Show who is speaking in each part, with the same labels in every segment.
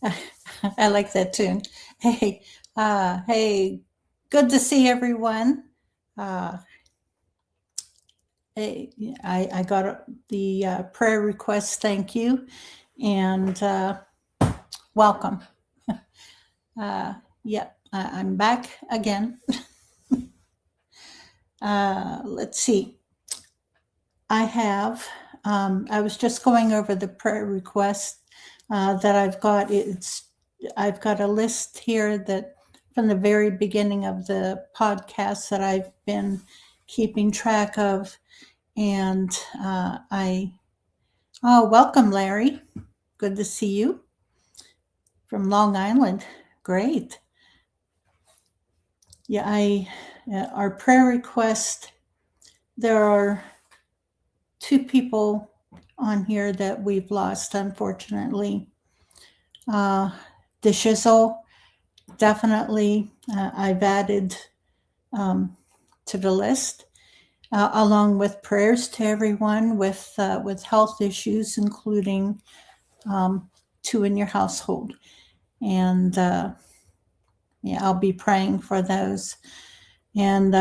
Speaker 1: I like that tune. Hey, good to see everyone. Uh, hey, I got the prayer request. Thank you, and welcome. Yep, I'm back again. Let's see. I have. I was just going over the prayer request that I've got. I've got a list here that from the very beginning of the podcast that I've been keeping track of, and welcome, Larry. Good to see you from Long Island. Great. Yeah, our prayer request. There are 2 people on here that we've lost, unfortunately. The shizzle, definitely, I've added to the list, along with prayers to everyone with health issues, including 2 in your household. And I'll be praying for those. And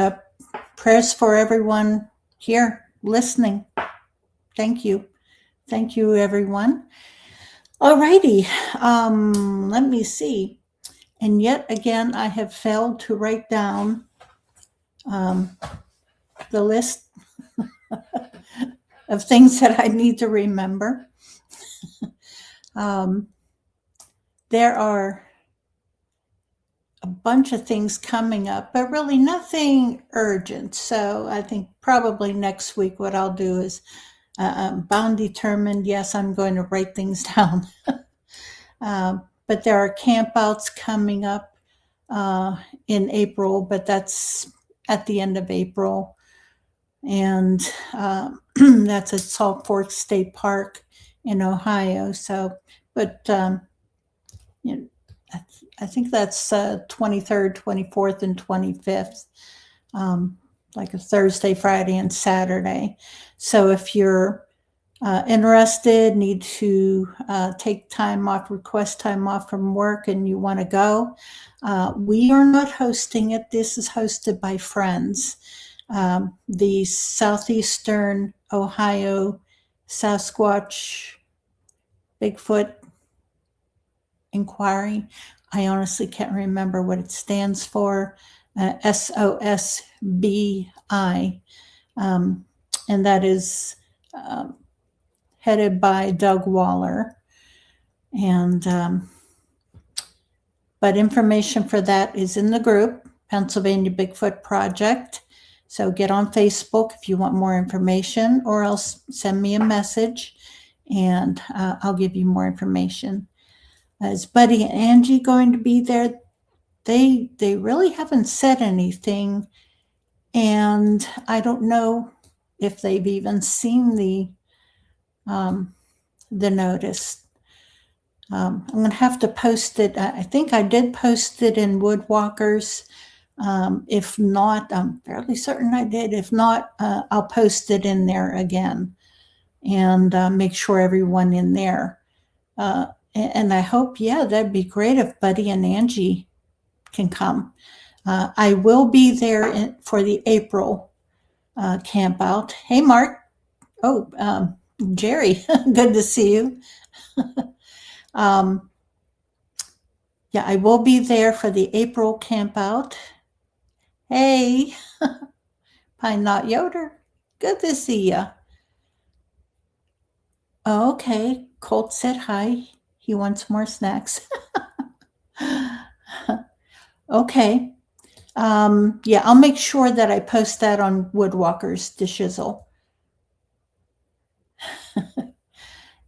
Speaker 1: prayers for everyone here listening. Thank you. Thank you, everyone. All righty. Let me see. And yet again, I have failed to write down the list of things that I need to remember. There are a bunch of things coming up, but really nothing urgent. So I think probably next week what I'll do is bound determined. Yes, I'm going to write things down. But there are campouts coming up in April, but that's at the end of April. And that's at Salt Fork State Park in Ohio. So, but I think that's 23rd, 24th, and 25th, like a Thursday, Friday, and Saturday. So if you're interested, need to take time off, request time off from work, and you want to go, we are not hosting it. This is hosted by friends. The Southeastern Ohio Sasquatch Bigfoot Inquiry. I honestly can't remember what it stands for. SOSBI. And that is headed by Doug Waller. And but information for that is in the group, Pennsylvania Bigfoot Project. So get on Facebook if you want more information, or else send me a message and I'll give you more information. Is Buddy and Angie going to be there? They really haven't said anything, and I don't know if they've even seen the notice. I'm going to have to post it. I think I did post it in Woodwalkers. If not, I'm fairly certain I did. If not, I'll post it in there again and make sure everyone in there. And I hope, that'd be great if Buddy and Angie can come. I will be there for the April camp out. Hey, Mark. Oh, Jerry, good to see you. I will be there for the April camp out. Hey, Pine Knot Yoder, good to see you. Okay, Colt said hi. He wants more snacks. Okay. I'll make sure that I post that on Woodwalkers to shizzle.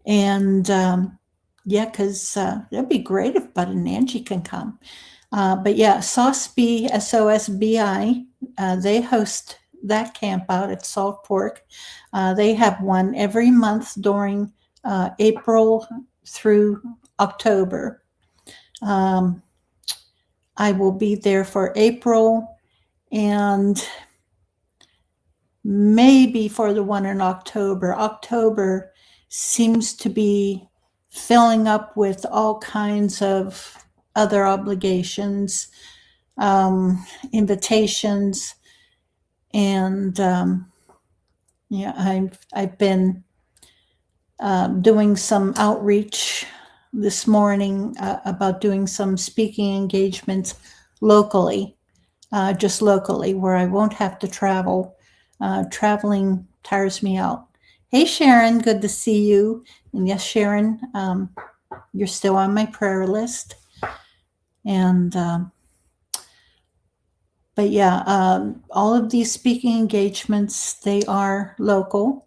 Speaker 1: And because it'd be great if Bud and Angie can come. But SOSBI, SOSBI, they host that camp out at Salt Fork. They have one every month during April through October. I will be there for April and maybe for the one in October. October seems to be filling up with all kinds of other obligations, invitations, and I've been doing some outreach this morning about doing some speaking engagements locally, just locally, where I won't have to travel. Traveling tires me out. Hey, Sharon, good to see you. And yes, Sharon, you're still on my prayer list. And, but yeah, all of these speaking engagements, they are local.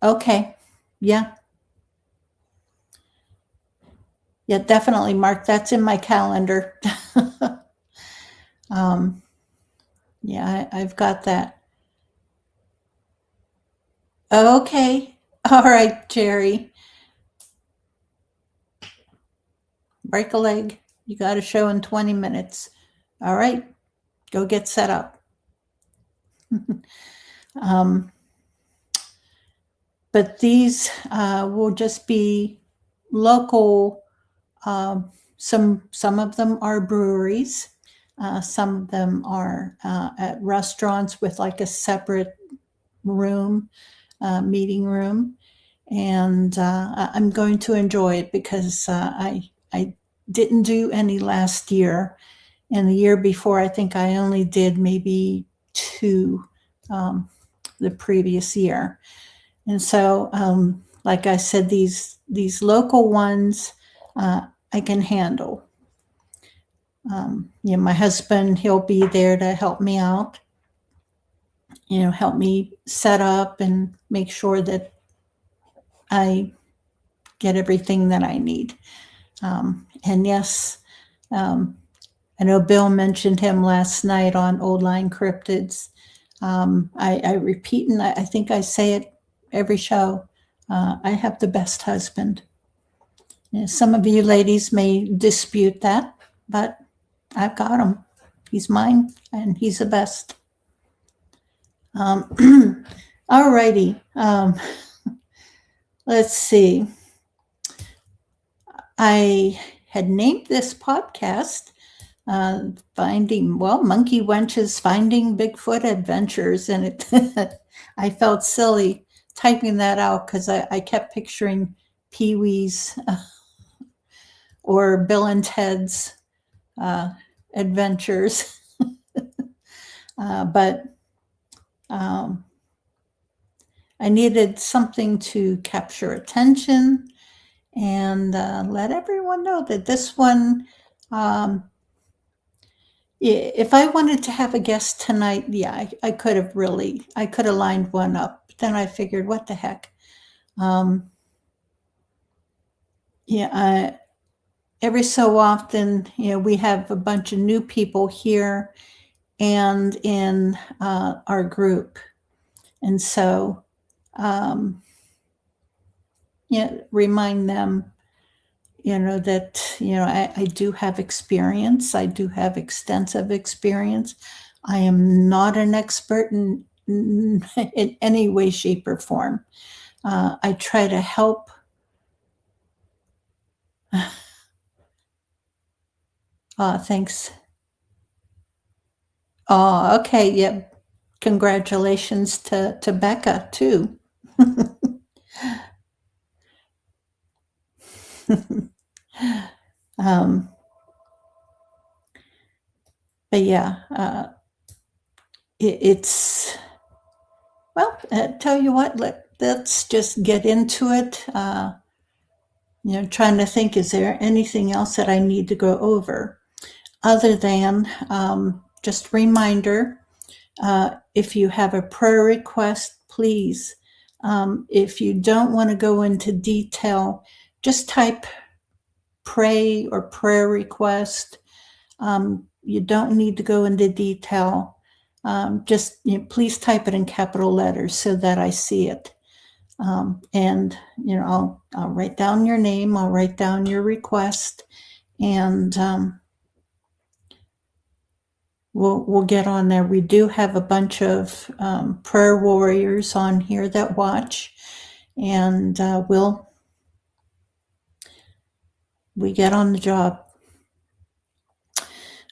Speaker 1: Okay. Yeah. Yeah, definitely, Mark. That's in my calendar. Yeah, I've got that. Okay. All right, Jerry. Break a leg. You got a show in 20 minutes. All right. Go get set up. But these will just be local. Some of them are breweries. Some of them are at restaurants with like a separate room, meeting room. And I'm going to enjoy it because I didn't do any last year. And the year before, I think I only did maybe 2 the previous year. And so, like I said, these local ones I can handle. My husband, he'll be there to help me out, help me set up and make sure that I get everything that I need. And yes, I know Bill mentioned him last night on Old Line Cryptids. I repeat, and I think I say it every show, I have the best husband. Some of you ladies may dispute that, but I've got him. He's mine, and he's the best. All righty. Let's see. I had named this podcast Monkey Wench's Finding Bigfoot Adventures, and it I felt silly typing that out because I kept picturing Pee-wee's or Bill and Ted's adventures. But I needed something to capture attention and let everyone know that this one, if I wanted to have a guest tonight, yeah, I could have lined one up. But then I figured, what the heck? Every so often, we have a bunch of new people here and in our group. And so, remind them, that, I do have experience. I do have extensive experience. I am not an expert in any way, shape, or form. I try to help. Thanks. Oh, okay. Yep. Congratulations to Becca too. But yeah, it's, well, tell you what, let's just get into it. Trying to think, is there anything else that I need to go over other than just reminder, if you have a prayer request, please, if you don't want to go into detail, just type pray or prayer request. You don't need to go into detail. Just please type it in capital letters so that I see it. And I'll write down your name, I'll write down your request, and we'll get on there. We do have a bunch of prayer warriors on here that watch, and we'll we get on the job.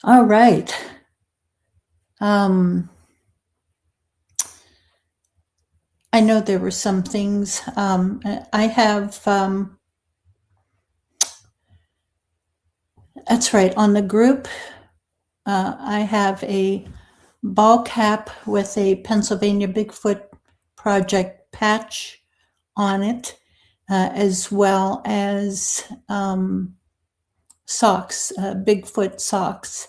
Speaker 1: All right. I know there were some things. I have, that's right, on the group, I have a ball cap with a Pennsylvania Bigfoot Project patch on it, as well as socks, Bigfoot socks,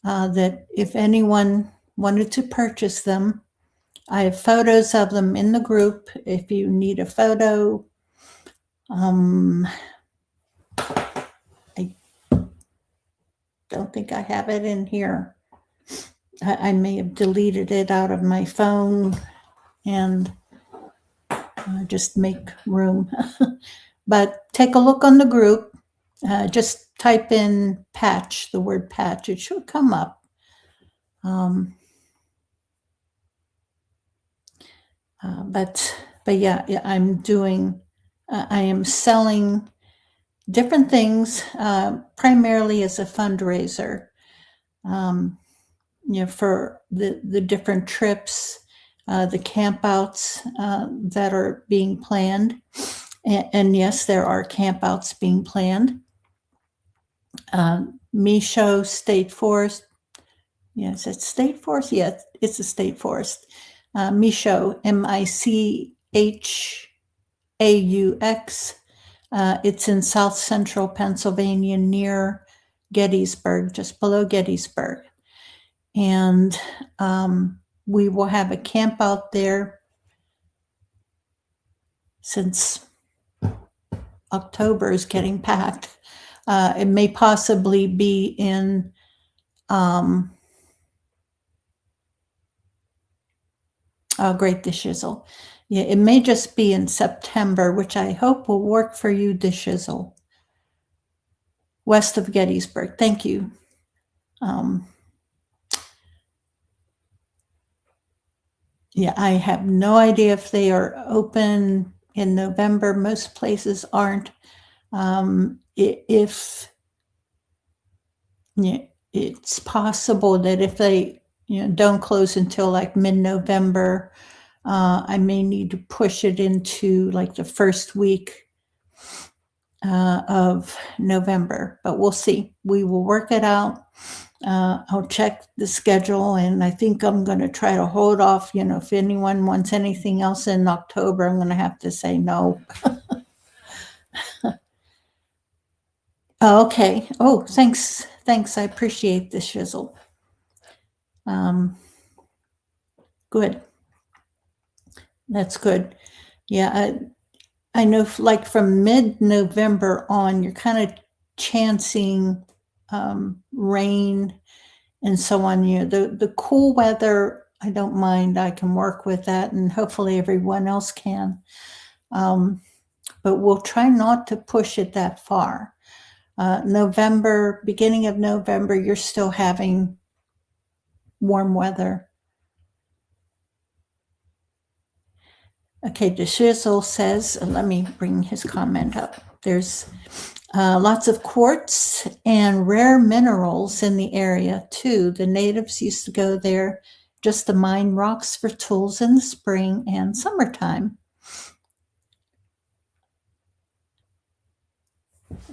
Speaker 1: that if anyone wanted to purchase them, I have photos of them in the group. If you need a photo, I don't think I have it in here. I may have deleted it out of my phone and just make room. But take a look on the group. Just type in patch, the word patch. It should come up. But yeah, I'm doing, I am selling different things, primarily as a fundraiser, for the different trips, the campouts that are being planned. And yes, there are campouts being planned. Micho State Forest. Yes, it's State Forest. Yeah, it's a state forest. Micho, Michaux. It's in south central Pennsylvania near Gettysburg, just below Gettysburg. And we will have a camp out there since October is getting packed. It may possibly be in great, the shizzle. Yeah, it may just be in September, which I hope will work for you, the shizzle. West of Gettysburg. Thank you. Yeah, I have no idea if they are open in November. Most places aren't. If it's possible that if they don't close until like mid-November, I may need to push it into like the first week of November, but we'll see. We will work it out. I'll check the schedule, and I think I'm going to try to hold off. If anyone wants anything else in October, I'm going to have to say no. Okay. Oh, thanks. I appreciate the shizzle. Good. That's good. Yeah, I know, like from mid-November on, you're kind of chancing rain and so on. The cool weather, I don't mind. I can work with that, and hopefully everyone else can. But we'll try not to push it that far. November, beginning of November, you're still having warm weather. Okay, the shizzle says, let me bring his comment up. There's lots of quartz and rare minerals in the area too. The natives used to go there just to mine rocks for tools in the spring and summertime.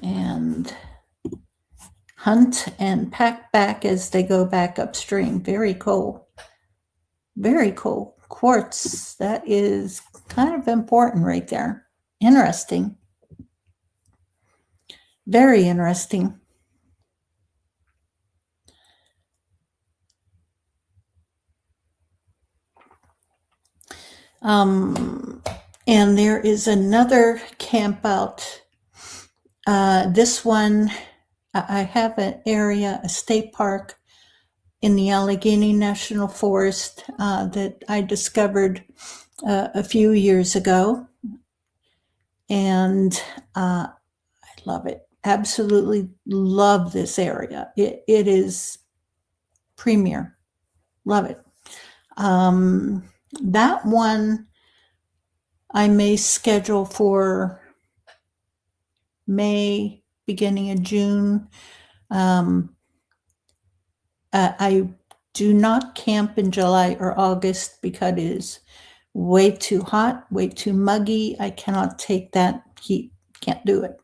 Speaker 1: And hunt and pack back as they go back upstream. Very cool. Very cool. Quartz, that is kind of important right there. Interesting. Very interesting. And there is another camp out. This one, I have an area, a state park in the Allegheny National Forest that I discovered a few years ago. And I love it. Absolutely love this area. It is premier. Love it. That one I may schedule for May, beginning of June. I do not camp in July or August because it is way too hot, way too muggy. I cannot take that heat. Can't do it.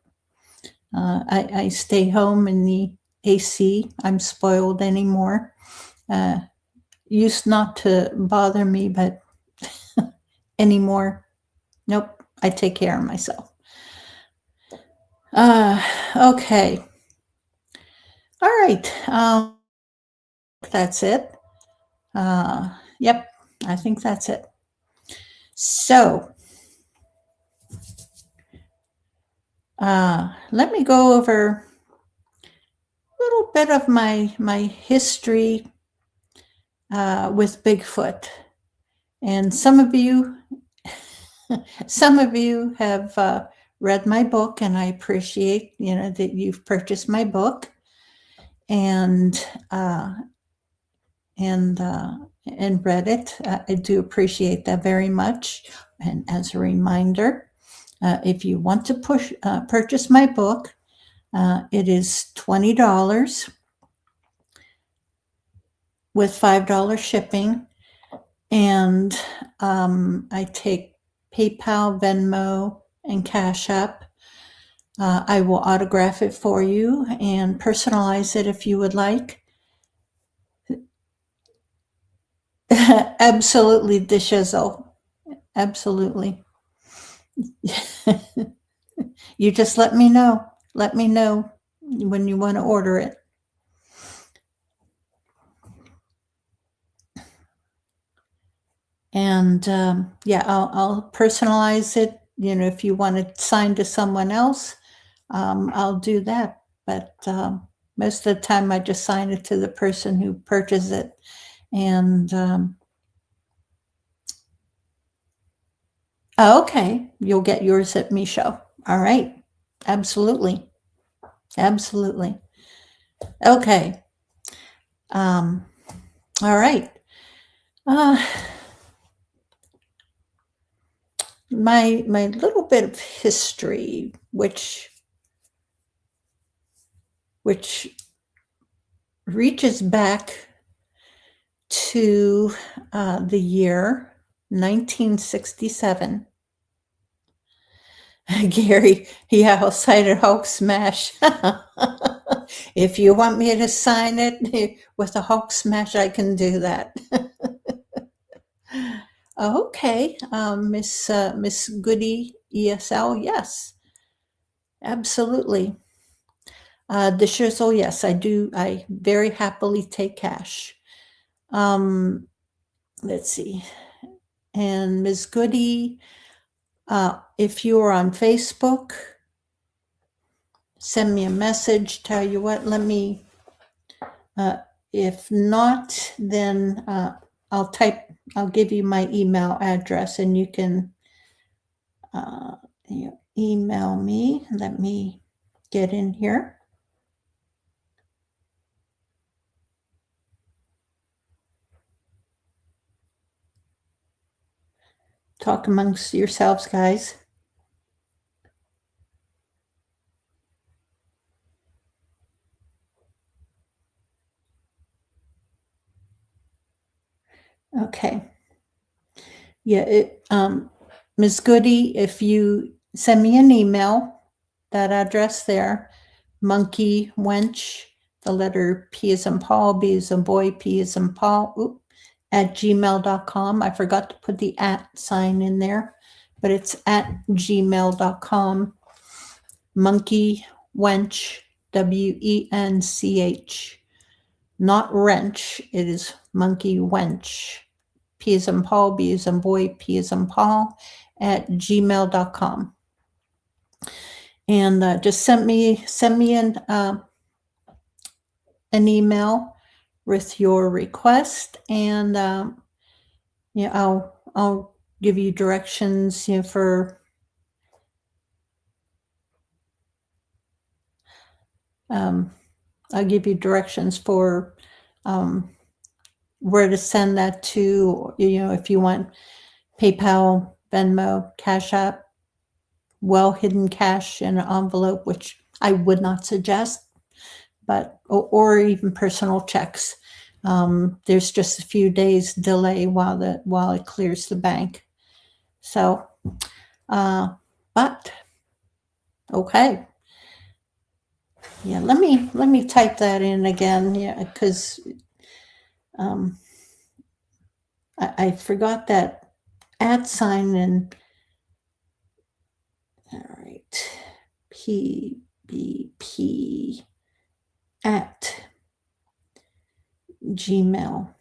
Speaker 1: I stay home in the AC. I'm spoiled anymore. Used not to bother me, but anymore, nope. I take care of myself. Okay. All right. That's it. Yep. I think that's it. So, let me go over a little bit of my history with Bigfoot. And some of you have read my book, and I appreciate, that you've purchased my book and read it. I do appreciate that very much. And as a reminder, if you want to purchase my book, it is $20 with $5 shipping. And I take PayPal, Venmo, and CashApp. I will autograph it for you and personalize it if you would like. Absolutely, the shizzle. Absolutely. You just let me know. Let me know when you want to order it. And yeah, I'll personalize it. If you want it signed to someone else, I'll do that. But most of the time, I just sign it to the person who purchased it. And okay, you'll get yours at Micho. All right. Absolutely. Absolutely. Okay. All right. My little bit of history, which reaches back to the year 1967. Gary, yeah, I'll sign it Hulk smash. If you want me to sign it with a Hulk smash, I can do that. Okay, Miss Goody ESL, yes, absolutely. The shizzle, yes, I do. I very happily take cash. Let's see. And Ms. Goody, if you are on Facebook, send me a message. Tell you what, let me, if not, then I'll give you my email address and you can email me. Let me get in here. Talk amongst yourselves, guys. Okay. Yeah, Ms. Goody, if you send me an email, that address there, monkey wench, the letter P as in Paul, B as in boy, P as in Paul, at gmail.com. I forgot to put the @ sign in there, but it's at gmail.com. Monkey wench, WENCH, not wrench. It is monkey wench. P as in Paul, B as in boy, P as in Paul, at gmail.com. And just send me an email with your request, and I'll give you directions, for I'll give you directions for where to send that to, if you want PayPal, Venmo, CashApp, well hidden cash in an envelope, which I would not suggest, but or even personal checks. There's just a few days delay while it clears the bank. So, but okay. Yeah, let me type that in again. Yeah, because I forgot that @ and all right, PBP at gmail.com.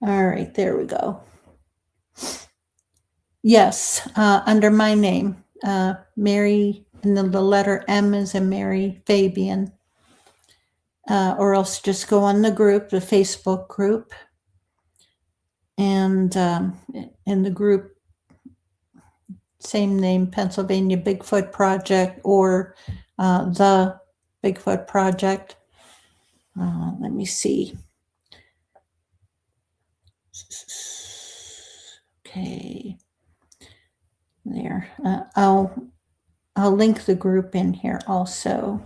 Speaker 1: All right, there we go. Yes, under my name, Mary, and then the letter M is in Mary Fabian. Or else just go on the group, the Facebook group, and in the group, same name, Pennsylvania Bigfoot Project, or the Bigfoot Project. Let me see. Okay, there. I'll link the group in here also.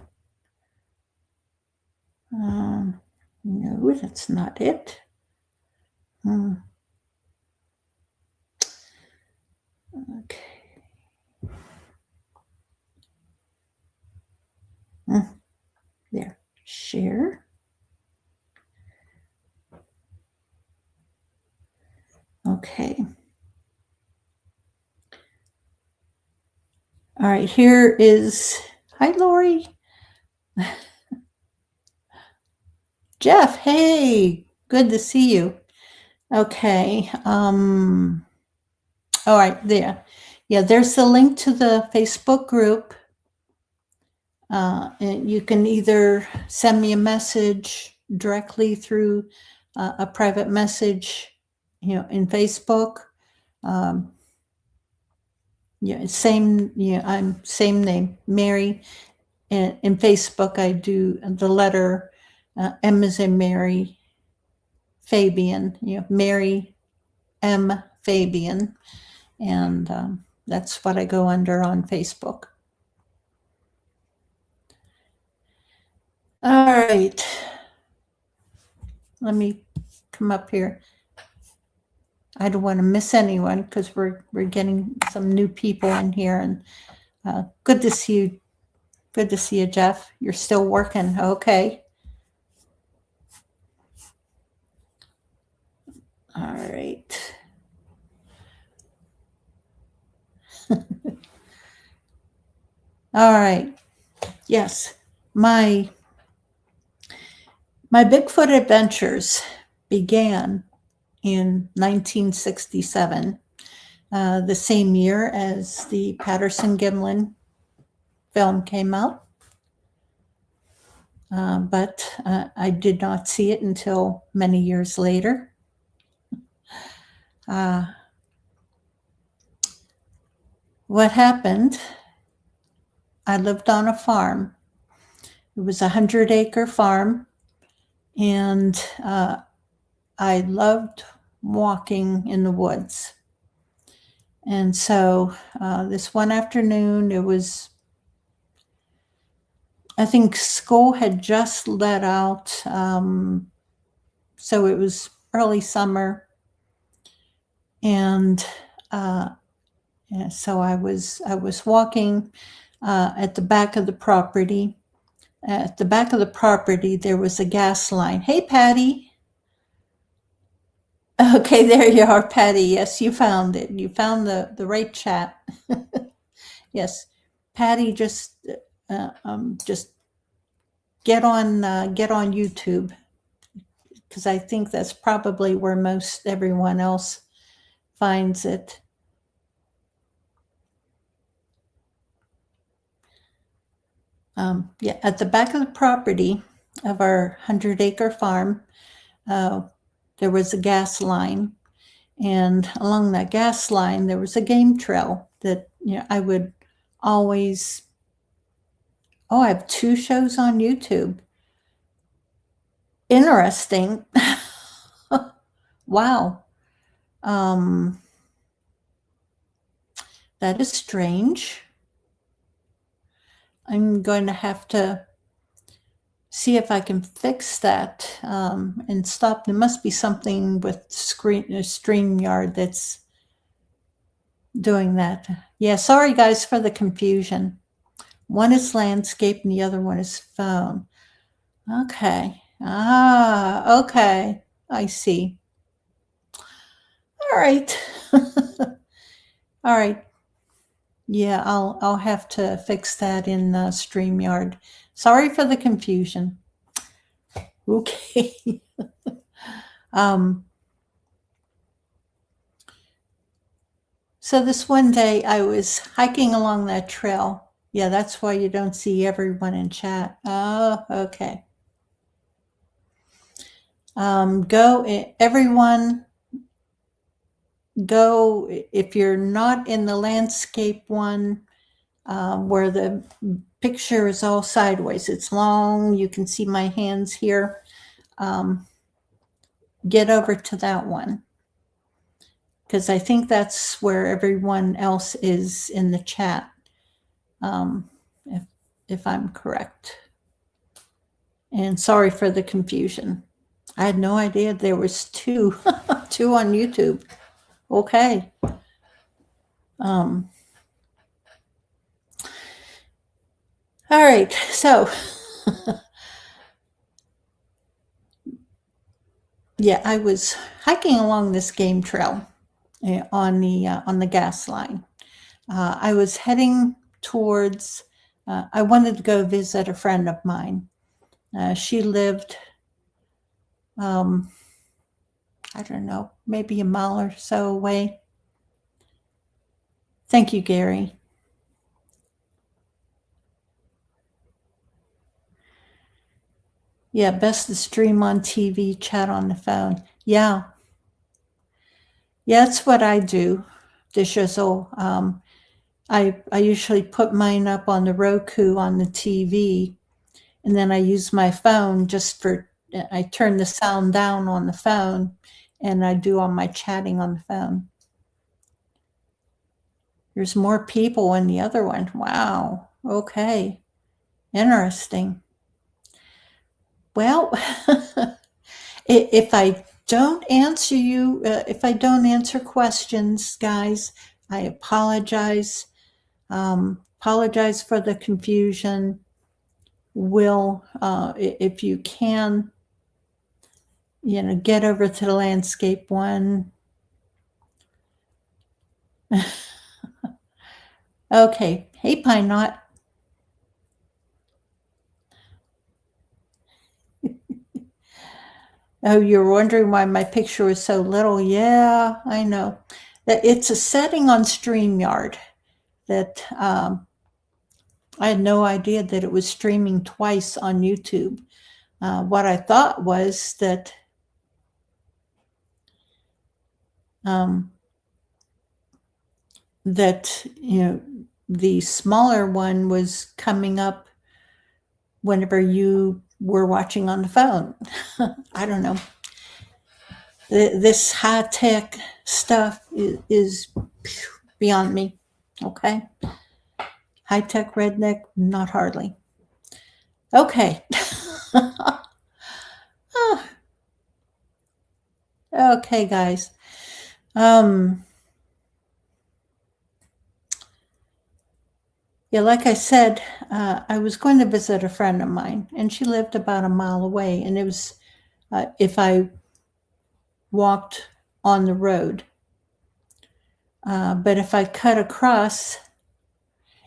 Speaker 1: No, that's not it. Okay. There. Share. Okay. All right, here is, hi, Lori. Jeff, hey, good to see you. Okay. All right, there. Yeah, there's the link to the Facebook group. And you can either send me a message directly through a private message, in Facebook. I'm same name, Mary. And in Facebook, I do the letter M as in Mary, Fabian, Mary M. Fabian. And that's what I go under on Facebook. All right. Let me come up here. I don't want to miss anyone because we're getting some new people in here, and good to see you. Good to see you, Jeff. You're still working. Okay. All right. All right. Yes. My Bigfoot adventures began in 1967, the same year as the Patterson-Gimlin film came out. But I did not see it until many years later. What happened? I lived on a farm. It was a 100-acre farm, and I loved walking in the woods. And so this one afternoon, I think school had just let out, so it was early summer, and so I was walking at the back of the property. At the back of the property, there was a gas line. Hey, Patty. Okay, there you are, Patty. Yes, you found it. You found the right chat. Yes, Patty, just get on YouTube, because I think that's probably where most everyone else finds it. Yeah, at the back of the property of our 100-acre farm, there was a gas line, and along that gas line there was a game trail that I would always. Oh, I have 2 shows on YouTube. Interesting. Wow. That is strange. I'm going to have to see if I can fix that and stop. There must be something with StreamYard that's doing that. Yeah, sorry guys for the confusion. One is landscape and the other one is phone. Okay. Okay. I see. All right. All right. Yeah, I'll have to fix that in StreamYard. Sorry for the confusion. Okay. So this one day I was hiking along that trail. Yeah, that's why you don't see everyone in chat. Oh, okay. Everyone go, if you're not in the landscape one, where the picture is all sideways, it's long, you can see my hands here. Get over to that one, because I think that's where everyone else is in the chat, if I'm correct. And sorry for the confusion. I had no idea there was two on YouTube. Okay. All right, so yeah, I was hiking along this game trail on the gas line. I was heading towards. I wanted to go visit a friend of mine. She lived, I don't know, maybe a mile or so away. Thank you, Gary. Yeah, best to stream on TV, chat on the phone. Yeah. Yeah, that's what I do, the shizzle. I usually put mine up on the Roku on the TV, and then I use my phone I turn the sound down on the phone, and I do all my chatting on the phone. There's more people in the other one. Wow. Okay. Interesting. Well, if I don't answer you, if I don't answer questions, guys, I apologize. Apologize for the confusion. If you can, get over to the landscape one. Okay. Hey, Pine Knot. Oh, you're wondering why my picture is so little? Yeah, I know. It's a setting on StreamYard that I had no idea that it was streaming twice on YouTube. What I thought was that the smaller one was coming up whenever you were watching on the phone. I don't know. This high-tech stuff is beyond me. Okay. High-tech redneck, not hardly. Okay. Okay, guys. Yeah, like I said, I was going to visit a friend of mine, and she lived about a mile away, and it was, if I walked on the road. But if I cut across,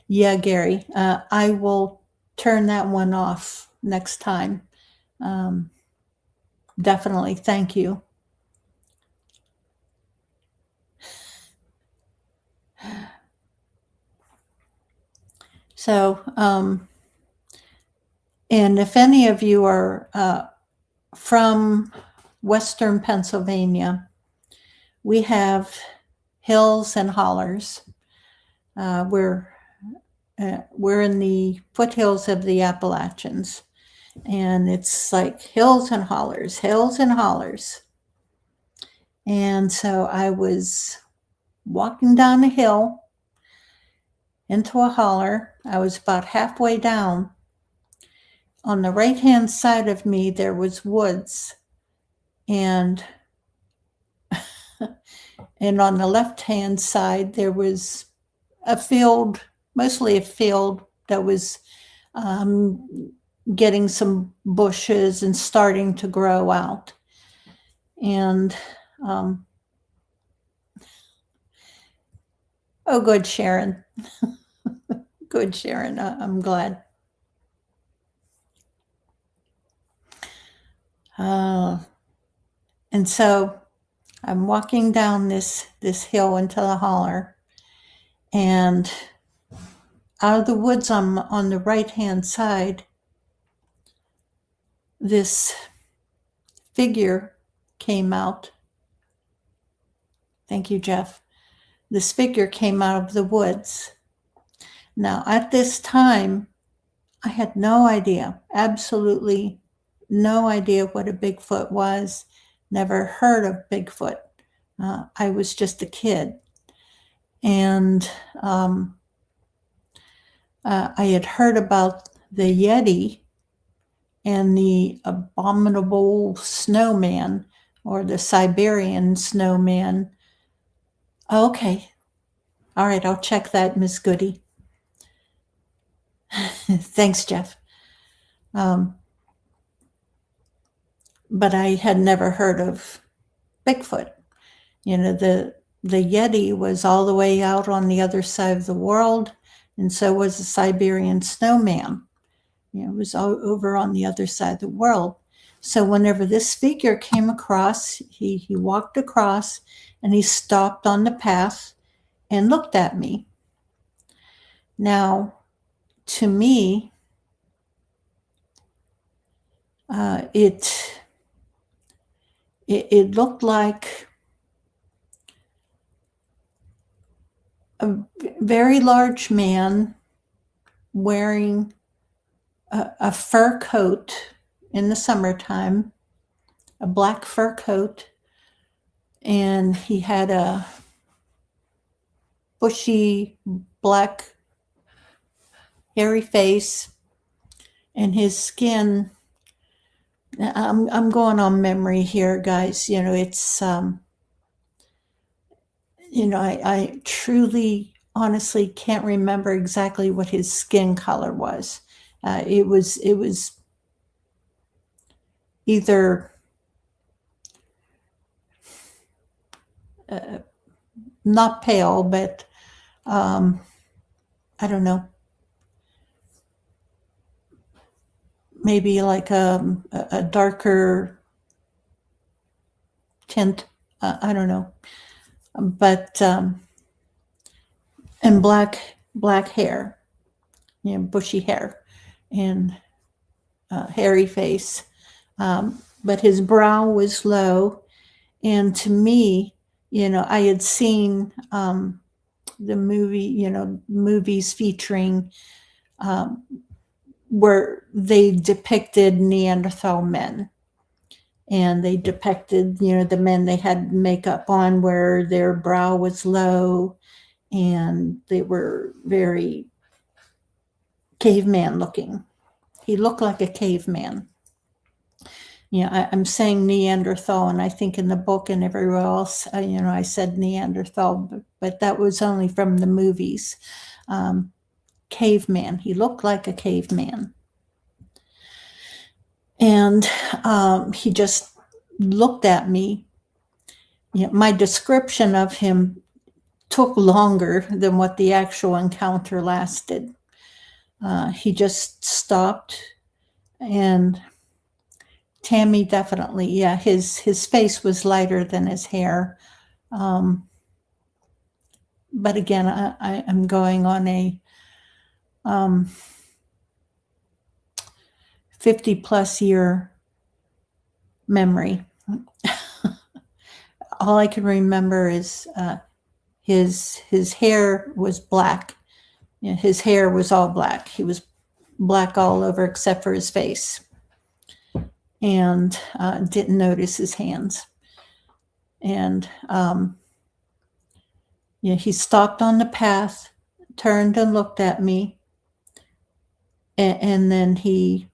Speaker 1: yeah, Gary, I will turn that one off next time. Definitely. Thank you. So, and if any of you are from Western Pennsylvania, we have hills and hollers. We're in the foothills of the Appalachians, and it's like hills and hollers, hills and hollers. And so I was walking down a hill, into a holler. I was about halfway down. On the right-hand side of me, there was woods, and on the left-hand side, there was a field, mostly a field that was getting some bushes and starting to grow out. And oh, good, Sharon. Good, Sharon. I'm glad. And so I'm walking down this hill into the holler, and out of the woods on the right-hand side, this figure came out. Thank you, Jeff. This figure came out of the woods. Now, at this time, I had no idea, absolutely no idea what a Bigfoot was, never heard of Bigfoot. I was just a kid. And I had heard about the Yeti and the abominable snowman, or the Siberian snowman. Okay. All right, I'll check that, Miss Goody. Thanks, Jeff. But I had never heard of Bigfoot. You know, the Yeti was all the way out on the other side of the world, and so was the Siberian snowman. You know, it was all over on the other side of the world. So whenever this figure came across, he walked across, and he stopped on the path and looked at me. Now, to me, it looked like a very large man wearing a fur coat in the summertime, a black fur coat, and he had a bushy black hairy face, and his skin, I'm going on memory here, guys. You know, it's you know, I truly, honestly can't remember exactly what his skin color was. It was either not pale, but I don't know, maybe like a darker tint. I don't know, but and black hair, you know, bushy hair, and hairy face. But his brow was low, and to me, you know, I had seen the movie, you know, movies featuring where they depicted Neanderthal men, and they depicted, you know, the men, they had makeup on where their brow was low, and they were very caveman looking. He looked like a caveman. You know, I'm saying Neanderthal, and I think in the book and everywhere else, you know, I said Neanderthal, but that was only from the movies. Caveman. He looked like a caveman. And he just looked at me. You know, my description of him took longer than what the actual encounter lasted. He just stopped, and Tammy, definitely, yeah, his face was lighter than his hair. But again, I'm going on a 50-plus year memory. All I can remember is his hair was black. You know, his hair was all black. He was black all over except for his face. And didn't notice his hands. And you know, he stopped on the path turned and looked at me, and then he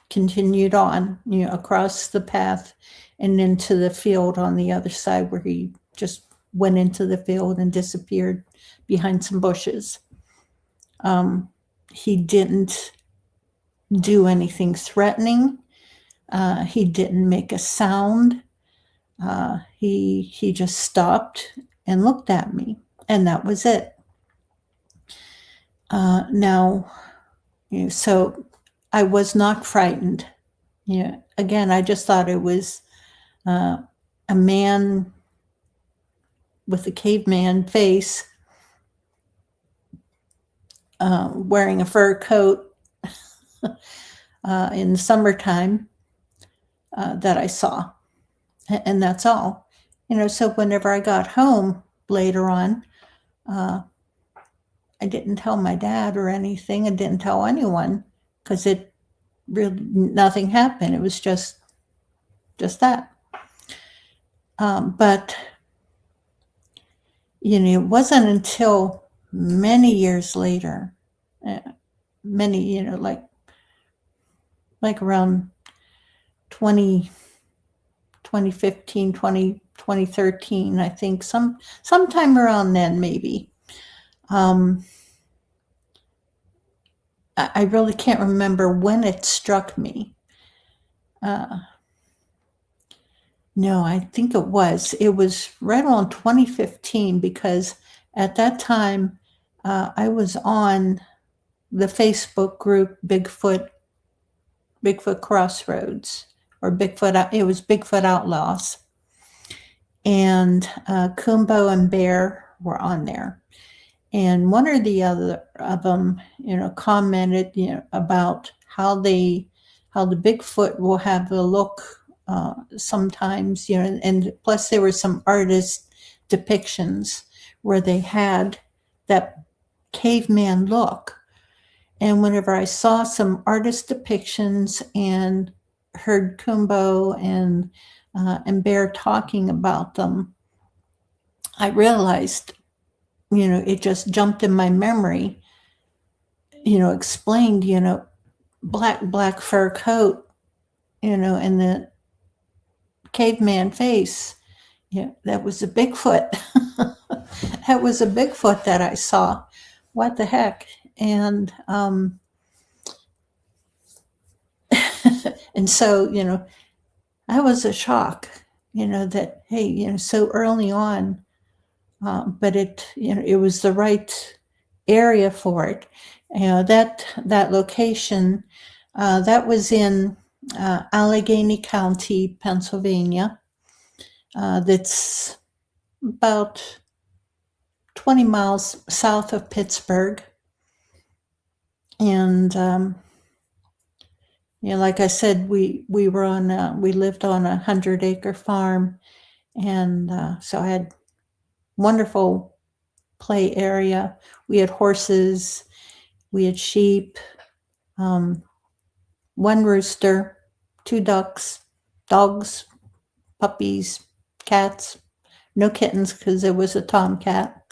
Speaker 1: continued on, across the path and into the field on the other side, where he just went into the field and disappeared behind some bushes. He didn't do anything threatening. He didn't make a sound. He just stopped and looked at me, and that was it. Now, so I was not frightened. Again, I just thought it was a man with a caveman face, wearing a fur coat in the summertime, that I saw. And that's all. So whenever I got home later on, I didn't tell my dad or anything. I didn't tell anyone, because it really, nothing happened. It was just that. But it wasn't until many years later, like around 2015, 2013, I think, sometime around then, maybe. I really can't remember when it struck me. No, I think it was right around 2015, because at that time, I was on the Facebook group Bigfoot Crossroads, or it was Bigfoot Outlaws. And Kumbo and Bear were on there. And one or the other of them, commented, about how the Bigfoot will have a look sometimes, and plus there were some artist depictions where they had that caveman look. And whenever I saw some artist depictions and heard Kumbo and Bear talking about them, I realized, it just jumped in my memory, explained, black fur coat, and the caveman face. That was a Bigfoot. That was a Bigfoot that I saw. What the heck? And and so, that was a shock, that, hey, so early on, but it was the right area for it. That location, that was in Allegheny County, Pennsylvania. That's about 20 miles south of Pittsburgh. And like I said, we lived on a 100-acre farm, and so I had wonderful play area. We had horses, we had sheep, one rooster, 2 ducks, dogs, puppies, cats, no kittens, because there was a tomcat,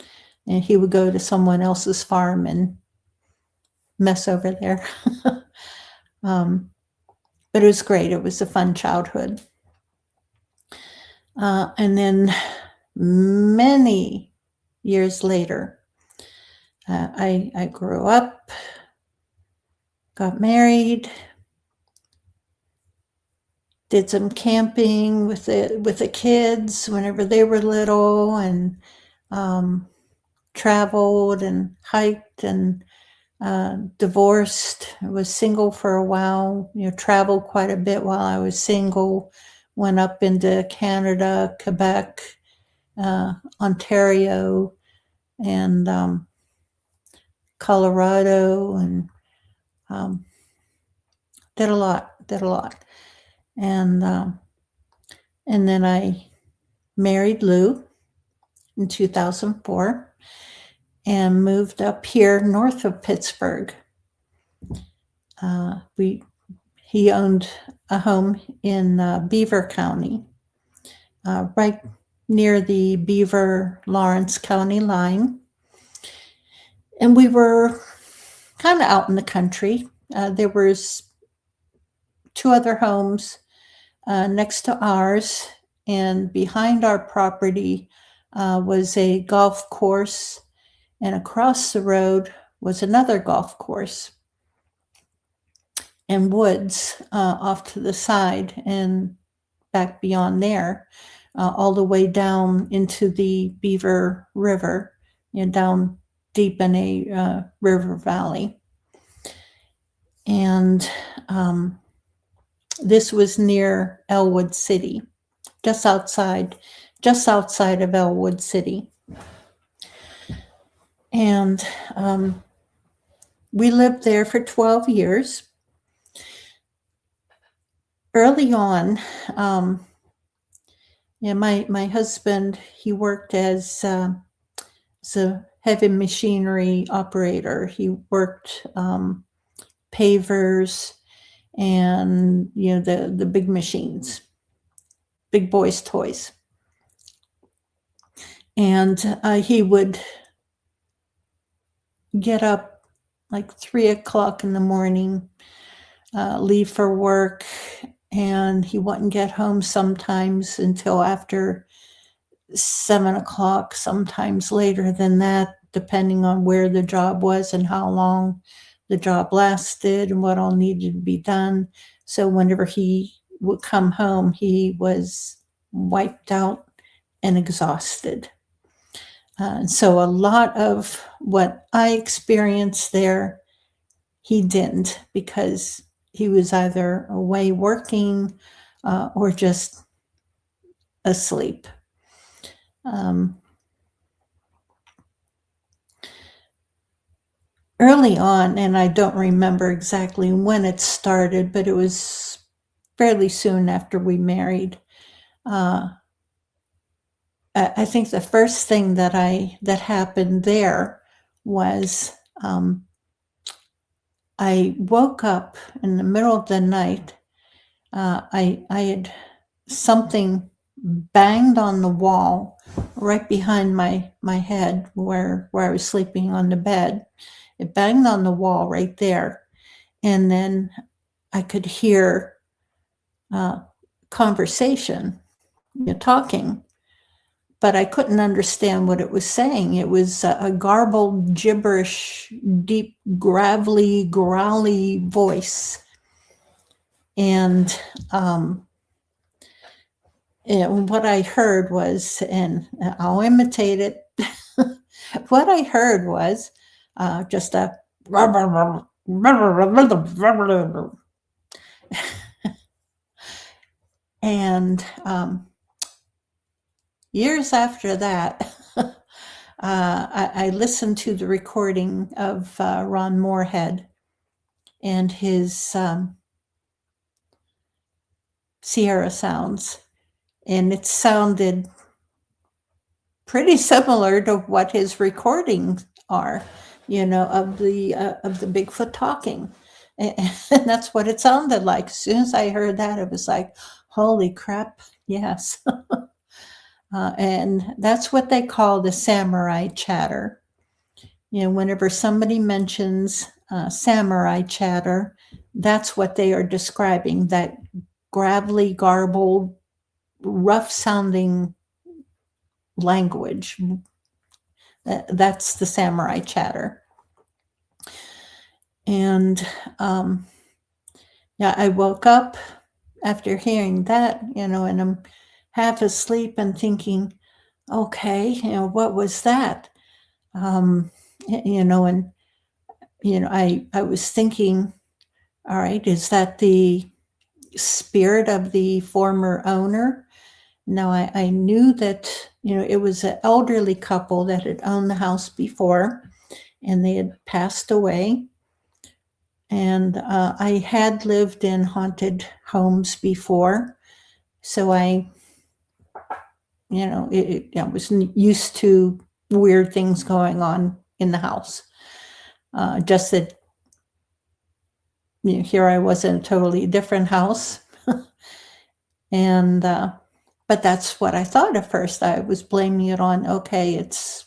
Speaker 1: and he would go to someone else's farm and mess over there. But it was great. It was a fun childhood. And then many years later, I grew up, got married, did some camping with the kids whenever they were little, and traveled and hiked, and divorced. I was single for a while, traveled quite a bit while I was single, went up into Canada, Quebec, Ontario, and Colorado, and did a lot. And then I married Lou in 2004. And moved up here north of Pittsburgh. He owned a home in Beaver County, right near the Beaver-Lawrence County line. And we were kind of out in the country. There was 2 other homes next to ours, and behind our property was a golf course, and across the road was another golf course and woods off to the side, and back beyond there, all the way down into the Beaver River, down deep in a river valley. And this was near Elwood City, just outside of Elwood City. And we lived there for 12 years. Early on, my husband, he worked as a heavy machinery operator. He worked pavers and the big machines, big boys' toys. And he would get up like 3 o'clock in the morning, leave for work, and he wouldn't get home sometimes until after 7 o'clock, sometimes later than that, depending on where the job was and how long the job lasted and what all needed to be done. So whenever he would come home, he was wiped out and exhausted. So a lot of what I experienced there, he didn't, because he was either away working or just asleep. Early on, and I don't remember exactly when it started, but it was fairly soon after we married. I think the first thing that happened there was I woke up in the middle of the night. I had something banged on the wall right behind my head where I was sleeping on the bed. It banged on the wall right there. And then I could hear conversation, talking, but I couldn't understand what it was saying. It was a garbled, gibberish, deep, gravelly, growly voice. And what I heard was, and I'll imitate it, what I heard was just a and years after that, I listened to the recording of Ron Moorhead and his Sierra sounds, and it sounded pretty similar to what his recordings are, of the Bigfoot talking. And that's what it sounded like. As soon as I heard that, it was like, holy crap, yes. And that's what they call the samurai chatter. Whenever somebody mentions samurai chatter, that's what they are describing, that gravelly, garbled, rough-sounding language. That's the samurai chatter. And I woke up after hearing that, and I'm half asleep and thinking, okay, what was that? I was thinking, all right, is that the spirit of the former owner? Now, I knew that, it was an elderly couple that had owned the house before, and they had passed away. And I had lived in haunted homes before, so I was used to weird things going on in the house. Just that, here I was in a totally different house. And, but that's what I thought at first. I was blaming it on, okay, it's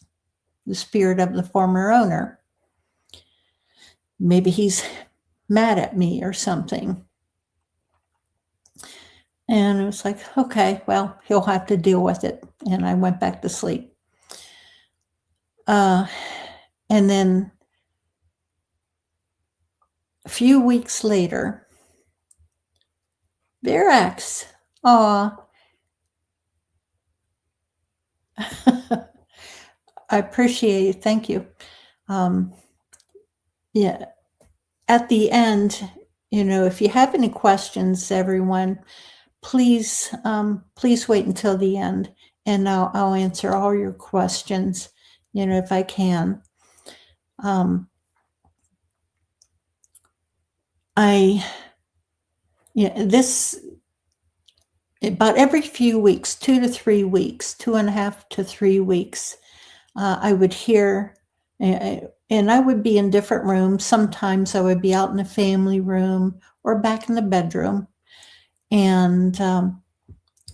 Speaker 1: the spirit of the former owner. maybe he's mad at me or something. And it was like, okay, well, he'll have to deal with it. And I went back to sleep. And then a few weeks later, Verax. Aw. I appreciate it. Thank you. Yeah. At the end, if you have any questions, everyone, please wait until the end, and I'll answer all your questions, if I can. This about every few weeks, 2 to 3 weeks, 2.5 to 3 weeks, I would hear, and I would be in different rooms. Sometimes I would be out in the family room or back in the bedroom, and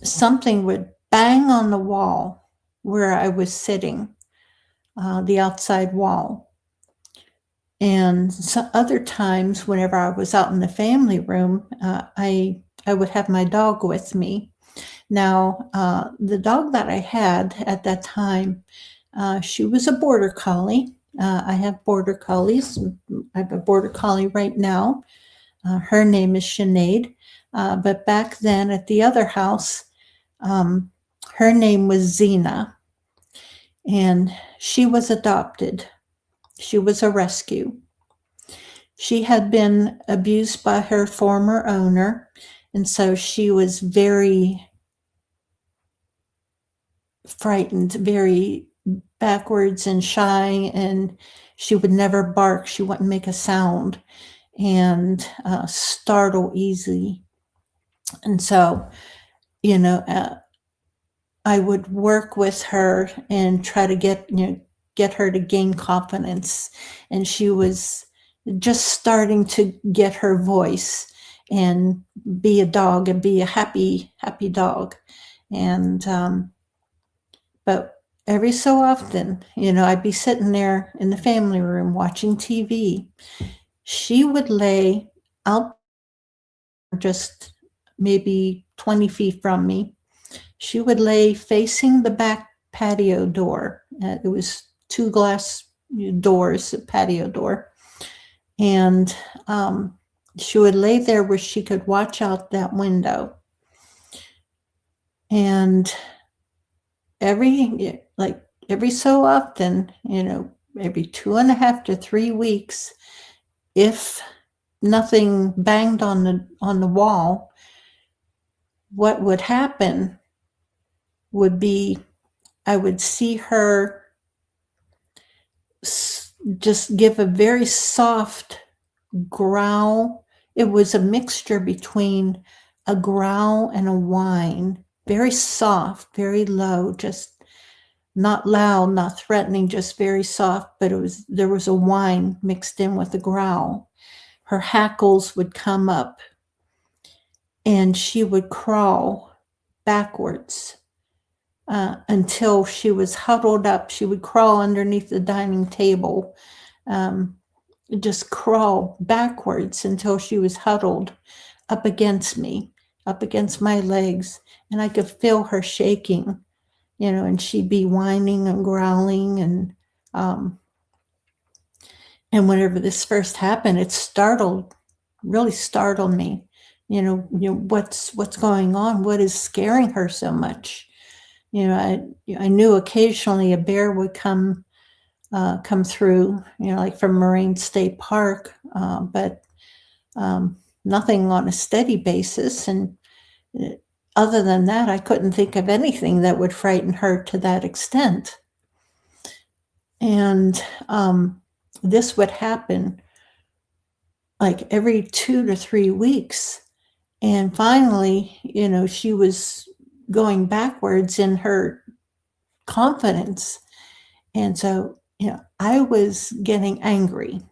Speaker 1: something would bang on the wall where I was sitting, the outside wall. And other times, whenever I was out in the family room, I would have my dog with me. Now, the dog that I had at that time, she was a border collie. I have border collies. I have a border collie right now. Her name is Sinead. But back then at the other house, her name was Zena, and she was adopted. She was a rescue. She had been abused by her former owner, and so she was very frightened, very backwards and shy, and she would never bark. She wouldn't make a sound, and startle easily. And so, I would work with her and try to get her to gain confidence. And she was just starting to get her voice and be a dog and be a happy dog. And but every so often, I'd be sitting there in the family room watching TV. She would lay out just maybe 20 feet from me. She would lay facing the back patio door. It was 2 glass doors, a patio door. And she would lay there where she could watch out that window. And every so often, every 2.5 to 3 weeks, if nothing banged on the wall, what would happen would be I would see her just give a very soft growl. It was a mixture between a growl and a whine, very soft, very low, just not loud, not threatening, just very soft, but there was a whine mixed in with a growl. Her hackles would come up, and she would crawl backwards until she was huddled up. She would crawl underneath the dining table, just crawl backwards until she was huddled up against me, up against my legs, and I could feel her shaking, and she'd be whining and growling. And whenever this first happened, it really startled me. What's going on? What is scaring her so much? I knew occasionally a bear would come through, like from Moraine State Park, but nothing on a steady basis. And other than that, I couldn't think of anything that would frighten her to that extent. And this would happen like every 2 to 3 weeks. And finally, she was going backwards in her confidence. And so, I was getting angry,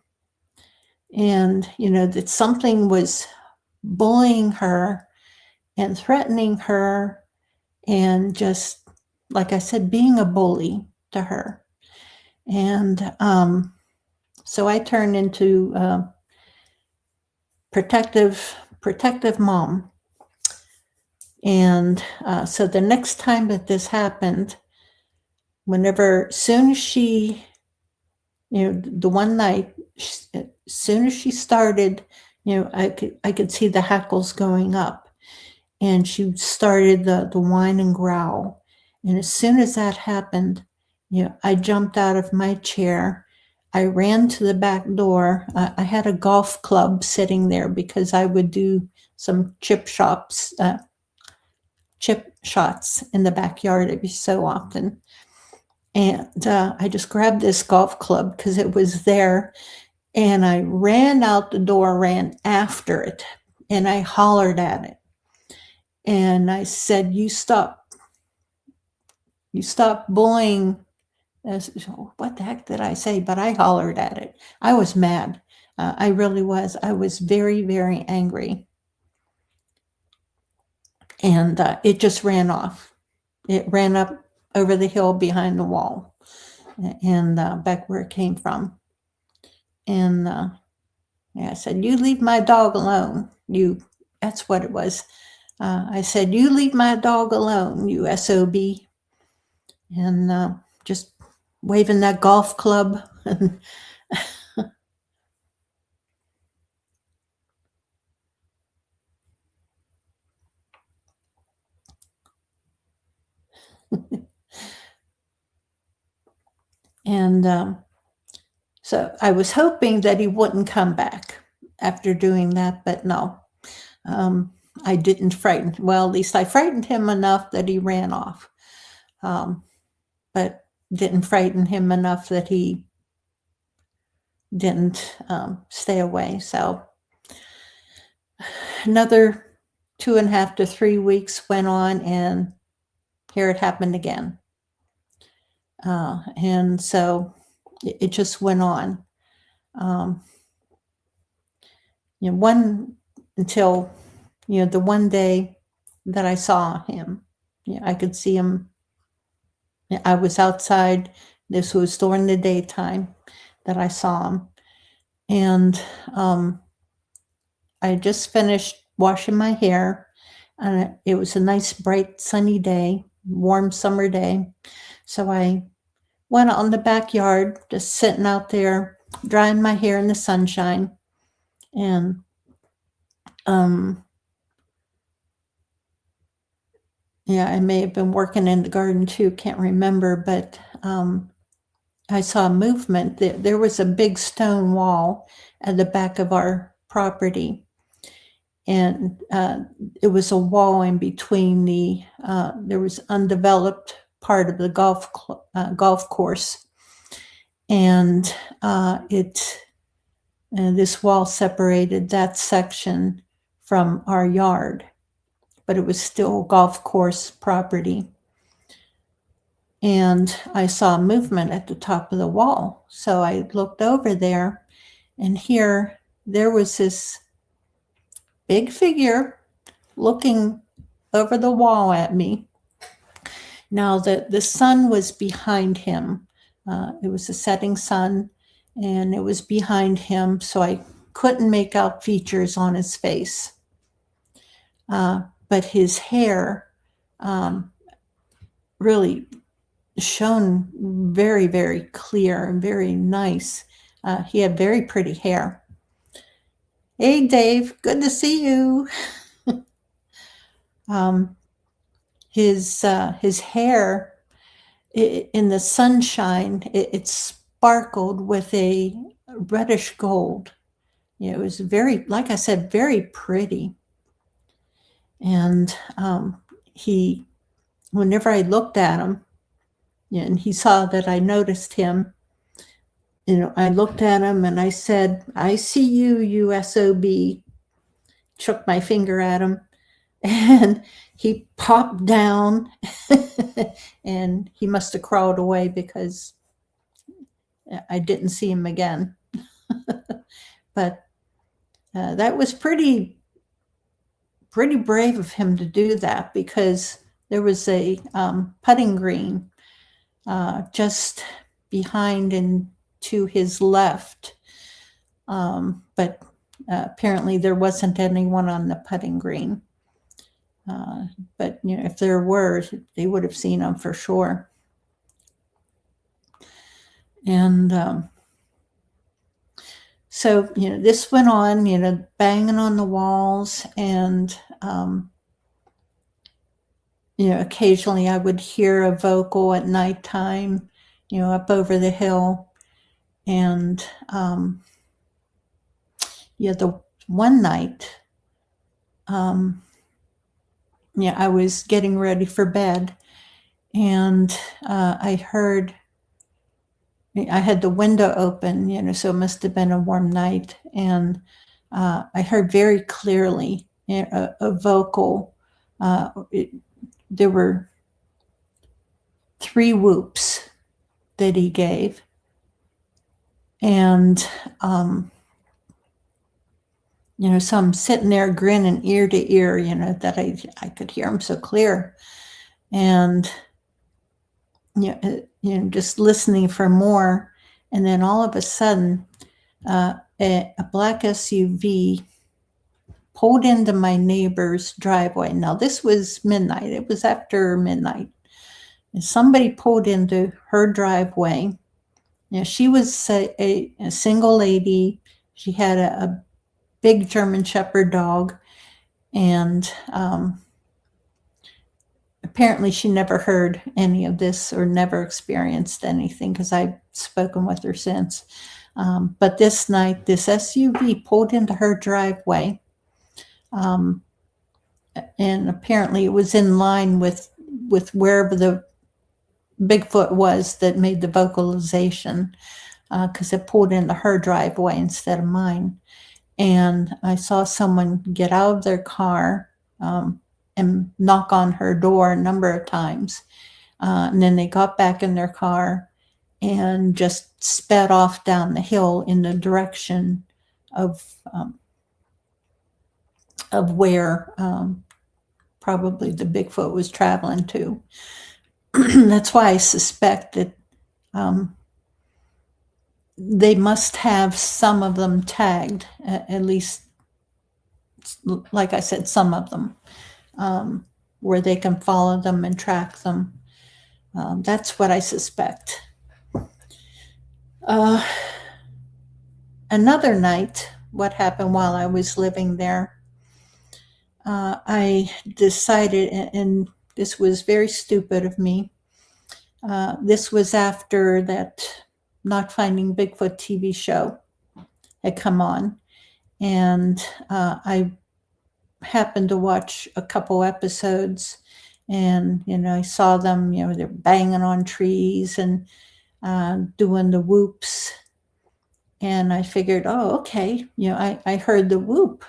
Speaker 1: and, that something was bullying her and threatening her and just, like I said, being a bully to her. And So I turned into protective mom. And so the next time that this happened, soon as she, the one night, as soon as she started, I could see the hackles going up, and she started the whine and growl. And as soon as that happened, I jumped out of my chair. I ran to the back door. I had a golf club sitting there because I would do some chip shots in the backyard every so often. And I just grabbed this golf club because it was there, and I ran out the door, ran after it, and I hollered at it. And I said, you stop bullying. What the heck did I say? But I hollered at it. I was mad. I really was. I was very, very angry. And it just ran off. It ran up over the hill behind the wall and back where it came from. And I said, you leave my dog alone. That's what it was. I said, you leave my dog alone, you SOB. And just waving that golf club. And so I was hoping that he wouldn't come back after doing that, but no. I didn't frighten. Well, at least I frightened him enough that he ran off, but didn't frighten him enough that he didn't stay away. So another 2.5 to 3 weeks went on, and here it happened again. And so it just went on. Until the one day that I saw him. I could see him. I was outside. This was during the daytime that I saw him. And I just finished washing my hair, and it was a nice, bright, sunny day, warm summer day. So I went out in the backyard, just sitting out there, drying my hair in the sunshine. And I may have been working in the garden too, can't remember, but I saw movement. There was a big stone wall at the back of our property, and it was a wall in between there was undeveloped part of the golf course, and this wall separated that section from our yard, but it was still golf course property. And I saw movement at the top of the wall. So I looked over there, and there was this big figure looking over the wall at me. Now the sun was behind him. It was a setting sun, and it was behind him, so I couldn't make out features on his face. But his hair really shone very, very clear and very nice. He had very pretty hair. Hey, Dave, good to see you. His hair in the sunshine, it sparkled with a reddish gold. It was very, like I said, very pretty. And whenever I looked at him, and he saw that I noticed him, I looked at him and I said, I see you, you SOB. Shook my finger at him, and he popped down and he must have crawled away because I didn't see him again. But that was pretty brave of him to do that, because there was a putting green just behind and to his left But apparently there wasn't anyone on the putting green. But if there were, they would have seen them for sure. And so this went on, banging on the walls, and occasionally I would hear a vocal at nighttime, up over the hill. And the one night, I was getting ready for bed, and I had the window open, so it must have been a warm night, and I heard very clearly a vocal. There were 3 whoops that he gave, and so I'm sitting there grinning ear to ear, that I could hear him so clear, and just listening for more. And then all of a sudden, a black SUV pulled into my neighbor's driveway. Now, this was midnight. It was after midnight. And somebody pulled into her driveway. She was a single lady. She had a big German Shepherd dog. And apparently she never heard any of this or never experienced anything, because I've spoken with her since. But this night, this SUV pulled into her driveway. And apparently it was in line with wherever the Bigfoot was that made the vocalization, because it pulled into her driveway instead of mine. And I saw someone get out of their car and knock on her door a number of times. And then they got back in their car and just sped off down the hill in the direction of where probably the Bigfoot was traveling to. That's why I suspect that they must have some of them tagged, at least, like I said, some of them, where they can follow them and track them. That's what I suspect. Another night, what happened while I was living there, I decided, and this was very stupid of me, this was after that Not Finding Bigfoot TV show had come on, and I happened to watch a couple episodes, and I saw them, they're banging on trees and doing the whoops, and I figured, oh, okay, I heard the whoop,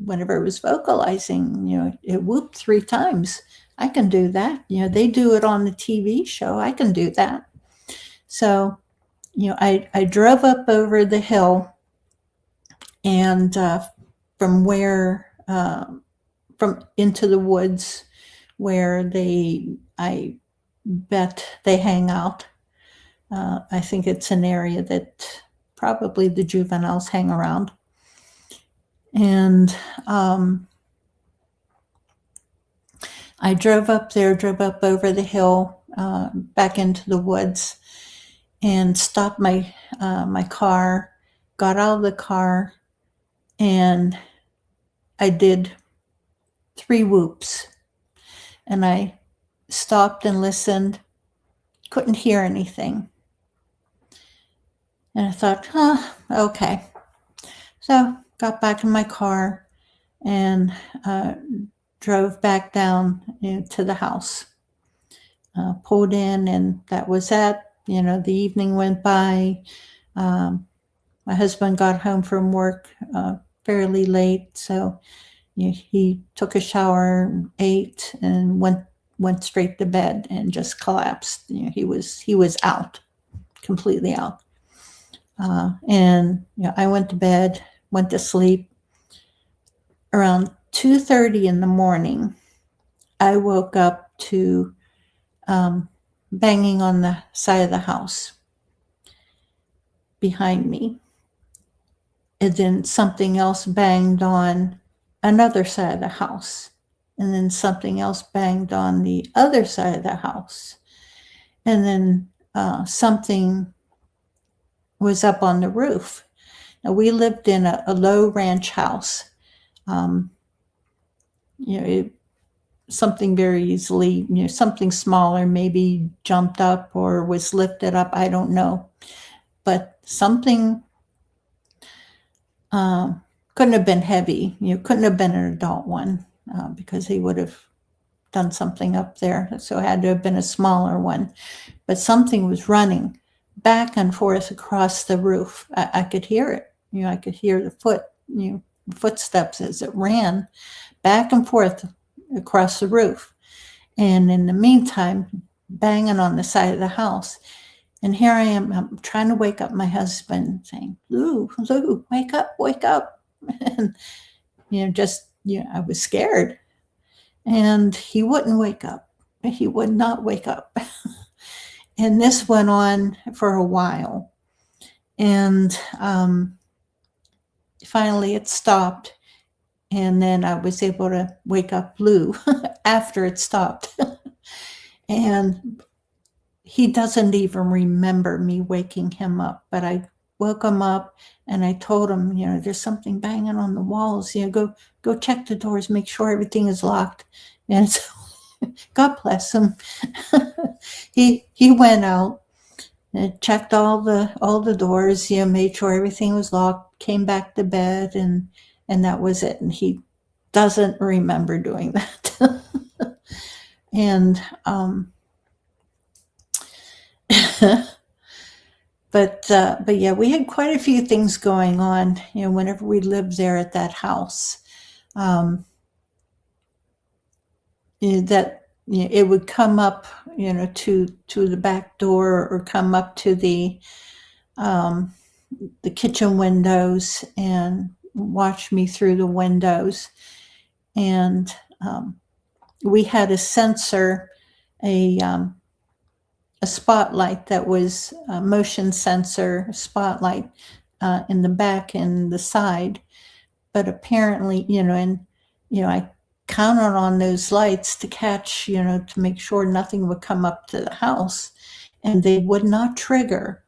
Speaker 1: whenever it was vocalizing, it whooped 3 times. I can do that. They do it on the TV show. I can do that. So, I drove up over the hill, and from into the woods where I bet they hang out. I think it's an area that probably the juveniles hang around. And I drove up over the hill, back into the woods, and stopped my car, got out of the car, and I did 3 whoops. And I stopped and listened, couldn't hear anything. And I thought, okay. So got back in my car and drove back down to the house. Pulled in, and that was it. The evening went by. My husband got home from work fairly late, so he took a shower, ate, and went straight to bed and just collapsed. He was out, completely out. And I went to bed, went to sleep. Around 2:30 in the morning, I woke up to banging on the side of the house behind me. and then something else banged on another side of the house, and then something else banged on the other side of the house, and then something was up on the roof. Now, we lived in a low ranch house. Something very easily, something smaller maybe jumped up or was lifted up. I don't know. But something couldn't have been heavy. Couldn't have been an adult one because he would have done something up there. So it had to have been a smaller one. But something was running back and forth across the roof. I could hear it. I could hear the footsteps as it ran back and forth across the roof. And in the meantime, banging on the side of the house. And here I am, I'm trying to wake up my husband, saying, Lou, wake up, wake up. And, I was scared. And he wouldn't wake up. He would not wake up. And this went on for a while. And finally it stopped. And then I was able to wake up Lou after it stopped. And he doesn't even remember me waking him up, but I woke him up and I told him, there's something banging on the walls. Go check the doors, make sure everything is locked. And so, God bless him. He went out and checked all the doors, made sure everything was locked, came back to bed, and that was it. And he doesn't remember doing that. And but yeah, we had quite a few things going on, whenever we lived there at that house. It would come up, to the back door or come up to the kitchen windows and watch me through the windows. And we had a sensor, a spotlight that was a motion sensor spotlight in the back and the side. But apparently, I counted on those lights to catch, to make sure nothing would come up to the house, and they would not trigger.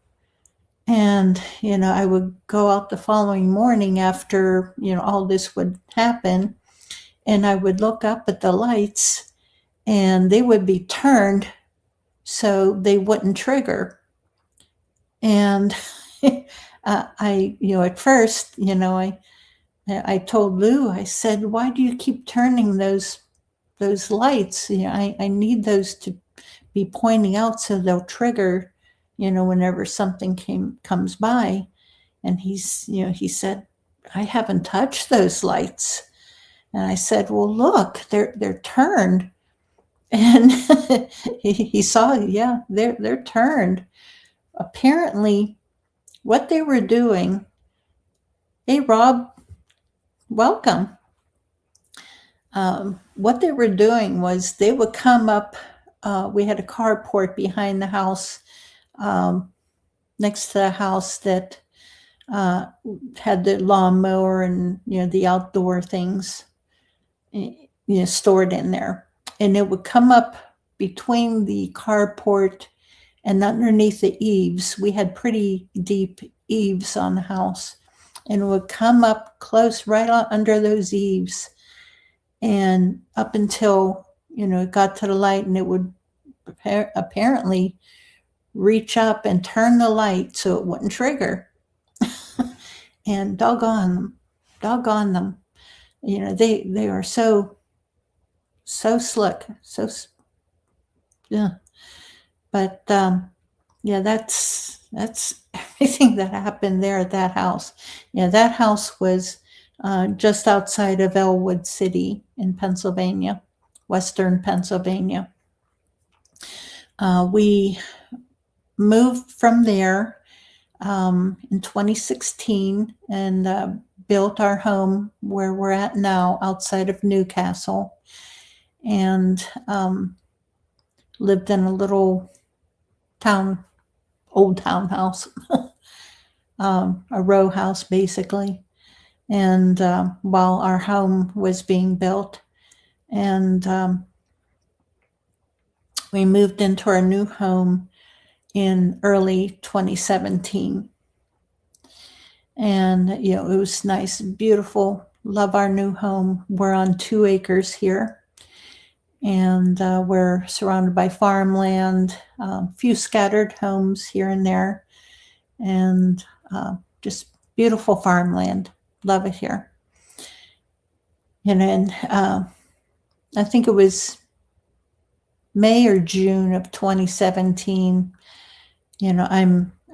Speaker 1: And, I would go out the following morning after, all this would happen, and I would look up at the lights and they would be turned so they wouldn't trigger. And at first, I told Lou, I said, why do you keep turning those lights? I need those to be pointing out so they'll trigger, whenever something comes by. And he said, I haven't touched those lights. And I said, well, look, they're turned. And he saw, yeah, they're turned. Apparently, what they were doing, hey, Rob, welcome. What they were doing was they would come up. We had a carport behind the house, next to the house that had the lawnmower and the outdoor things stored in there. And it would come up between the carport and underneath the eaves. We had pretty deep eaves on the house. And it would come up close right under those eaves and up until, it got to the light, and it would apparently reach up and turn the light so it wouldn't trigger. And doggone them. They are so slick. Yeah. But yeah, that's everything that happened there at that house. That house was just outside of Elwood City in Pennsylvania, Western Pennsylvania. We moved from there in 2016 and built our home where we're at now, outside of Newcastle, and lived in a little old townhouse, a row house basically. and while our home was being built. And we moved into our new home in early 2017. And, it was nice, beautiful. Love our new home. We're on 2 acres here. And we're surrounded by farmland, a few scattered homes here and there, and just beautiful farmland. Love it here. And then I think it was May or June of 2017.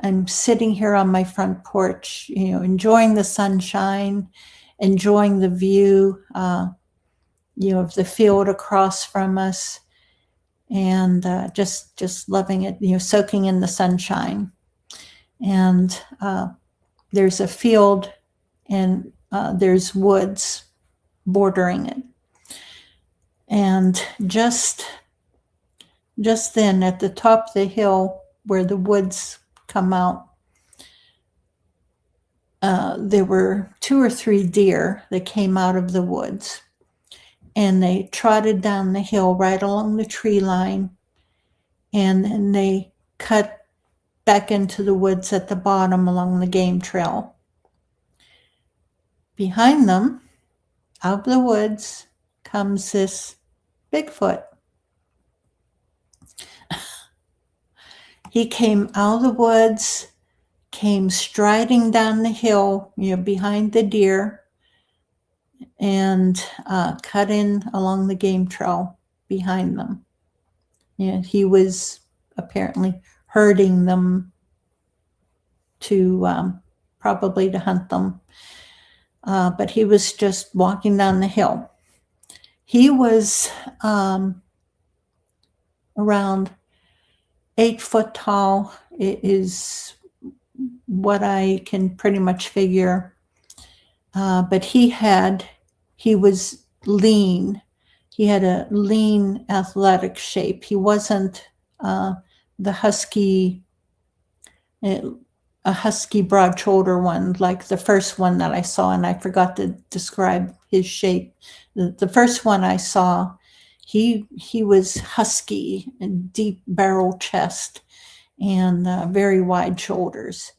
Speaker 1: I'm sitting here on my front porch, enjoying the sunshine, enjoying the view, of the field across from us, and just loving it, soaking in the sunshine. And there's a field, and there's woods bordering it. And just then, at the top of the hill where the woods come out, there were 2 or 3 deer that came out of the woods, and they trotted down the hill right along the tree line, and then they cut back into the woods at the bottom along the game trail. Behind them, out of the woods, comes this Bigfoot. He came out of the woods, came striding down the hill, behind the deer, and cut in along the game trail behind them. He was apparently herding them to probably to hunt them, but he was just walking down the hill. He was around 8 foot tall. It is what I can pretty much figure. But he was lean. He had a lean, athletic shape. He wasn't the husky, a husky broad shoulder one like the first one that I saw, and I forgot to describe his shape. The first one I saw, he was husky and deep barrel chest and very wide shoulders.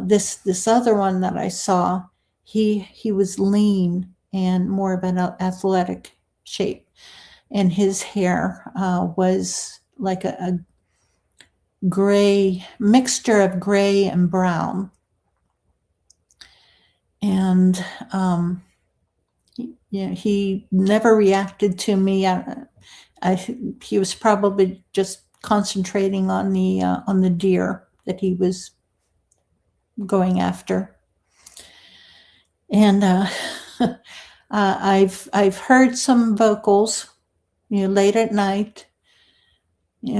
Speaker 1: This other one that I saw, he was lean and more of an athletic shape, and his hair was like a gray mixture of gray and brown. And he never reacted to me. He was probably just concentrating on the deer that he was going after. And I've heard some vocals, late at night.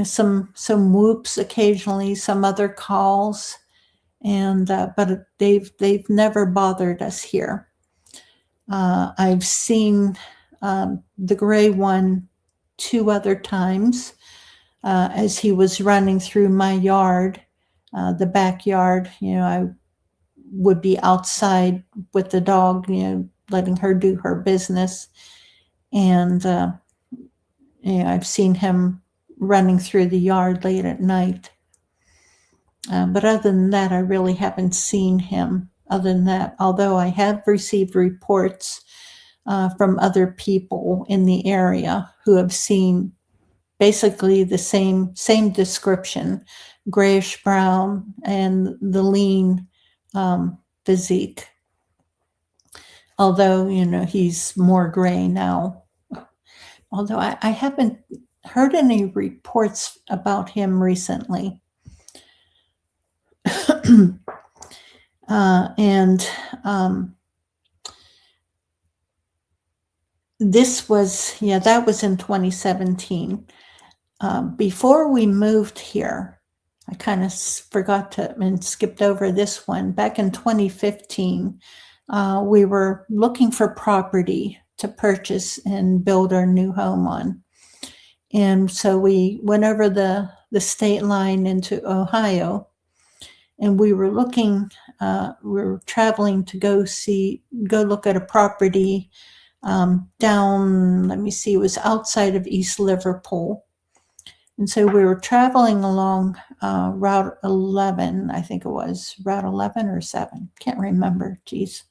Speaker 1: Some whoops occasionally, some other calls, and but they've never bothered us here. I've seen the gray one 2 other times as he was running through my yard, the backyard. I would be outside with the dog, letting her do her business, and I've seen him running through the yard late at night. But other than that, I really haven't seen him. Other than that, although I have received reports from other people in the area who have seen basically the same description, grayish brown and the lean physique. Although, he's more gray now. Although I haven't heard any reports about him recently. And this was, that was in 2017. Before we moved here, I kind of forgot to and skipped over this one. Back in 2015, we were looking for property to purchase and build our new home on. And so we went over the state line into Ohio, and we were traveling to go look at a property down, let me see, it was outside of East Liverpool. And so we were traveling along Route 11, I think it was Route 11 or 7, can't remember, geez.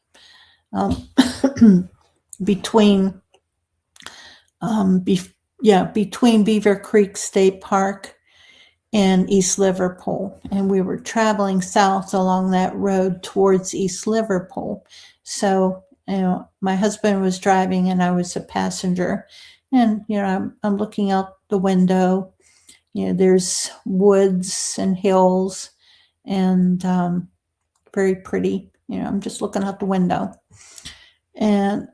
Speaker 1: Between Beaver Creek State Park and East Liverpool. And we were traveling south along that road towards East Liverpool. So, my husband was driving and I was a passenger. And, I'm looking out the window. There's woods and hills and very pretty. I'm just looking out the window. And,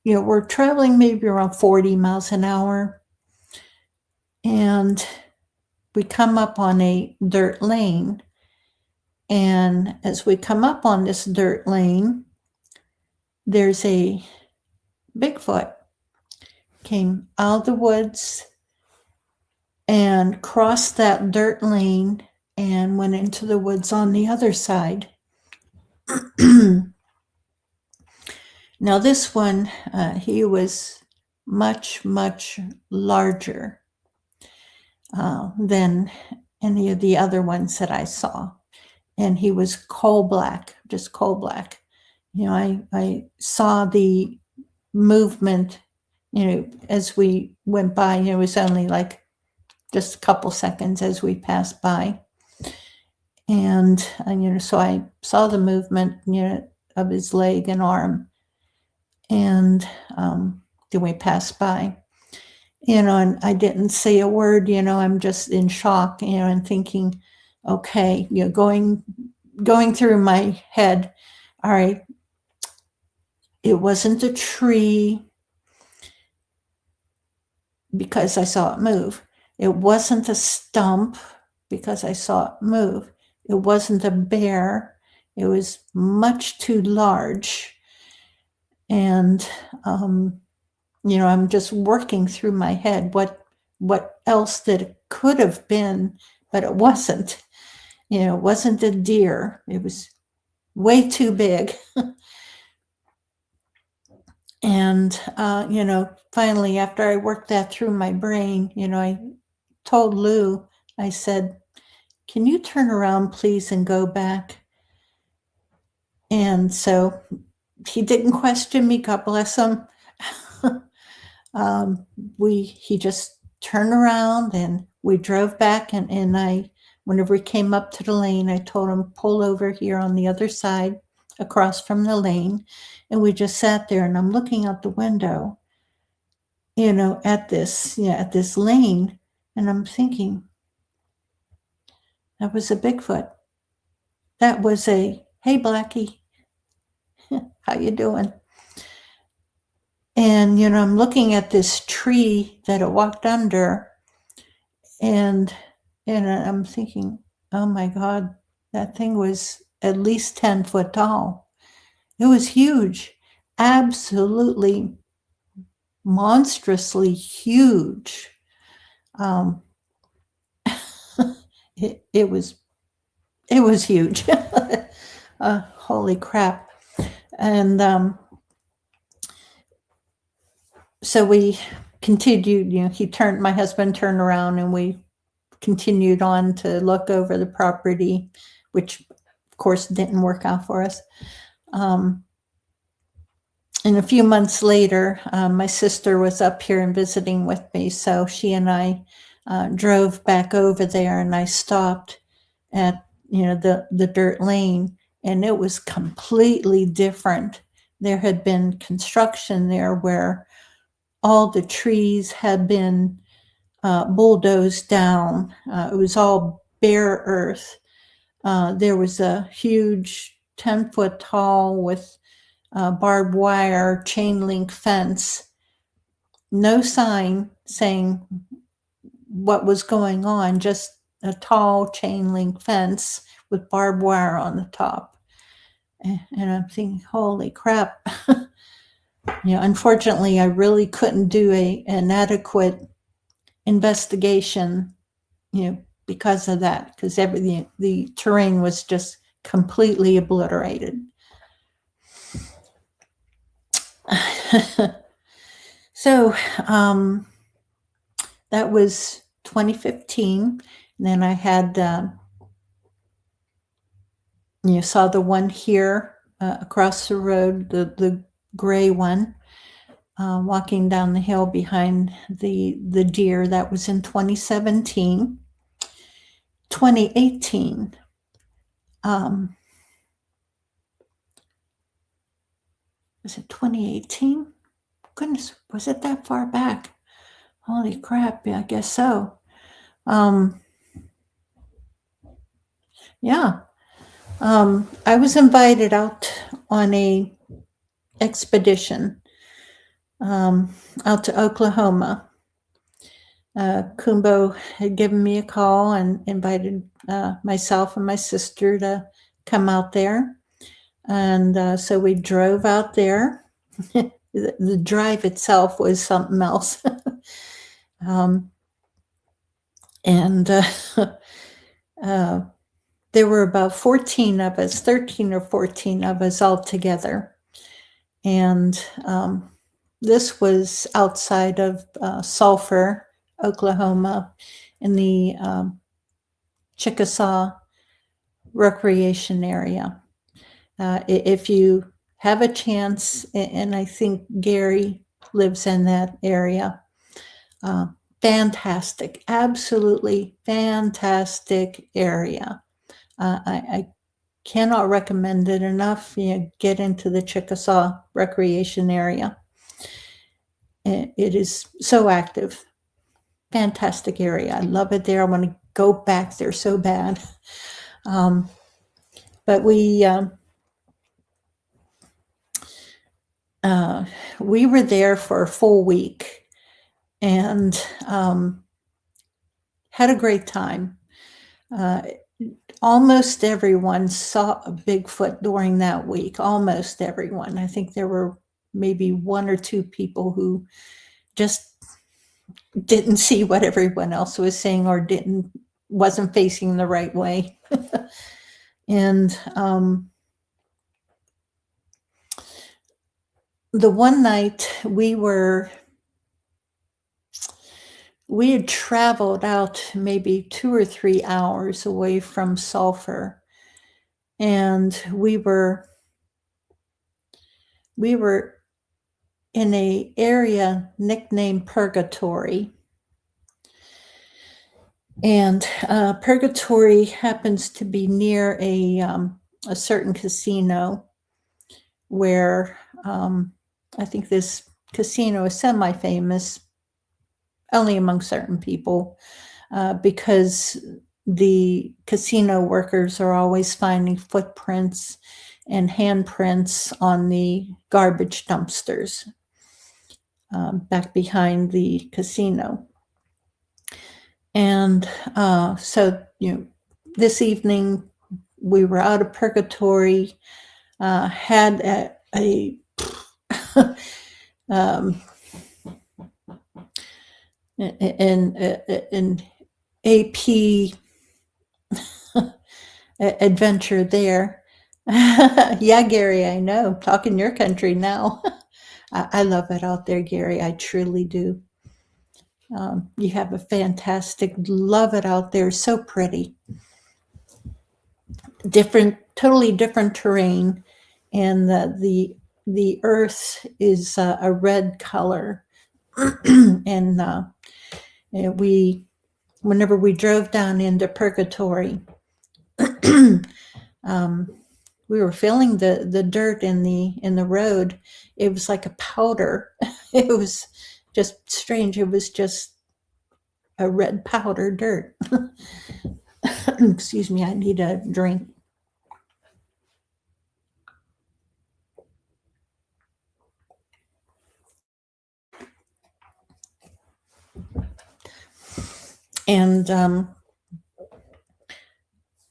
Speaker 1: we're traveling maybe around 40 miles an hour. And we come up on a dirt lane. And as we come up on this dirt lane, there's a Bigfoot came out of the woods and crossed that dirt lane and went into the woods on the other side. Now this one, he was much, much larger than any of the other ones that I saw. And he was coal black, just coal black. I saw the movement, as we went by. It was only like just a couple seconds as we passed by. And so I saw the movement, of his leg and arm. And then we passed by, and I didn't say a word, I'm just in shock, and thinking, okay, going through my head, all right, it wasn't a tree because I saw it move. It wasn't a stump because I saw it move. It wasn't a bear. It was much too large. And, I'm just working through my head what else that it could have been, but it wasn't. It wasn't a deer. It was way too big. And, finally, after I worked that through my brain, I told Lou, I said, can you turn around, please, and go back? And so he didn't question me, God bless him. He just turned around and we drove back, and whenever we came up to the lane, I told him, pull over here on the other side across from the lane. And we just sat there, and I'm looking out the window, at this lane, and I'm thinking, that was a Bigfoot. That was hey, Blackie, how you doing? And, I'm looking at this tree that it walked under, and I'm thinking, oh my God, that thing was at least 10 foot tall. It was huge, absolutely monstrously huge. It was huge. Holy crap. And so we continued, my husband turned around, and we continued on to look over the property, which of course didn't work out for us. And a few months later, my sister was up here and visiting with me. So she and I drove back over there, and I stopped at, the dirt lane, and it was completely different. There had been construction there where all the trees had been bulldozed down. It was all bare earth. There was a huge 10 foot tall with barbed wire chain link fence. No sign saying what was going on, just a tall chain link fence with barbed wire on the top. And I'm thinking, holy crap. Unfortunately, I really couldn't do an adequate investigation, because of that, because the terrain was just completely obliterated. So that was 2015. And then I had, you saw the one here across the road, the gray one, walking down the hill behind the deer. That was in 2017. 2018. Was it 2018? Goodness, was it that far back? Holy crap, yeah, I guess so. Yeah. I was invited out on a expedition out to Oklahoma. Kumbo had given me a call and invited myself and my sister to come out there. And so we drove out there. The drive itself was something else. There were about 14 of us, 13 or 14 of us all together. And this was outside of Sulphur, Oklahoma, in the Chickasaw recreation area. If you have a chance, and I think Gary lives in that area, fantastic, absolutely fantastic area. I cannot recommend it enough. Get into the Chickasaw recreation area. It is so active. Fantastic area. I love it there. I want to go back there so bad. But we were there for a full week and had a great time. Almost everyone saw a Bigfoot during that week. Almost everyone. I think there were maybe one or two people who just didn't see what everyone else was seeing or wasn't facing the right way. And the one night we had traveled out maybe 2 or 3 hours away from Sulphur, and we were in an area nicknamed Purgatory. And Purgatory happens to be near a certain casino where I think this casino is semi-famous only among certain people because the casino workers are always finding footprints and handprints on the garbage dumpsters back behind the casino. And so, this evening we were out of Purgatory, had an AP adventure there. Yeah, Gary, I know. Talking your country now. I love it out there, Gary. I truly do. You have a fantastic, love it out there. So pretty. Totally different terrain. And the earth is a red color. And whenever we drove down into Purgatory, we were feeling the dirt in the road. It was like a powder. It was just strange. It was just a red powder dirt. Excuse me, I need a drink. And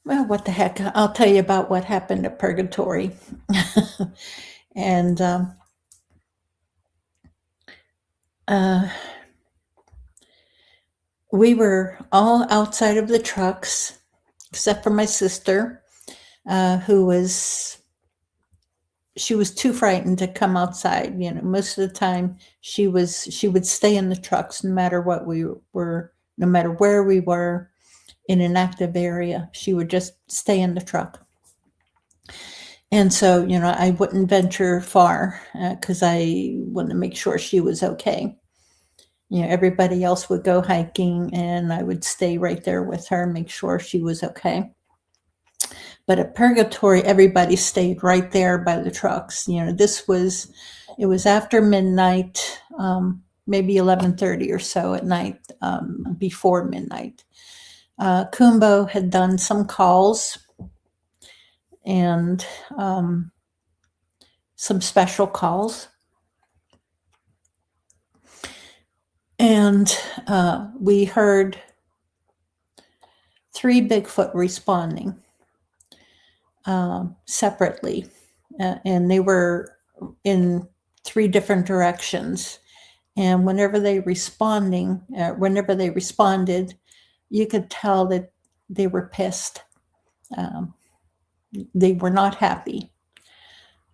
Speaker 1: well, what the heck? I'll tell you about what happened at Purgatory. And we were all outside of the trucks, except for my sister, who was too frightened to come outside. Most of the time she would stay in the trucks no matter what we were, no matter where we were in an active area. She would just stay in the truck. And so, I wouldn't venture far because I wanted to make sure she was okay. Everybody else would go hiking and I would stay right there with her, make sure she was okay. But at Purgatory, everybody stayed right there by the trucks. It was after midnight, maybe 11:30 or so at night, before midnight. Kumbo had done some calls and some special calls. And we heard 3 Bigfoot responding separately. And they were in 3 different directions. And whenever they responded, you could tell that they were pissed. They were not happy.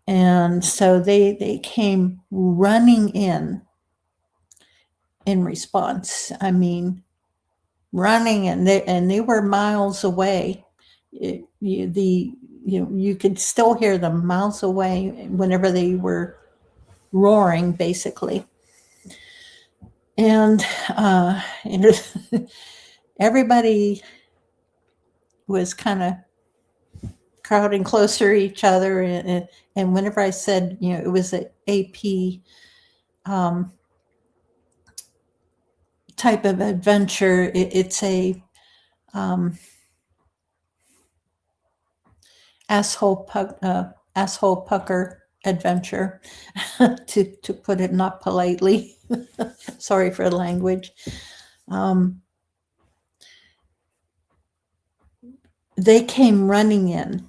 Speaker 1: And so they came running in response. I mean, running, and they were miles away. You could still hear them miles away whenever they were roaring, basically. And everybody was kind of crowding closer to each other. And whenever I said, it was an AP type of adventure, it's a asshole pucker adventure, to put it not politely. Sorry for the language. They came running in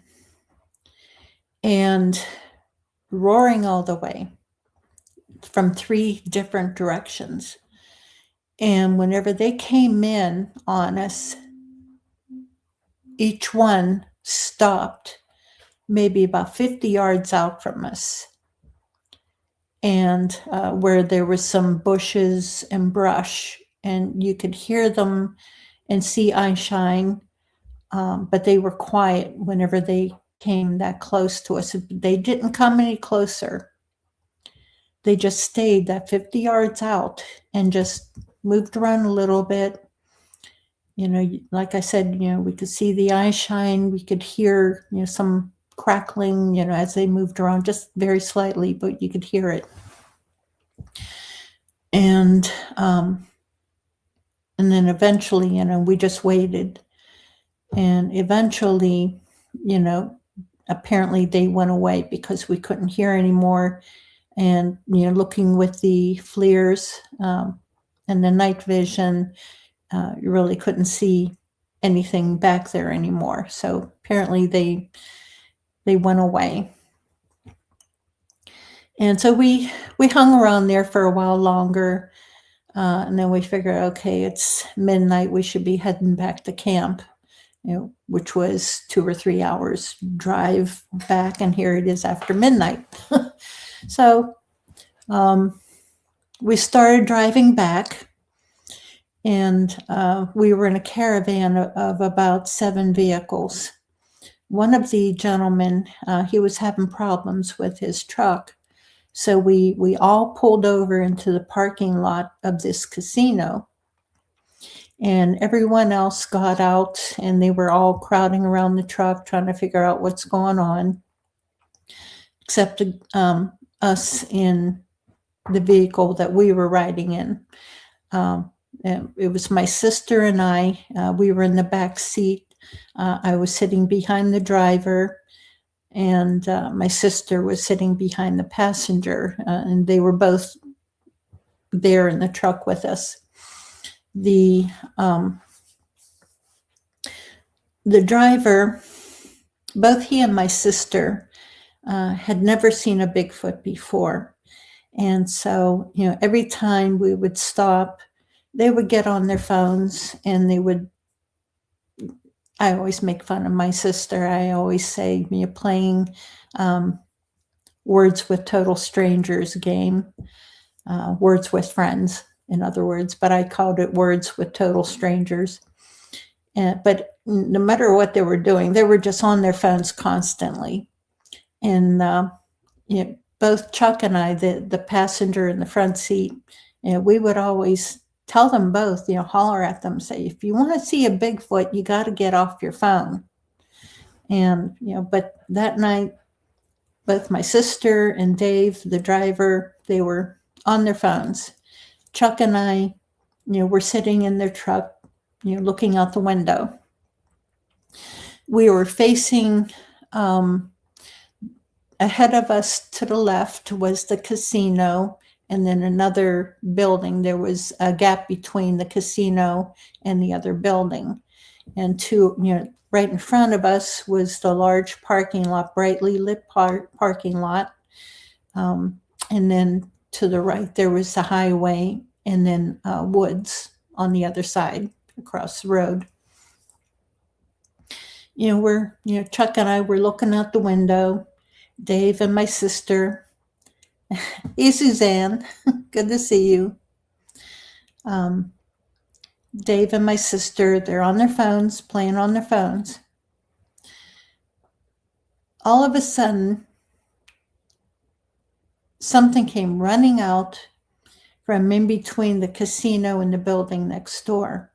Speaker 1: and roaring all the way from 3 different directions. And whenever they came in on us, each one stopped maybe about 50 yards out from us, and where there was some bushes and brush, and you could hear them and see eye shine, but they were quiet whenever they came that close to us. They didn't come any closer. They just stayed that 50 yards out and just moved around a little bit. Like I said, we could see the eye shine. We could hear, some crackling, as they moved around, just very slightly, but you could hear it. And then eventually, we just waited. And eventually, apparently they went away because we couldn't hear anymore. And, looking with the FLIRs and the night vision, you really couldn't see anything back there anymore. So apparently they went away. And so we hung around there for a while longer. And then we figured, okay, it's midnight. We should be heading back to camp, which was 2 or 3 hours drive back. And here it is after midnight. So we started driving back, and we were in a caravan of about 7 vehicles. One of the gentlemen, he was having problems with his truck. So we all pulled over into the parking lot of this casino, and everyone else got out, and they were all crowding around the truck trying to figure out what's going on, except us in the vehicle that we were riding in. It was my sister and I. We were in the back seat. I was sitting behind the driver, and my sister was sitting behind the passenger, and they were both there in the truck with us. The driver, both he and my sister, had never seen a Bigfoot before. And so, every time we would stop, they would get on their phones and I always make fun of my sister. I always say, you're playing Words with Total Strangers game, Words with Friends, in other words, but I called it Words with Total Strangers. But no matter what they were doing, they were just on their phones constantly. And both Chuck and I, the passenger in the front seat, we would always tell them both, holler at them, say, if you want to see a Bigfoot, you got to get off your phone. And, but that night, both my sister and Dave, the driver, they were on their phones. Chuck and I, were sitting in their truck, looking out the window. We were facing, ahead of us to the left was the casino, and then another building. There was a gap between the casino and the other building. And right in front of us was the large parking lot, brightly lit parking lot. And then to the right, there was the highway, and then woods on the other side across the road. Chuck and I were looking out the window. Dave and my sister. Hey, Suzanne, good to see you. Dave and my sister, they're on their phones, playing on their phones. All of a sudden, something came running out from in between the casino and the building next door.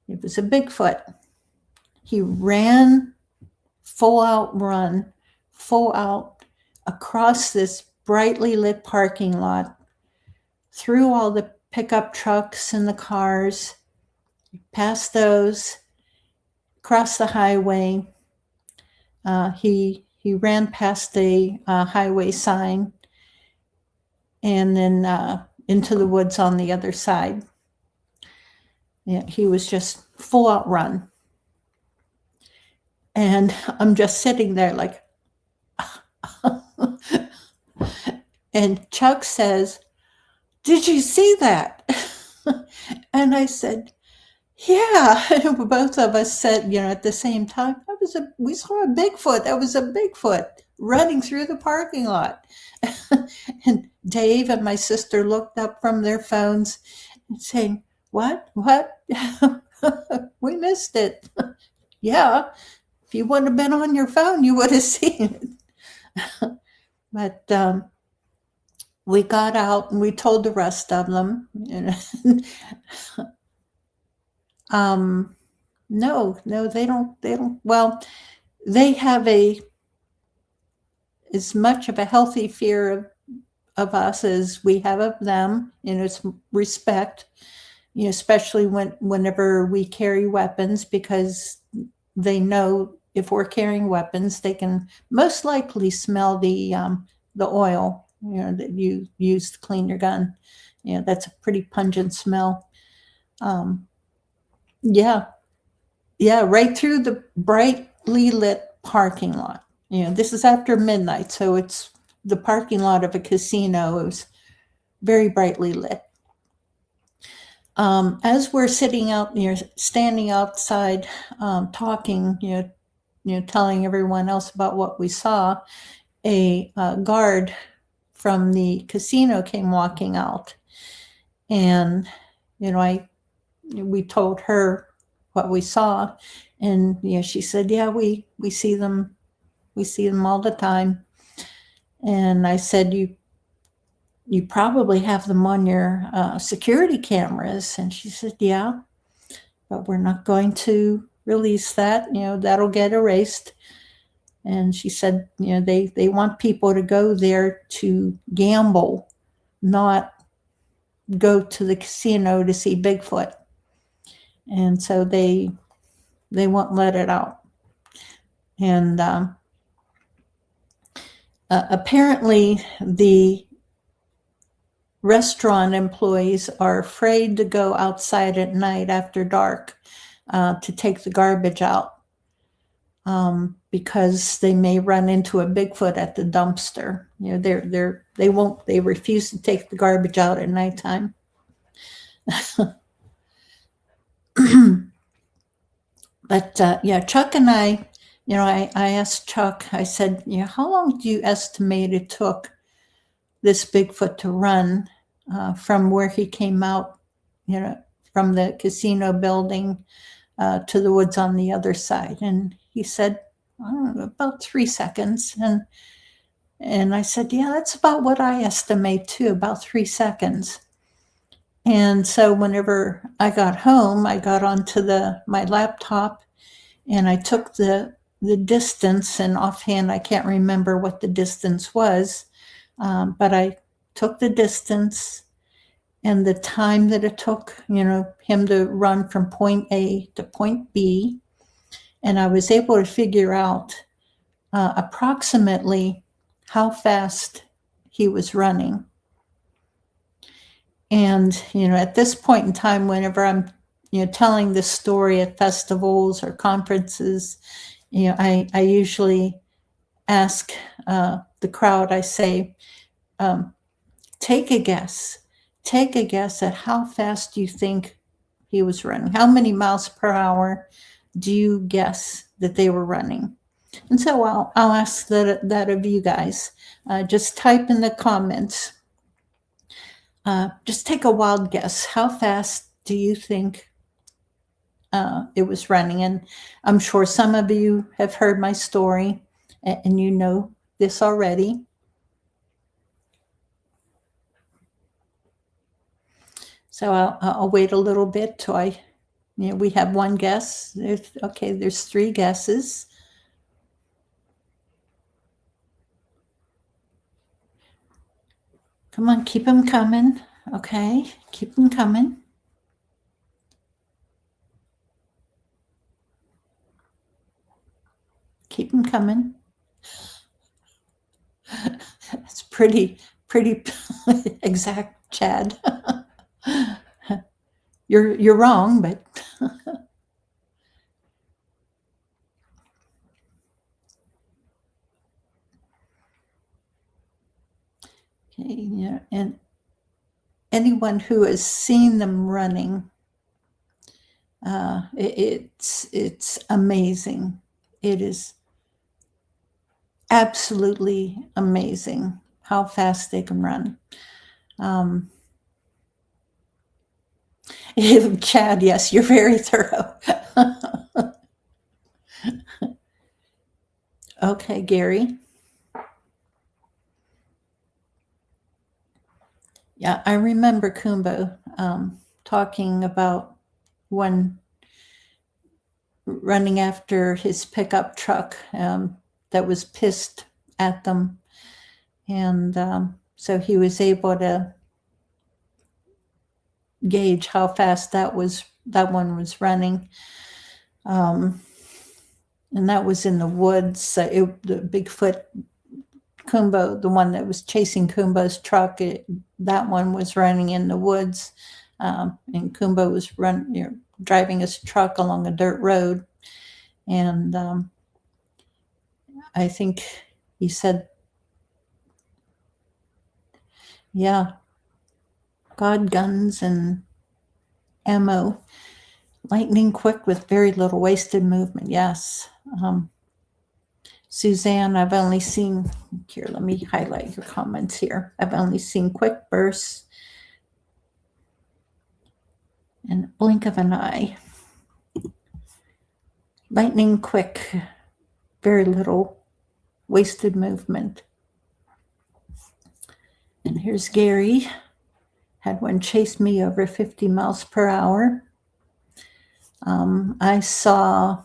Speaker 1: It was a Bigfoot. He ran, full out across this brightly lit parking lot, through all the pickup trucks and the cars, past those, across the highway. He ran past the highway sign, and then into the woods on the other side. Yeah, he was just full out run. And I'm just sitting there like, and Chuck says, "Did you see that?" And I said, "Yeah." And both of us said, at the same time, we saw a Bigfoot. That was a Bigfoot running through the parking lot. And Dave and my sister looked up from their phones and saying, What? We missed it. Yeah. If you wouldn't have been on your phone, you would have seen it. But we got out and we told the rest of them. No, they don't. Well, they have as much of a healthy fear of us as we have of them. It's respect, especially whenever we carry weapons, because they know if we're carrying weapons, they can most likely smell the oil, that you use to clean your gun. That's a pretty pungent smell. Yeah, right through the brightly lit parking lot. This is after midnight, so it's the parking lot of a casino. It was very brightly lit. As we're sitting out, standing outside, talking, telling everyone else about what we saw, a guard from the casino came walking out, and we told her what we saw, and she said, "Yeah, we see them, all the time." And I said, "You probably have them on your security cameras." And she said, "Yeah, but we're not going to release that. That'll get erased." And she said, they want people to go there to gamble, not go to the casino to see Bigfoot. And so they won't let it out. And apparently the restaurant employees are afraid to go outside at night after dark to take the garbage out, because they may run into a Bigfoot at the dumpster. They refuse to take the garbage out at nighttime. But yeah, Chuck and I, I asked Chuck, I said, how long do you estimate it took this Bigfoot to run from where he came out, from the casino building to the woods on the other side? And he said, I don't know, about 3 seconds. And I said, yeah, that's about what I estimate too, about 3 seconds. And so whenever I got home, I got onto my laptop and I took the distance, and offhand, I can't remember what the distance was, but I took the distance and the time that it took, him to run from point A to point B. And I was able to figure out approximately how fast he was running. And, at this point in time, whenever I'm, telling this story at festivals or conferences, I usually ask the crowd, I say, take a guess at how fast you think he was running. How many miles per hour do you guess that they were running? And so I'll ask that of you guys. Just type in the comments. Just take a wild guess. How fast do you think it was running? And I'm sure some of you have heard my story and you know this already. So I'll wait a little bit till we have one guess. There's 3 guesses. Come on, keep them coming. Okay, keep them coming. Keep them coming. That's pretty exact, Chad. You're wrong, but okay, yeah. And anyone who has seen them running, it's amazing. It is absolutely amazing how fast they can run. Chad, yes, you're very thorough. Okay, Gary. Yeah, I remember Kumbo talking about when running after his pickup truck that was pissed at them. And so he was able to gauge how fast that one was running. And that was in the woods. The Bigfoot Kumbo, the one that was chasing Kumbo's truck, that one was running in the woods. And Kumbo was driving his truck along a dirt road. And I think he said, yeah, God, guns and ammo, lightning quick with very little wasted movement. Yes. Suzanne, I've only seen, here, let me highlight your comments here. I've only seen quick bursts and a blink of an eye. Lightning quick, very little wasted movement. And here's Gary. Had one chase me over 50 miles per hour. I saw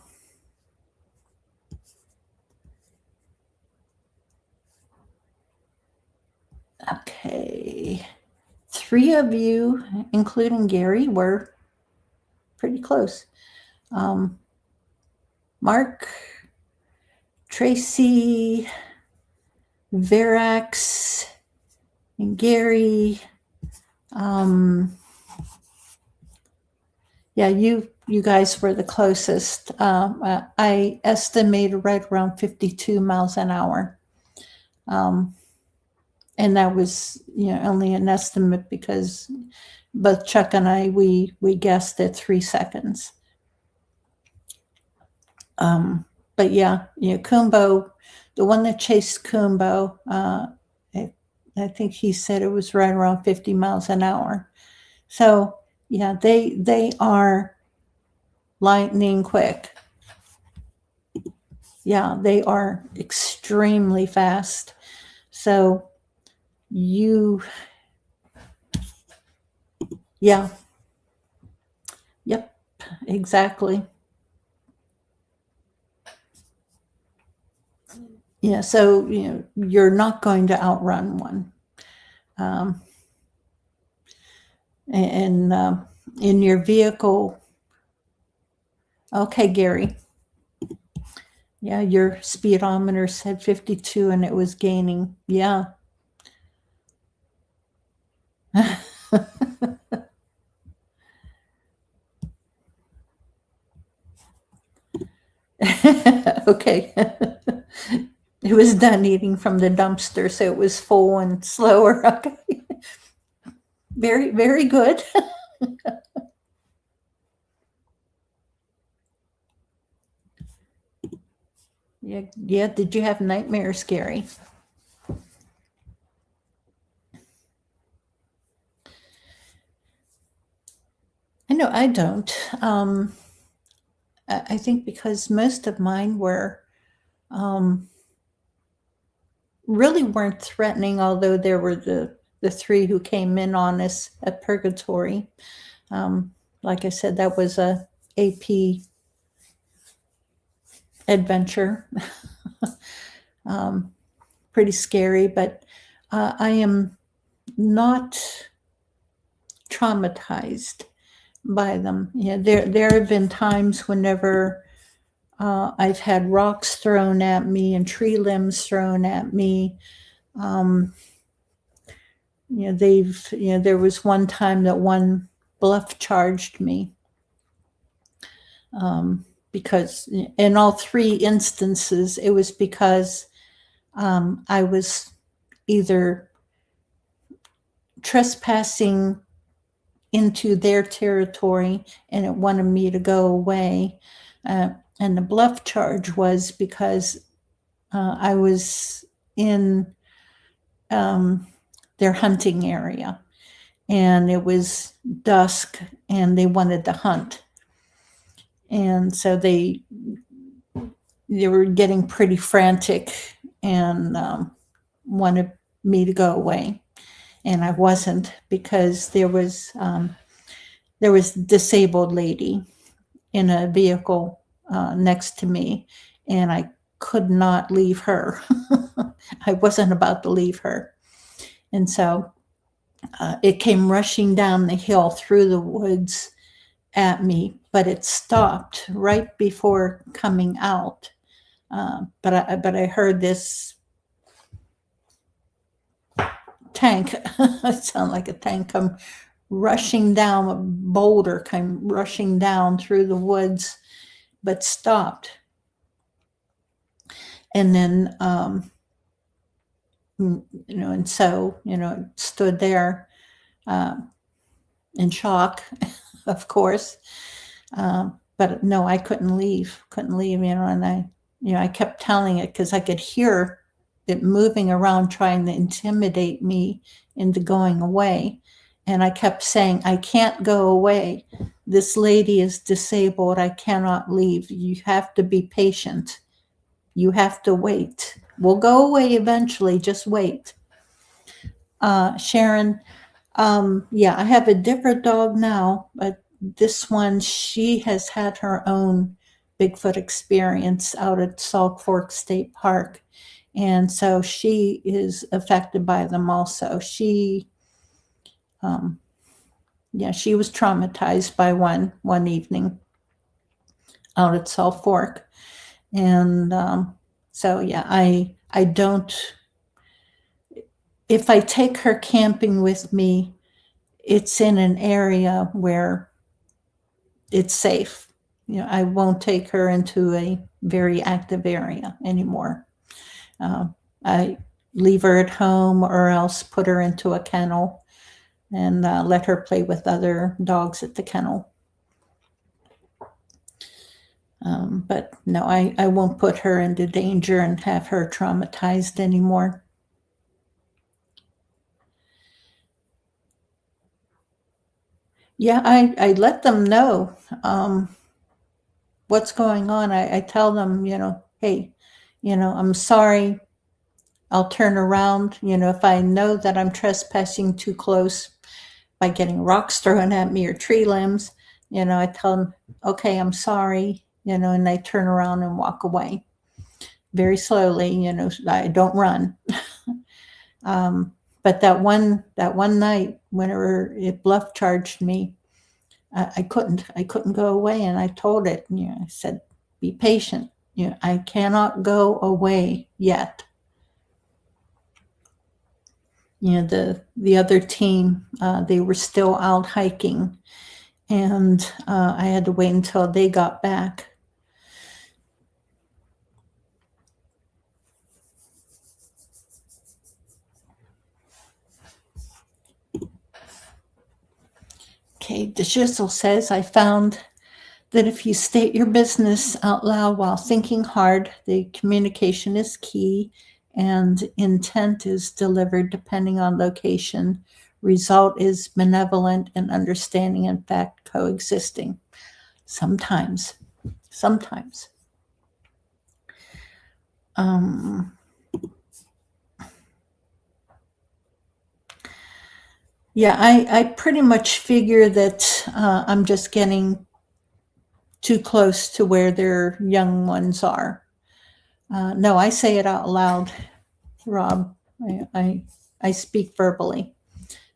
Speaker 1: okay, 3 of you, including Gary, were pretty close. Mark, Tracy, Verax, and Gary. Yeah, you guys were the closest. I estimated right around 52 miles an hour. And that was, only an estimate because both Chuck and I, we guessed at 3 seconds. But yeah, Kumbo, the one that chased Kumbo, I think he said it was right around 50 miles an hour. So yeah, they are lightning quick. Yeah, they are extremely fast. So yeah, yep, exactly. Yeah, so you're not going to outrun one. And in your vehicle, okay, Gary. Yeah, your speedometer said 52 and it was gaining. Yeah. Okay. It was done eating from the dumpster, so it was full and slower. Okay. Very, very good. Yeah. Did you have nightmares, Gary? I know I don't. I think because most of mine were really weren't threatening, although there were the 3 who came in on us at Purgatory. Like I said, that was a AP adventure. Pretty scary, but I am not traumatized by them. There have been times whenever I've had rocks thrown at me and tree limbs thrown at me. There was one time that one bluff charged me. Because in all 3 instances, it was because I was either trespassing into their territory and it wanted me to go away. And the bluff charge was because I was in their hunting area and it was dusk and they wanted to hunt. And so they were getting pretty frantic and wanted me to go away. And I wasn't, because there was a disabled lady in a vehicle next to me, and I could not leave her. I wasn't about to leave her. And so it came rushing down the hill through the woods at me, but it stopped right before coming out. But I heard this tank, it sounded like a tank, come rushing down, a boulder came rushing down through the woods, but stopped. And then, and so, stood there in shock, of course. But no, I couldn't leave, and I kept telling it because I could hear it moving around trying to intimidate me into going away. And I kept saying, I can't go away. This lady is disabled. I cannot leave. You have to be patient. You have to wait. We'll go away eventually. Just wait. Sharon, yeah, I have a different dog now, but this one, she has had her own Bigfoot experience out at Salt Fork State Park. And so she is affected by them also. She was traumatized by one evening out at Salt Fork. And so, yeah, I don't, if I take her camping with me, it's in an area where it's safe. I won't take her into a very active area anymore. I leave her at home or else put her into a kennel. and let her play with other dogs at the kennel. But no, I won't put her into danger and have her traumatized anymore. Yeah, I let them know what's going on. I tell them, hey, I'm sorry. I'll turn around. If I know that I'm trespassing too close by getting rocks thrown at me or tree limbs, I tell them, okay, I'm sorry, and I turn around and walk away very slowly. I don't run. But that one night, whenever it bluff charged me, I couldn't go away, and I told it. I said, "Be patient. I cannot go away yet." The other team, they were still out hiking, and I had to wait until they got back. Okay, DeShizzle says, I found that if you state your business out loud while thinking hard, the communication is key and intent is delivered depending on location. Result is benevolent and understanding, in fact, coexisting. Sometimes. Yeah, I pretty much figure that I'm just getting too close to where their young ones are. No, I say it out loud, Rob. I speak verbally.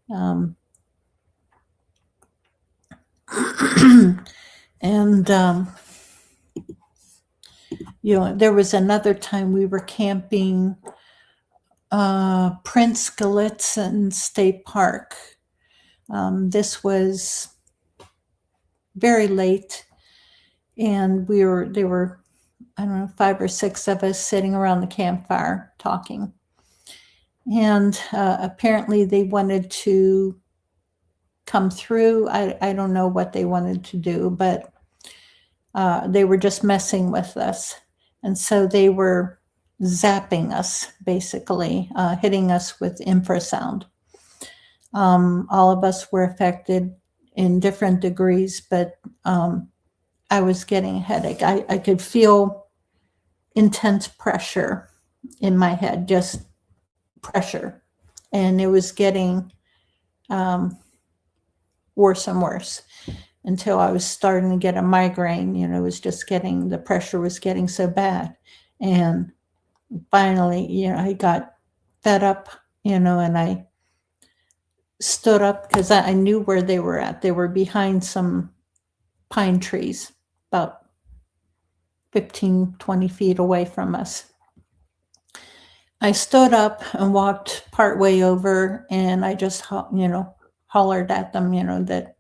Speaker 1: And there was another time we were camping Prince Galitzin State Park. This was very late, and there were, I don't know, 5 or 6 of us sitting around the campfire talking. And apparently they wanted to come through. I don't know what they wanted to do, but they were just messing with us. And so they were zapping us, basically, hitting us with infrasound. All of us were affected in different degrees, but I was getting a headache. I could feel intense pressure in my head, just pressure. And it was getting worse and worse until I was starting to get a migraine. It was just the pressure was getting so bad. And finally, I got fed up, and I stood up because I knew where they were at. They were behind some pine trees, about 15, 20 feet away from us. I stood up and walked partway over, and I just, hollered at them, that,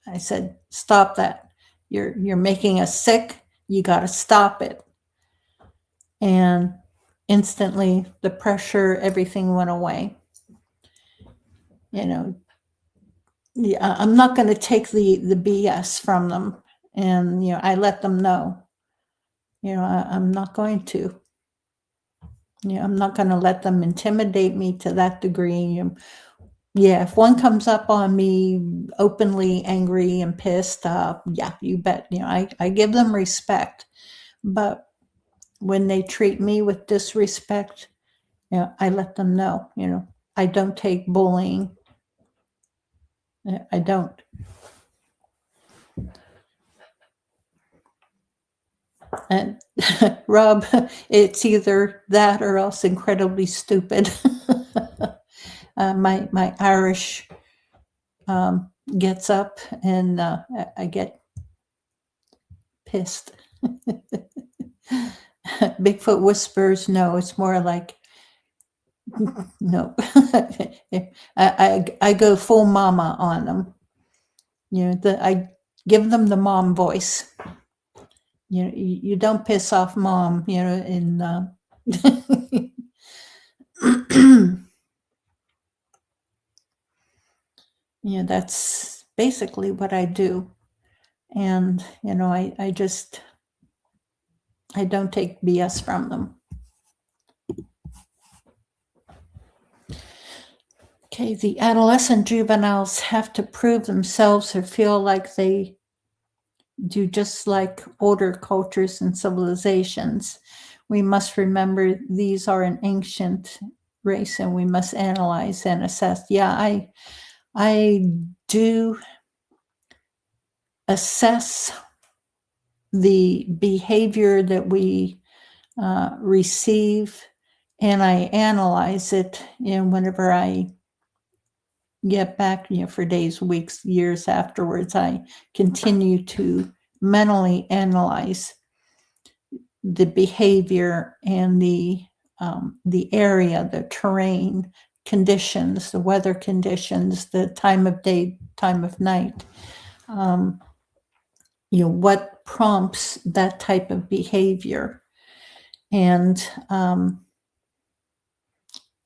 Speaker 1: I said, stop that. You're making us sick. You got to stop it. And instantly the pressure, everything went away. Yeah, I'm not going to take the BS from them. And, I let them know, I'm not going to. I'm not going to let them intimidate me to that degree. Yeah, if one comes up on me openly angry and pissed, yeah, you bet. I give them respect. But when they treat me with disrespect, I let them know, I don't take bullying. I don't. And Rob, it's either that or else incredibly stupid. My Irish gets up, and I get pissed. Bigfoot whispers, no, it's more like, no. I go full mama on them. I give them the mom voice. You don't piss off mom, in that's basically what I do. And, I don't take BS from them. Okay, the adolescent juveniles have to prove themselves or feel like they do, just like older cultures and civilizations. We must remember these are an ancient race, and we must analyze and assess. Yeah, I do assess the behavior that we receive, and I analyze it. And whenever I get back, for days, weeks, years afterwards, I continue to mentally analyze the behavior and the area, the terrain conditions, the weather conditions, the time of day, time of night. What prompts that type of behavior, and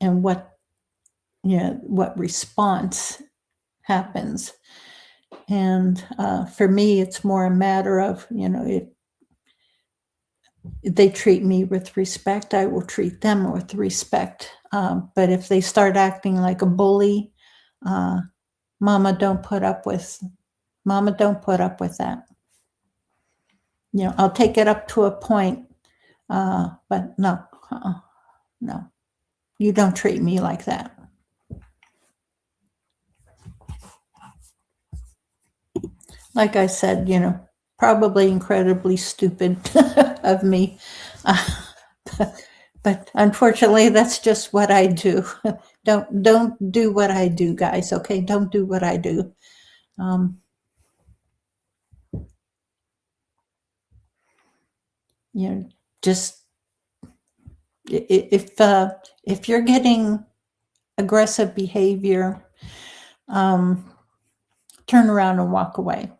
Speaker 1: what response happens. And for me, it's more a matter of, if they treat me with respect, I will treat them with respect. But if they start acting like a bully, Mama don't put up with that. I'll take it up to a point, but no, no, you don't treat me like that. Like I said, probably incredibly stupid of me. But unfortunately, that's just what I do. Don't do what I do, guys. Okay, don't do what I do. Just if you're getting aggressive behavior, turn around and walk away.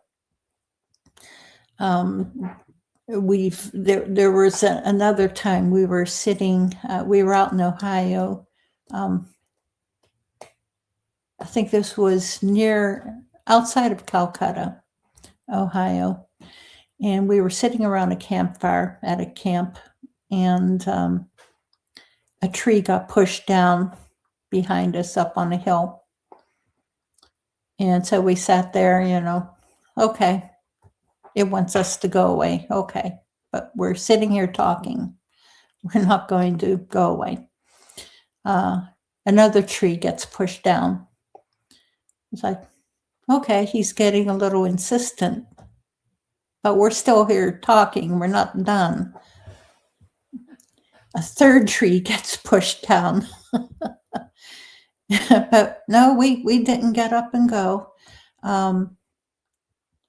Speaker 1: There was another time we were sitting, we were out in Ohio. I think this was outside of Calcutta, Ohio. And we were sitting around a campfire at a camp, and a tree got pushed down behind us up on a hill. And so we sat there, okay, it wants us to go away. Okay, but we're sitting here talking. We're not going to go away. Another tree gets pushed down. It's like, okay, he's getting a little insistent, but we're still here talking. We're not done. A third tree gets pushed down. But no, we didn't get up and go.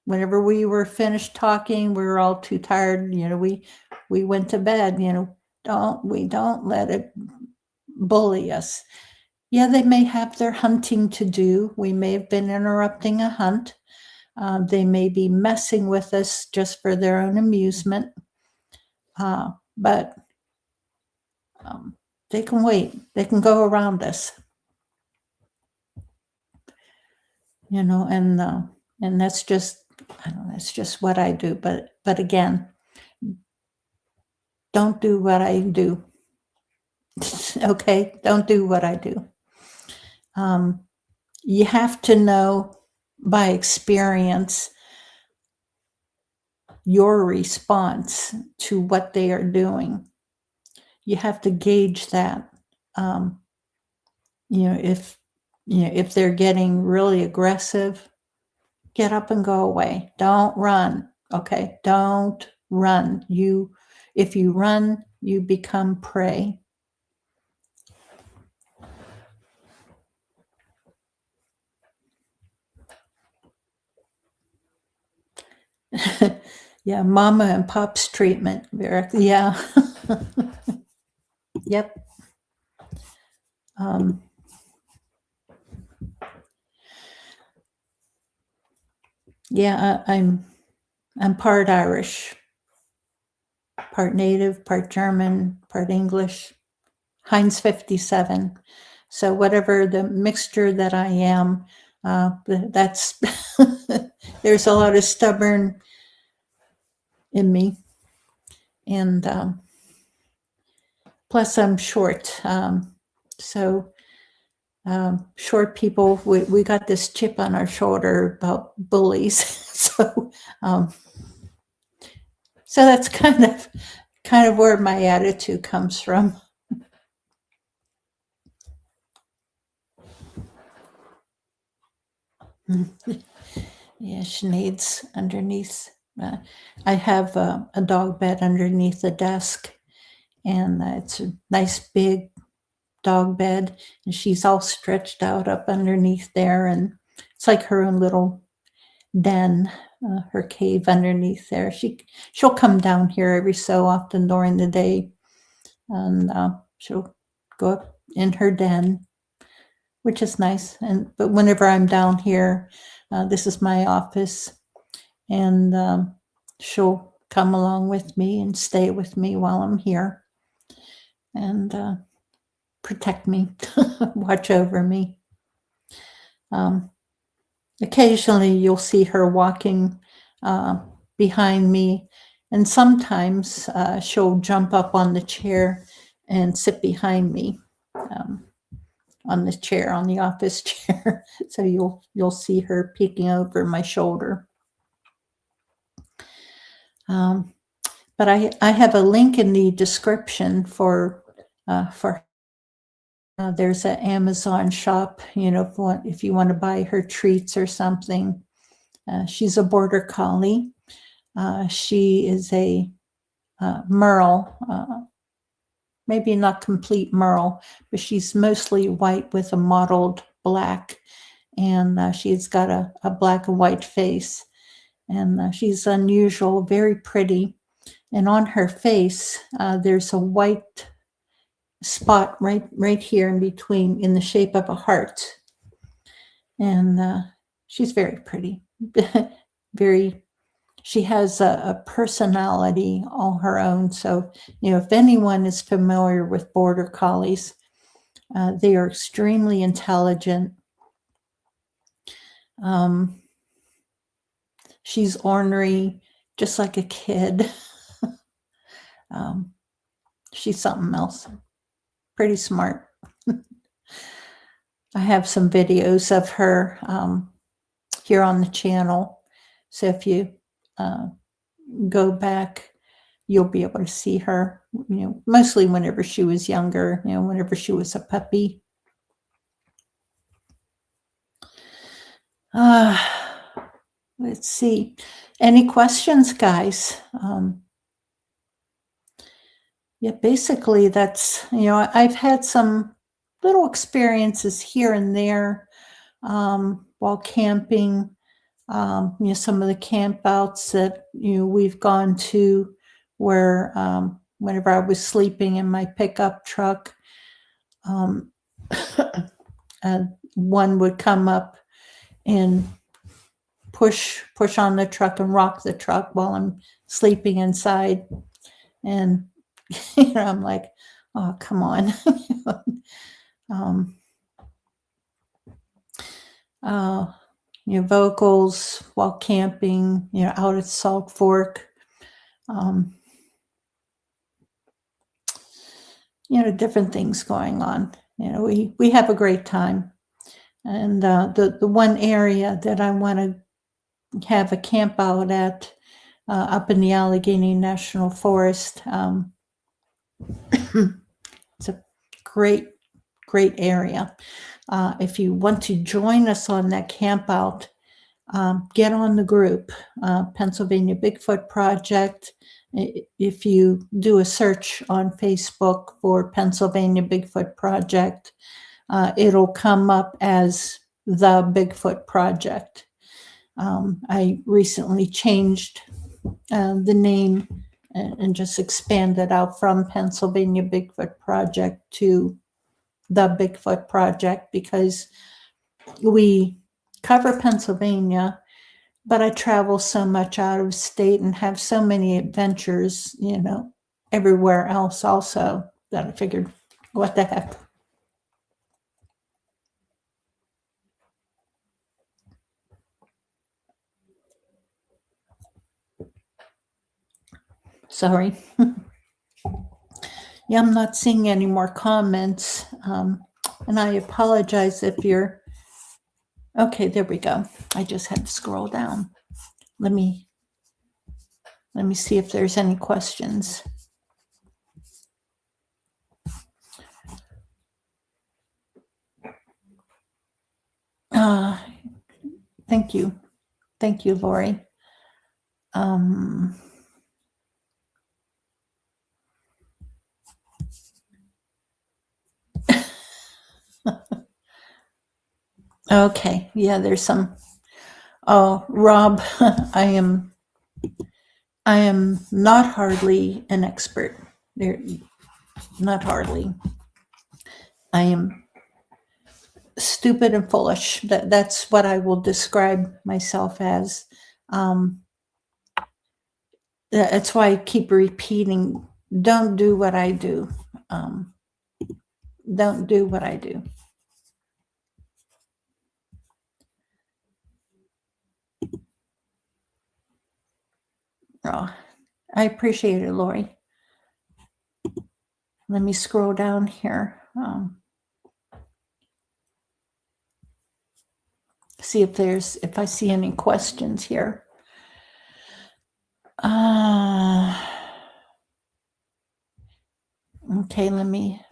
Speaker 1: Whenever we were finished talking, we were all too tired. We went to bed. Don't let it bully us. Yeah, they may have their hunting to do. We may have been interrupting a hunt. They may be messing with us just for their own amusement. But they can wait. They can go around us. And that's just, that's just what I do. But again, don't do what I do. Okay, don't do what I do. You have to know by experience your response to what they are doing. You have to gauge that. If they're getting really aggressive, get up and go away. Don't run. Okay, don't run. If you run, you become prey. Yeah, mama and pop's treatment. Yeah. Yep. Yeah, I'm part Irish, part Native, part German, part English. Heinz 57. So whatever the mixture that I am, That's there's a lot of stubborn in me, and plus I'm short. So short people, we got this chip on our shoulder about bullies. So so that's kind of where my attitude comes from. Yeah, Sinead's underneath. I have a dog bed underneath the desk, and it's a nice big dog bed, and she's all stretched out up underneath there, and it's like her own little den, her cave underneath there. She'll come down here every so often during the day, and she'll go up in her den, which is nice. But whenever I'm down here, this is my office, and she'll come along with me and stay with me while I'm here, and protect me, watch over me. Occasionally you'll see her walking behind me, and sometimes she'll jump up on the chair and sit behind me, on the chair, on the office chair. So you'll see her peeking over my shoulder. But I have a link in the description for there's an Amazon shop, if you want to buy her treats or something. She's a border collie. She is a merle, maybe not complete merle, but she's mostly white with a mottled black, and she's got a black and white face, and she's unusual, very pretty. And on her face, there's a white spot right here in between, in the shape of a heart, and she's very pretty. She has a personality all her own. So if anyone is familiar with border collies, they are extremely intelligent. She's ornery, just like a kid. She's something else. Pretty smart. I have some videos of her here on the channel. So if you go back, you'll be able to see her, mostly whenever she was younger, whenever she was a puppy. Let's see. Any questions, guys? Yeah, basically that's, I've had some little experiences here and there while camping. Some of the campouts that, we've gone to where whenever I was sleeping in my pickup truck, one would come up and push on the truck and rock the truck while I'm sleeping inside. And I'm like, oh, come on. Vocals while camping, out at Salt Fork. Different things going on. We have a great time. And the one area that I want to have a camp out at, up in the Allegheny National Forest, it's a great area. If you want to join us on that camp out, get on the group, Pennsylvania Bigfoot Project. If you do a search on Facebook for Pennsylvania Bigfoot Project, it'll come up as the Bigfoot Project. I recently changed the name and just expanded out from Pennsylvania Bigfoot Project to the Bigfoot Project, because we cover Pennsylvania, but I travel so much out of state and have so many adventures, everywhere else also, that I figured, what the heck. Sorry. Yeah, I'm not seeing any more comments. And I apologize if you're... Okay, there we go. I just had to scroll down. Let me see if there's any questions. Thank you. Thank you, Lori. Okay, yeah, there's some. Oh, Rob, I am not hardly an expert. There, not hardly. I am stupid and foolish. That's what I will describe myself as. That's why I keep repeating, don't do what I do. Don't do what I do. Oh, I appreciate it, Lori. Let me scroll down here. See if I see any questions here. Okay, let me.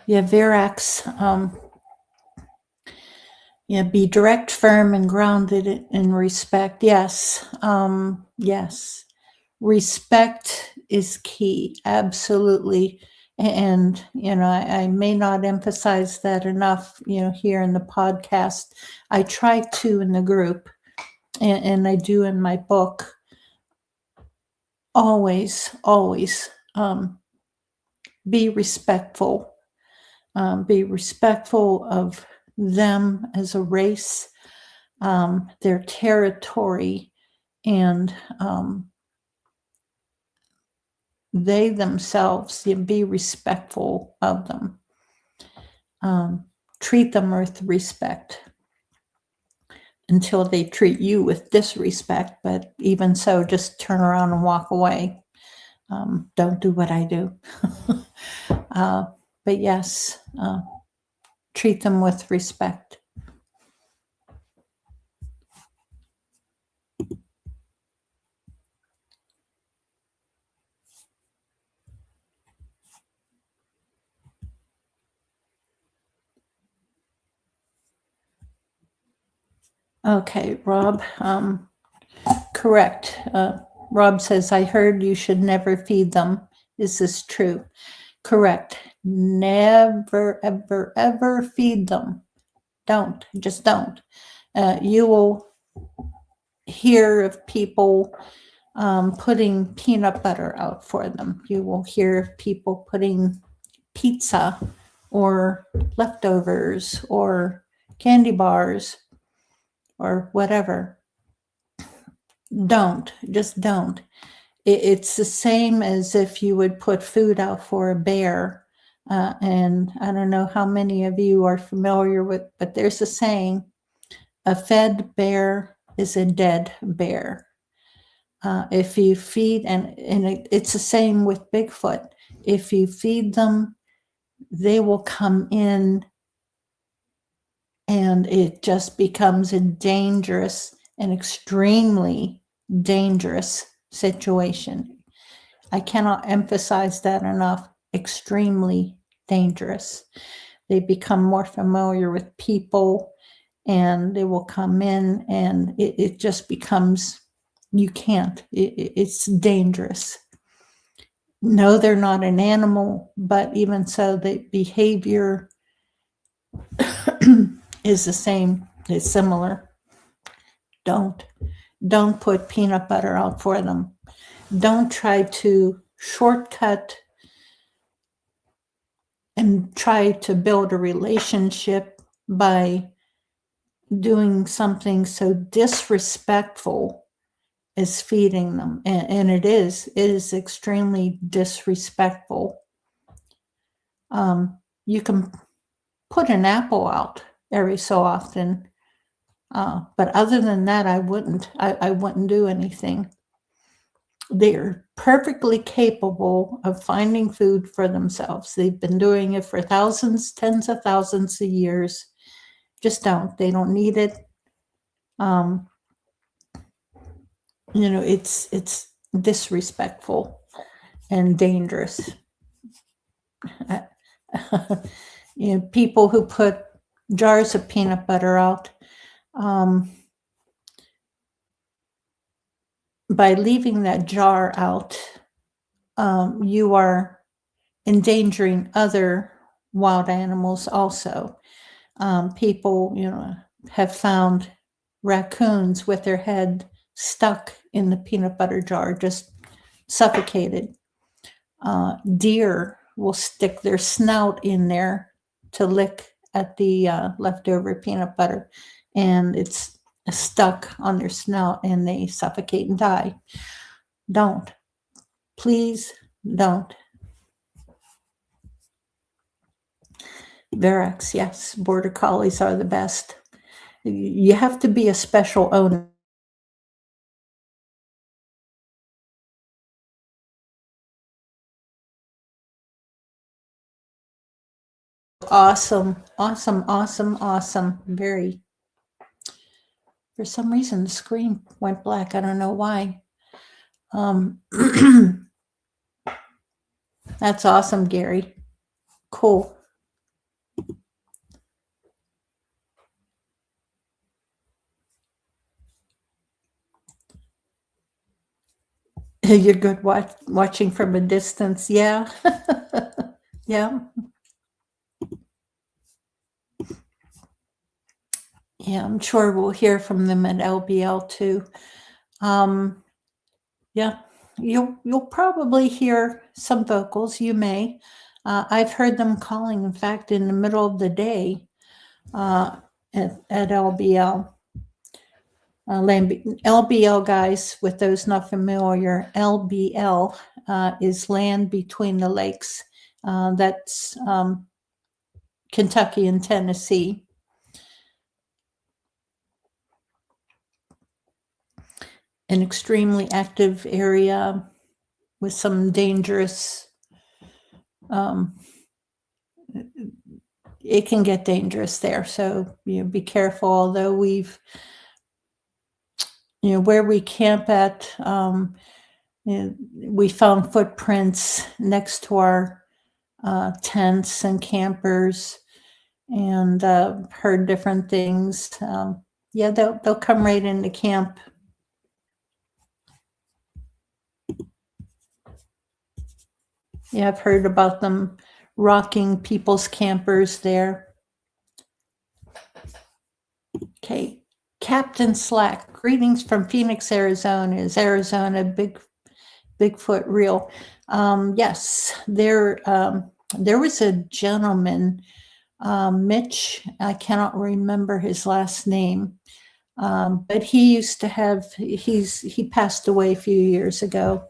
Speaker 1: Yeah, Verax. Yeah, be direct, firm, and grounded in respect. Yes. Yes. Respect is key. Absolutely. And, I may not emphasize that enough, here in the podcast. I try to in the group, and I do in my book. Always be respectful. Be respectful of them as a race, their territory, and they themselves. Be respectful of them. Treat them with respect until they treat you with disrespect. But even so, just turn around and walk away. Don't do what I do. But yes, treat them with respect. Okay, Rob, correct. Rob says, I heard you should never feed them. Is this true? Correct. Never, ever, ever feed them. Don't. Just don't. You will hear of people putting peanut butter out for them. You will hear of people putting pizza or leftovers or candy bars or whatever. Don't. Just don't. It's the same as if you would put food out for a bear. And I don't know how many of you are familiar with, but there's a saying, a fed bear is a dead bear. If you feed, and it's the same with Bigfoot. If you feed them, they will come in, and it just becomes a dangerous and extremely dangerous situation. I cannot emphasize that enough. Extremely dangerous. They become more familiar with people, and they will come in, and it just becomes, you can't. It's dangerous. No, they're not an animal, but even so, the behavior is the same, is similar. Don't put peanut butter out for them. Don't try to shortcut and try to build a relationship by doing something so disrespectful as feeding them. And it is extremely disrespectful. You can put an apple out every so often, but other than that, I wouldn't do anything. they're perfectly capable of finding food for themselves. They've been doing it for thousands, tens of thousands of years. Just don't. They don't need it. Um, it's disrespectful and dangerous. People who put jars of peanut butter out, by leaving that jar out, you are endangering other wild animals also. People, have found raccoons with their head stuck in the peanut butter jar, just suffocated. Deer will stick their snout in there to lick at the leftover peanut butter, and it's stuck on their snout and they suffocate and die. Don't. Please don't. Verax, yes. Border Collies are the best. You have to be a special owner. Awesome, awesome, awesome, awesome. Very. For some reason, the screen went black. I don't know why. That's awesome, Gary. Cool. You're good watching from a distance. Yeah. Yeah. Yeah, I'm sure we'll hear from them at LBL too. Yeah, you'll probably hear some vocals. You may. I've heard them calling, in fact, in the middle of the day at LBL. LBL, guys, with those not familiar, LBL is Land Between the Lakes. That's Kentucky and Tennessee. An extremely active area with some dangerous, it can get dangerous there. So, be careful. Although we've, where we camp at, we found footprints next to our tents and campers, and heard different things. Yeah, they'll come right into camp. Yeah, I've heard about them rocking people's campers there. Okay, Captain Slack, greetings from Phoenix, Arizona. Is Arizona Bigfoot real? Yes, there was a gentleman, Mitch. I cannot remember his last name, but he used to have. He passed away a few years ago.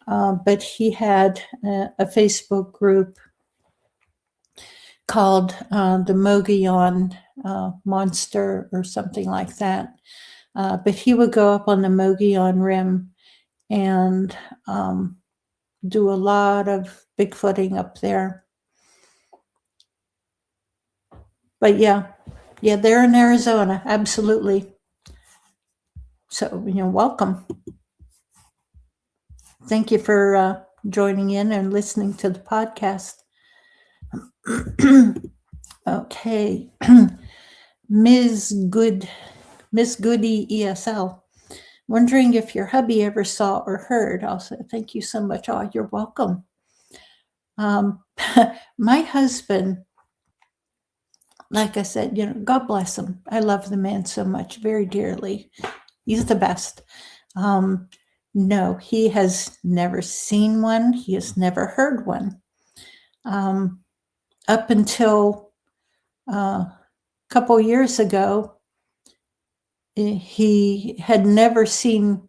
Speaker 1: But he had a Facebook group called the Mogollon Monster or something like that. But he would go up on the Mogollon Rim and do a lot of Bigfooting up there. But yeah, they're in Arizona, absolutely. So, welcome. Thank you for joining in and listening to the podcast. Okay. Ms. Goody ESL. Wondering if your hubby ever saw or heard. I'll say thank you so much. Oh, you're welcome. My husband, like I said, God bless him. I love the man so much, very dearly. He's the best. No, he has never seen one. He has never heard one. Up until a couple years ago, he had never seen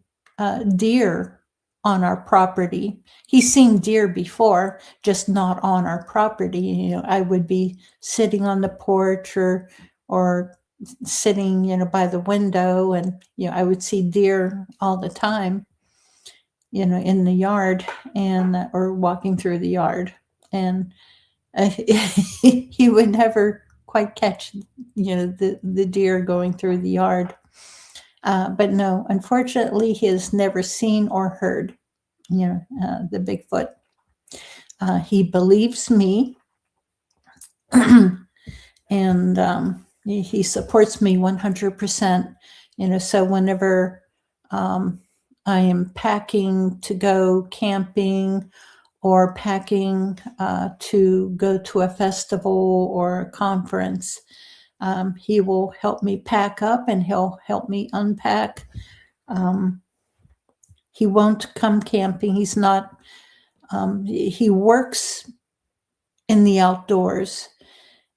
Speaker 1: deer on our property. He's seen deer before, just not on our property. I would be sitting on the porch or sitting, by the window, and I would see deer all the time. in the yard, and or walking through the yard, and he would never quite catch, the deer going through the yard. But no, unfortunately, he has never seen or heard, the Bigfoot. He believes me, and he supports me 100%. So whenever I am packing to go camping or packing to go to a festival or a conference, he will help me pack up and he'll help me unpack. He won't come camping. He's not, he works in the outdoors,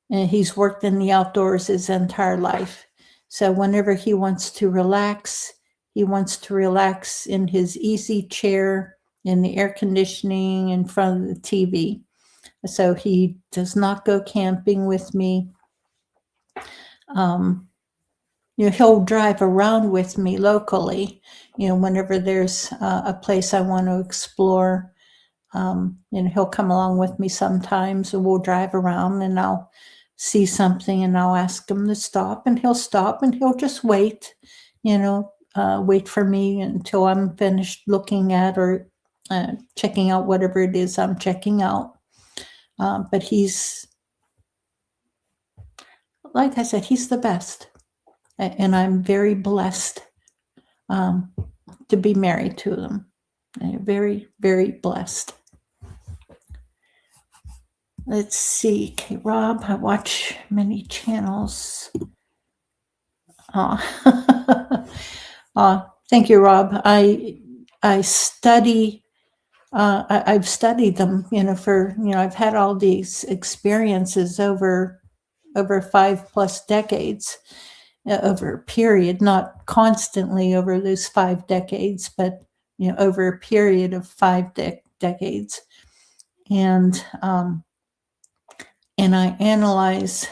Speaker 1: and he's worked in the outdoors his entire life. So whenever he wants to relax, he wants to relax in his easy chair, in the air conditioning, in front of the TV. So he does not go camping with me. He'll drive around with me locally, whenever there's a place I want to explore. He'll come along with me sometimes, and we'll drive around, and I'll see something and I'll ask him to stop, and he'll stop, and he'll just wait, wait for me until I'm finished looking at or checking out whatever it is I'm checking out. But he's, like I said, he's the best. And I'm very blessed to be married to him. Very, very blessed. Let's see. Okay, Rob, I watch many channels. Thank you, Rob. I study. I've studied them. For I've had all these experiences over 5+ decades, over a period, not constantly over those 5 decades, but over a period of 5 decades, and I analyze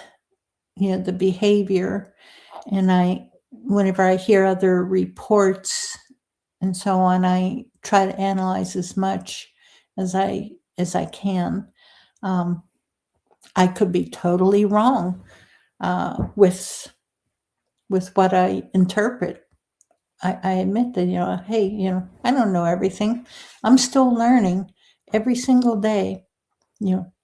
Speaker 1: the behavior, and whenever I hear other reports and so on, I try to analyze as much as I can. I could be totally wrong with what I interpret. I admit that, hey, I don't know everything. I'm still learning every single day.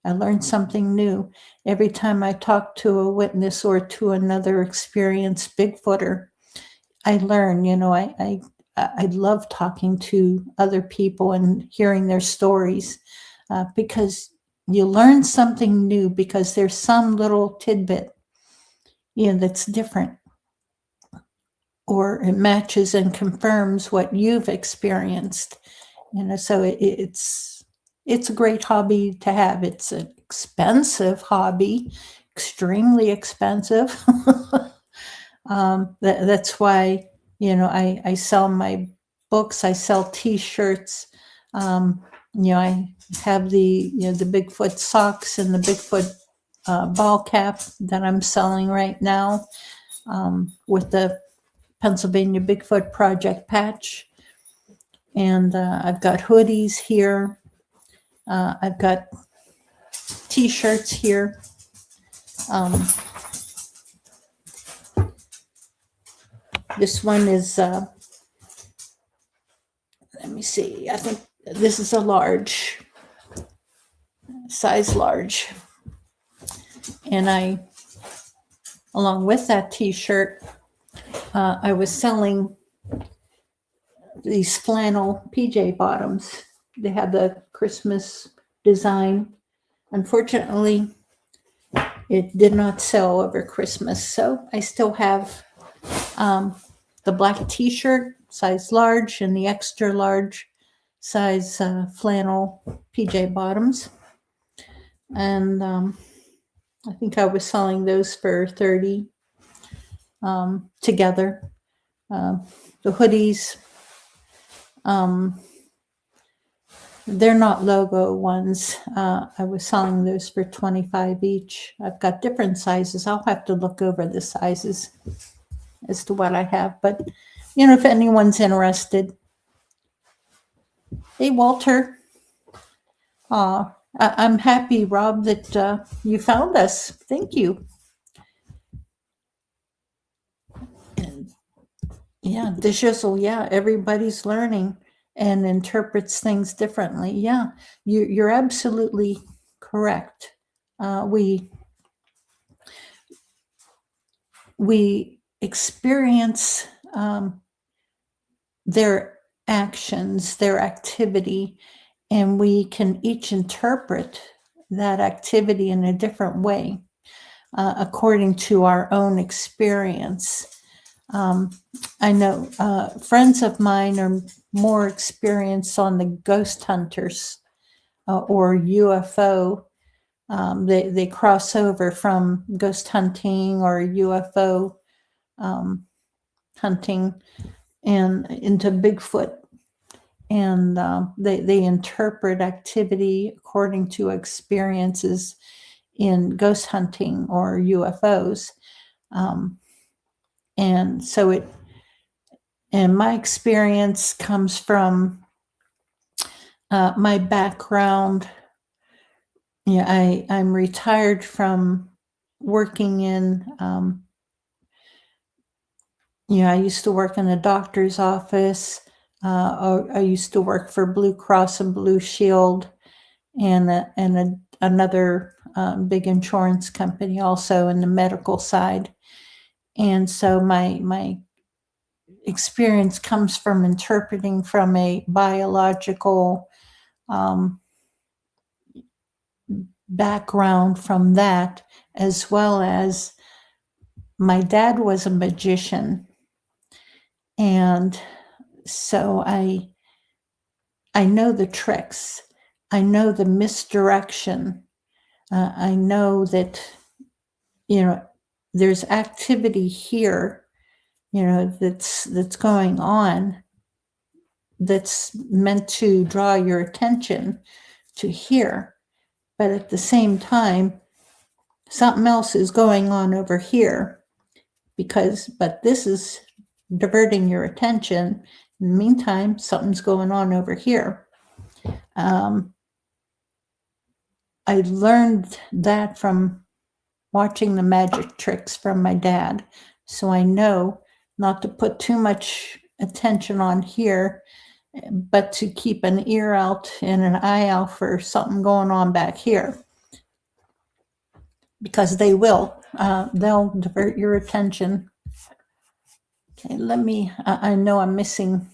Speaker 1: I learn something new every time I talk to a witness or to another experienced Bigfooter. I learn. I love talking to other people and hearing their stories, because you learn something new, because there's some little tidbit, that's different, or it matches and confirms what you've experienced. So it's a great hobby to have. It's an expensive hobby, extremely expensive. That's why, I sell my books, I sell T-shirts. I have the Bigfoot socks and the Bigfoot ball cap that I'm selling right now, with the Pennsylvania Bigfoot Project patch. And I've got hoodies here. I've got T-shirts here. This one is, let me see, I think this is a large, size large. And along with that T-shirt, I was selling these flannel PJ bottoms. They had the Christmas design. Unfortunately, it did not sell over Christmas, so I still have the black T-shirt, size large, and the extra large size flannel PJ bottoms. And I think I was selling those for $30 together. The hoodies, they're not logo ones. I was selling those for $25 each. I've got different sizes. I'll have to look over the sizes as to what I have. But, if anyone's interested, Hey, Walter. I'm happy, Rob, that you found us. Thank you. And yeah, the shizzle. Yeah, everybody's learning and interprets things differently. Yeah, you're absolutely correct. We experience their actions, their activity, and we can each interpret that activity in a different way according to our own experience. I know friends of mine are more experienced on the ghost hunters or UFO. They cross over from ghost hunting or UFO hunting and into Bigfoot. And they interpret activity according to experiences in ghost hunting or UFOs. And so and my experience comes from my background. Yeah, I'm retired from working in, I used to work in a doctor's office. I used to work for Blue Cross and Blue Shield and another big insurance company also in the medical side. And so my experience comes from interpreting from a biological background from that, as well as my dad was a magician. And so I know the tricks. I know the misdirection. I know that, there's activity here, that's going on that's meant to draw your attention to here. But at the same time, something else is going on over here but this is diverting your attention. In the meantime, something's going on over here. I learned that from watching the magic tricks from my dad. So I know not to put too much attention on here, but to keep an ear out and an eye out for something going on back here. Because they will. They'll divert your attention. Okay, I know I'm missing.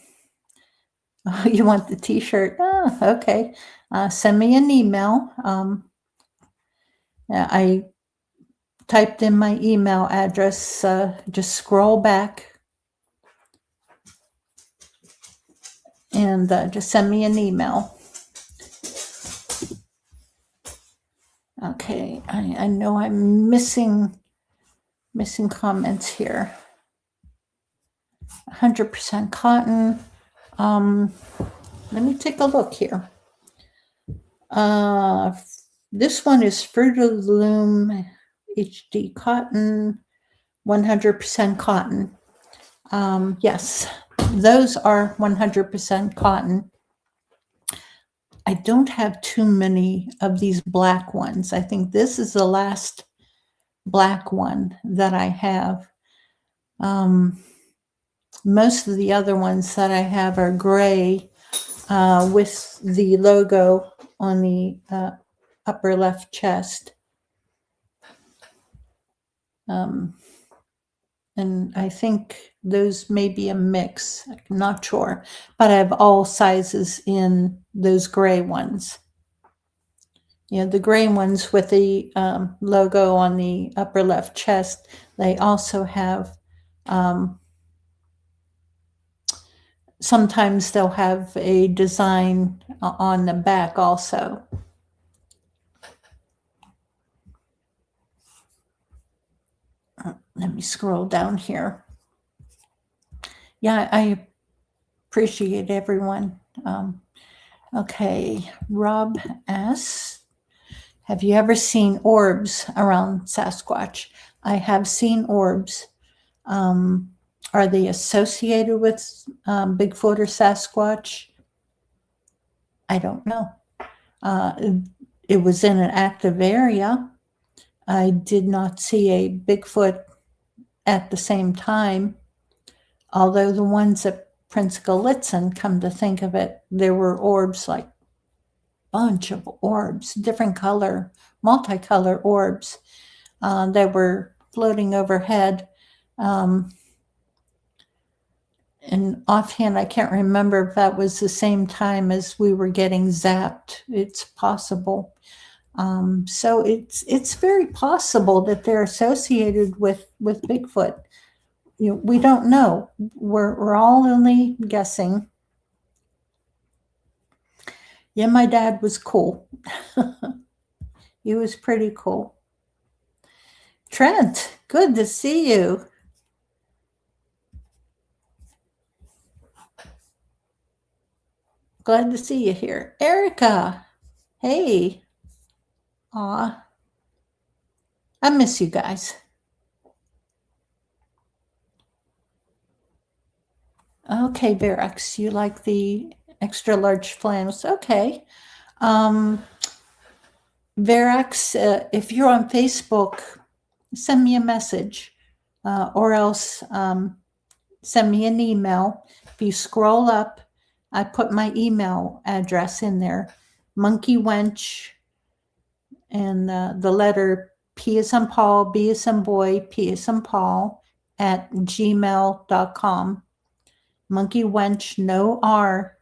Speaker 1: Oh, you want the t-shirt? Oh, okay. Send me an email. I typed in my email address. Just scroll back and just send me an email. Okay, I know I'm missing comments here. 100% cotton. Let me take a look here. This one is Fruit of the Loom HD cotton, 100% cotton. Yes, those are 100% cotton. I don't have too many of these black ones. I think this is the last black one that I have. Most of the other ones that I have are gray with the logo on the upper left chest. And I think those may be a mix. I'm not sure. But I have all sizes in those gray ones. The gray ones with the logo on the upper left chest, they also have, sometimes they'll have a design on the back also. Let me scroll down here. Yeah, I appreciate everyone. Okay, Rob asks, have you ever seen orbs around Sasquatch? I have seen orbs. Are they associated with Bigfoot or Sasquatch? I don't know. It was in an active area. I did not see a Bigfoot at the same time, although the ones at Prince Gallitzin, come to think of it, there were orbs, like bunch of orbs, different color, multicolor orbs that were floating overhead. And offhand, I can't remember if that was the same time as we were getting zapped. It's possible. So it's very possible that they're associated with Bigfoot. We don't know. We're all only guessing. Yeah, my dad was cool. He was pretty cool. Trent, good to see you. Glad to see you here. Erica, hey. Aw, I miss you guys. Okay, Verax, you like the extra large flannels? Okay. Verax, if you're on Facebook, send me a message, or else send me an email. If you scroll up, I put my email address in there, Monkey Wench, and the letter P as in Paul, B as in boy, P as in Paul, at gmail.com. Monkey Wench, no R.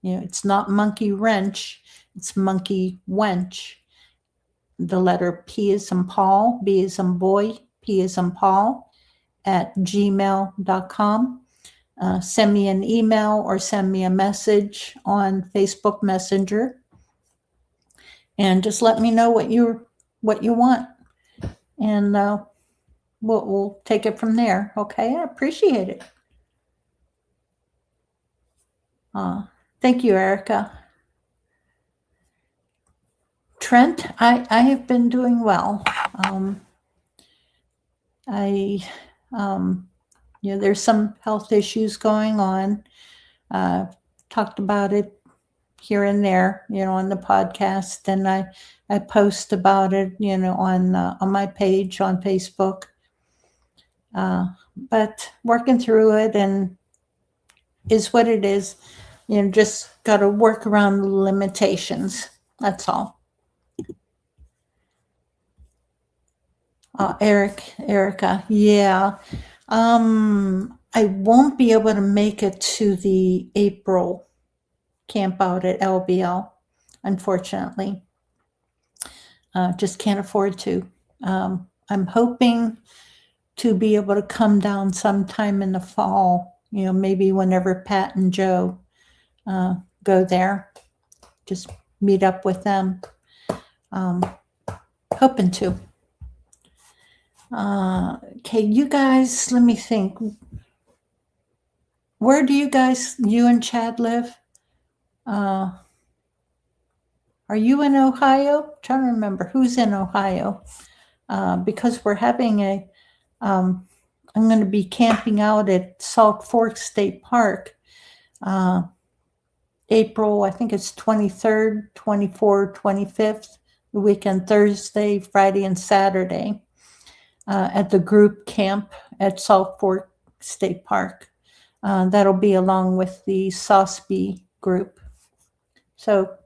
Speaker 1: It's not Monkey Wrench, it's Monkey Wench. The letter P as in Paul, B as in boy, P as in Paul, at gmail.com. Send me an email or send me a message on Facebook Messenger, and just let me know what you want, and we'll take it from there. Okay, I appreciate it. Thank you, Erica. Trent, I have been doing well. There's some health issues going on. Talked about it here and there, on the podcast, and I post about it, on my page on Facebook. But working through it, and is what it is. Just got to work around the limitations. That's all. Erica, yeah. I won't be able to make it to the April camp out at LBL, unfortunately. Just can't afford to. I'm hoping to be able to come down sometime in the fall, maybe whenever Pat and Joe go there, just meet up with them. Hoping to. Okay, you guys, let me think. Where do you and Chad live? Are you in Ohio? I'm trying to remember who's in Ohio. Because we're having I'm going to be camping out at Salt Fork State Park, April, I think it's 23rd, 24th, 25th, the weekend, Thursday, Friday, and Saturday, at the group camp at Salt Fork State Park. That'll be along with the Sosby group. So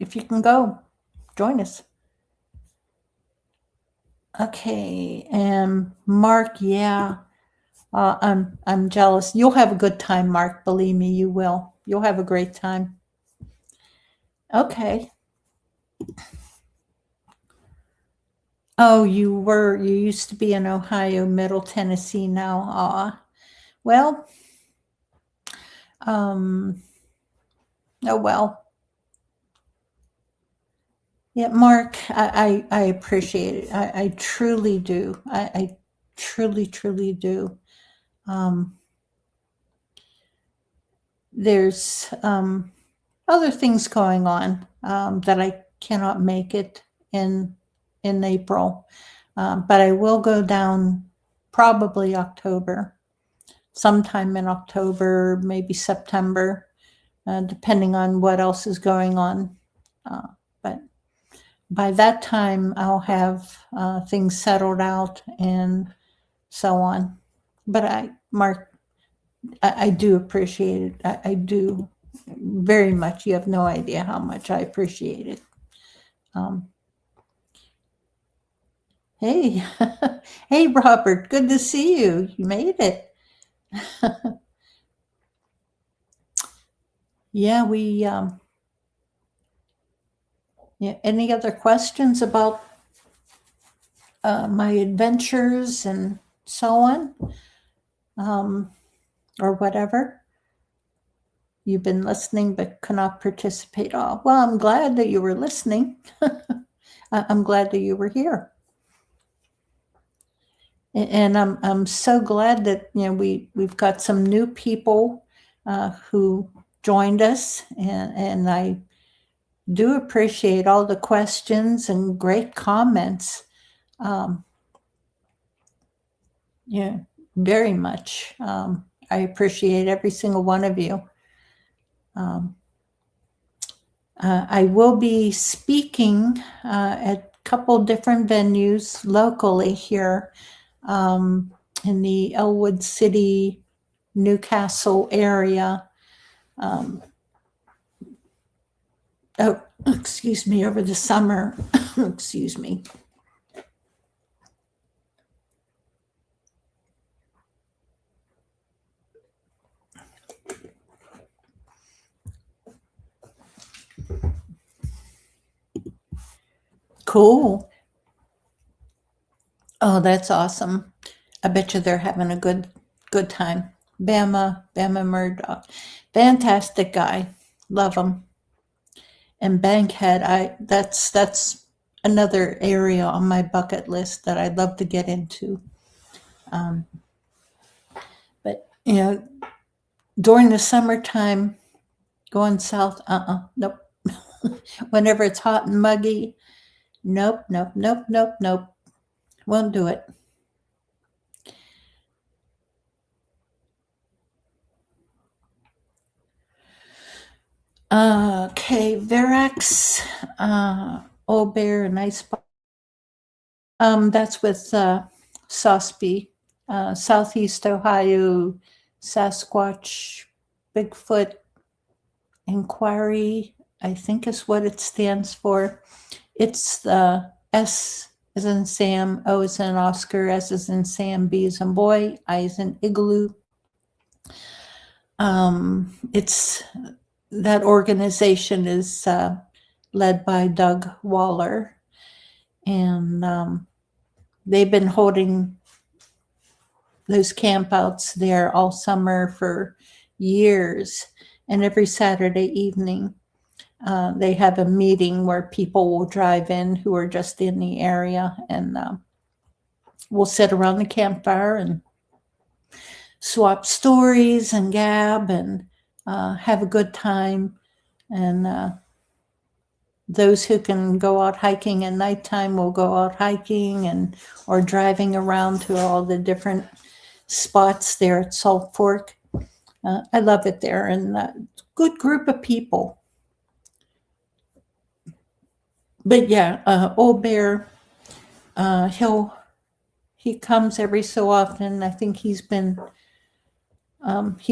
Speaker 1: if you can go, join us. Okay, and Mark, yeah, I'm jealous. You'll have a good time, Mark. Believe me, you will. You'll have a great time. Okay. Oh, you used to be in Ohio, Middle Tennessee now. Well, oh well. Yeah, Mark, I appreciate it. I truly do. I truly, truly do. There's other things going on that I cannot make it in April, but I will go down probably October, sometime in October, maybe September. depending on what else is going on. But by that time, I'll have things settled out and so on. But Mark, I do appreciate it. I do very much. You have no idea how much I appreciate it. Hey, hey, Robert, good to see you. You made it. Yeah, yeah. Any other questions about my adventures and so on, or whatever? You've been listening but cannot participate. Oh, well, I'm glad that you were listening. I'm glad that you were here. And I'm so glad that we've got some new people who joined us, and I do appreciate all the questions and great comments. Yeah, very much. I appreciate every single one of you. I will be speaking at a couple different venues locally here in the Elwood City, Newcastle area. Oh, excuse me, over the summer. Excuse me. Cool. Oh, that's awesome. I bet you they're having a good time. Bama Murdoch. Fantastic guy. Love him. And Bankhead, that's another area on my bucket list that I'd love to get into. But during the summertime, going south, nope. Whenever it's hot and muggy, nope. Won't do it. Okay, Verax, Old Bear, and Icebox. That's with Sosby, Southeast Ohio Sasquatch Bigfoot Inquiry, I think is what it stands for. It's the S as in Sam, O as in Oscar, S as in Sam, B as in boy, I as in igloo. It's that organization is led by Doug Waller, and they've been holding those campouts there all summer for years. And every Saturday evening, they have a meeting where people will drive in who are just in the area, and we'll sit around the campfire and swap stories and gab and have a good time. And those who can go out hiking at nighttime will go out hiking or driving around to all the different spots there at Salt Fork. I love it there, and good group of people. But yeah, Old Bear, he comes every so often. I think he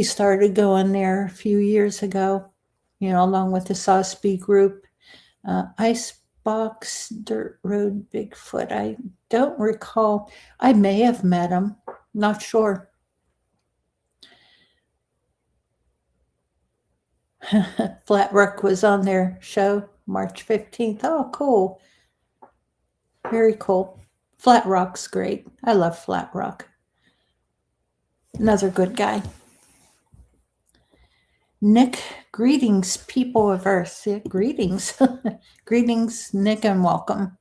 Speaker 1: started going there a few years ago, along with the Sosby group. Icebox Dirt Road Bigfoot. I don't recall. I may have met him. Not sure. Flat Rock was on their show March 15th. Oh, cool. Very cool. Flat Rock's great. I love Flat Rock. Another good guy. Nick, greetings, people of Earth. Yeah, greetings. Greetings, Nick, and welcome.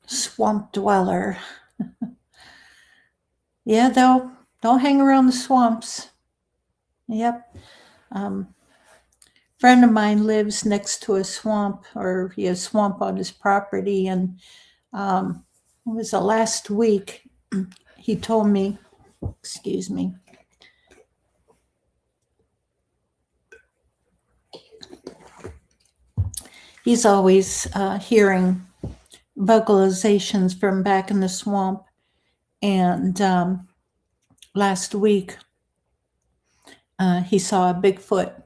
Speaker 1: Swamp dweller. Yeah, they'll hang around the swamps. Yep. friend of mine lives next to a swamp, or he has swamp on his property, and it was the last week he told me, excuse me, he's always hearing vocalizations from back in the swamp. And last week, he saw a Bigfoot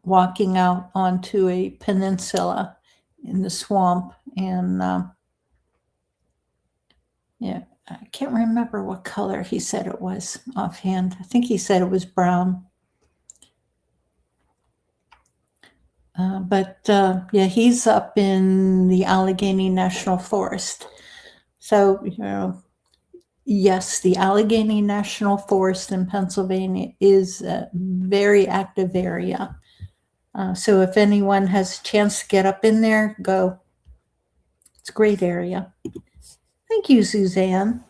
Speaker 1: walking out onto a peninsula in the swamp. And yeah, I can't remember what color he said it was offhand. I think he said it was brown. But yeah, he's up in the Allegheny National Forest. So, you know, yes, the Allegheny National Forest in Pennsylvania is a very active area. So if anyone has a chance to get up in there, go. It's a great area. Thank you, Suzanne.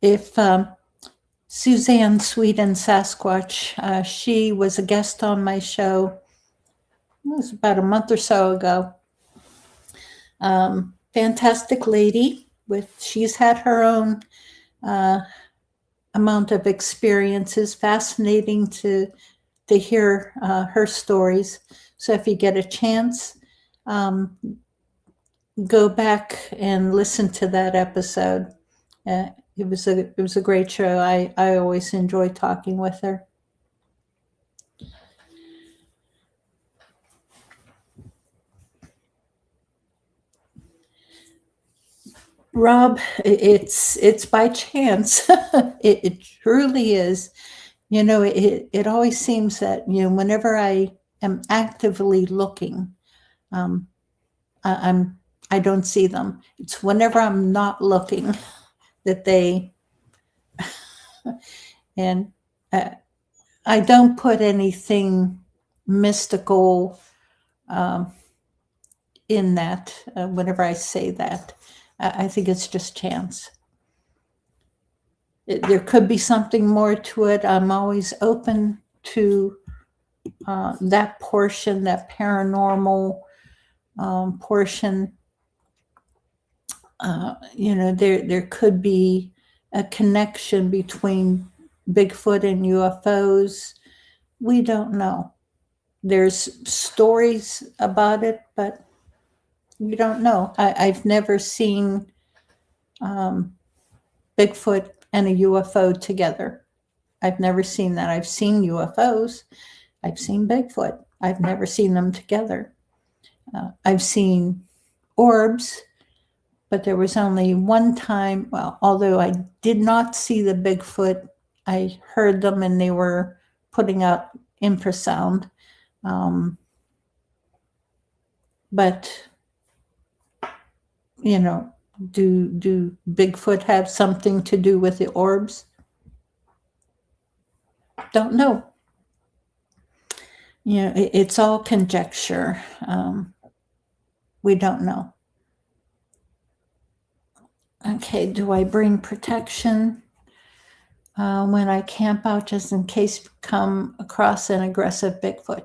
Speaker 1: If Suzanne Sweet and Sasquatch, she was a guest on my show. It was about a month or so ago. Fantastic lady. She's had her own amount of experiences. Fascinating to hear her stories. So if you get a chance, go back and listen to that episode. It was a great show. I always enjoy talking with her. Rob, it's by chance. It truly is. You know, it always seems that, you know, whenever I am actively looking, I don't see them. It's whenever I'm not looking that they, and I don't put anything mystical in that whenever I say that. I think it's just chance. There could be something more to it. I'm always open to that portion, that paranormal portion. You know, there could be a connection between Bigfoot and UFOs. We don't know. There's stories about it, but we don't know. I've never seen Bigfoot and a UFO together. I've never seen that. I've seen UFOs. I've seen Bigfoot. I've never seen them together. I've seen orbs, but there was only one time, well, although I did not see the Bigfoot, I heard them and they were putting out infrasound. But, you know, do Bigfoot have something to do with the orbs? Don't know. You know, it's all conjecture. We don't know. Okay, do I bring protection when I camp out just in case you come across an aggressive Bigfoot?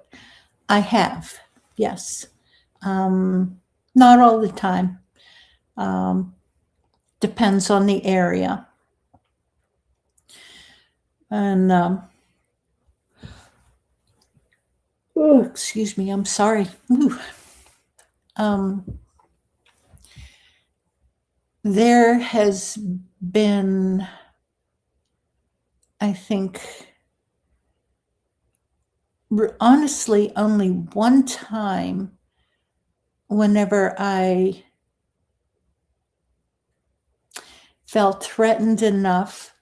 Speaker 1: I have, yes. Not all the time. Depends on the area. And, oh, excuse me, I'm sorry. There has been, I think, honestly, only one time whenever I felt threatened enough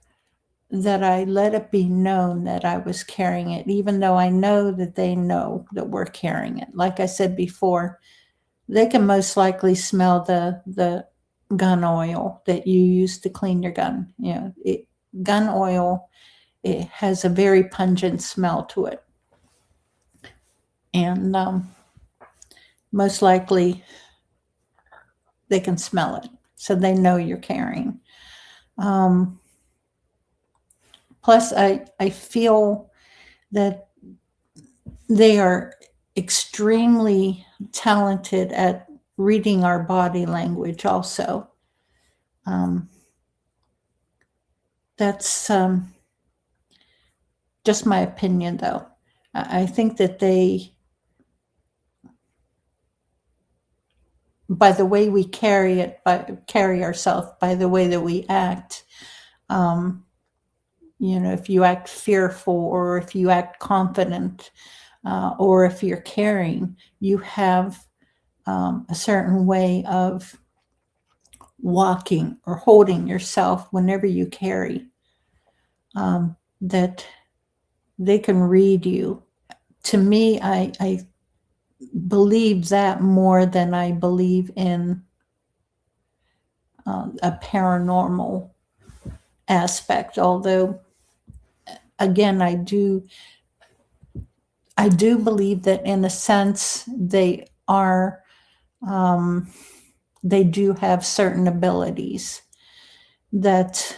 Speaker 1: that I let it be known that I was carrying it, even though I know that they know that we're carrying it. Like I said before, they can most likely smell the gun oil that you use to clean your gun. You know, gun oil, it has a very pungent smell to it. And most likely they can smell it, so they know you're carrying. Plus, I feel that they are extremely talented at reading our body language also. That's just my opinion, though. I think that they, by the way we carry ourselves, by the way that we act, if you act fearful or if you act confident, or if you're caring, you have a certain way of walking or holding yourself whenever you carry, that they can read you. To me, I believe that more than I believe in a paranormal aspect. Although, again, I do believe that in a sense they are, they do have certain abilities that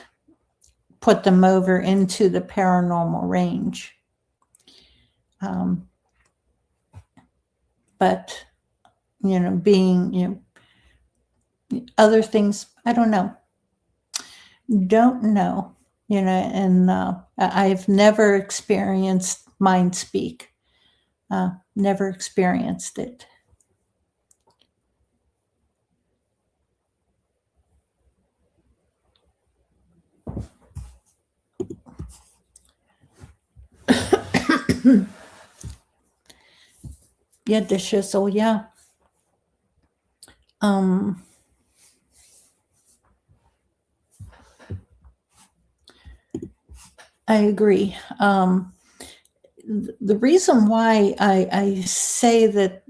Speaker 1: put them over into the paranormal range. But, being, other things, I don't know. And I've never experienced mind speak. Never experienced it. Yeah, the shizzle, yeah. I agree. The reason why I say that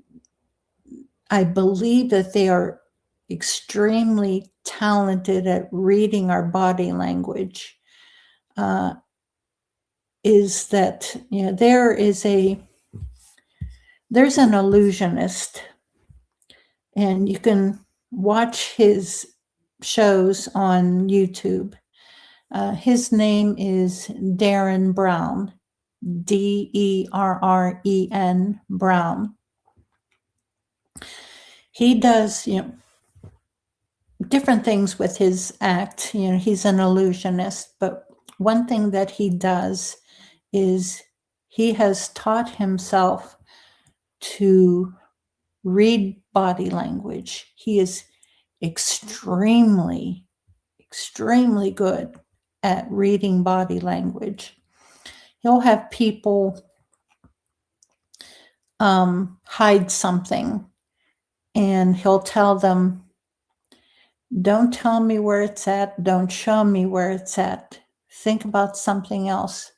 Speaker 1: I believe that they are extremely talented at reading our body language is that there's an illusionist, and you can watch his shows on YouTube. His name is Darren Brown, Derren Brown. He does, different things with his act. He's an illusionist, but one thing that he does is he has taught himself to read body language. He is extremely, extremely good at reading body language. He'll have people hide something, and he'll tell them, don't tell me where it's at, don't show me where it's at, think about something else.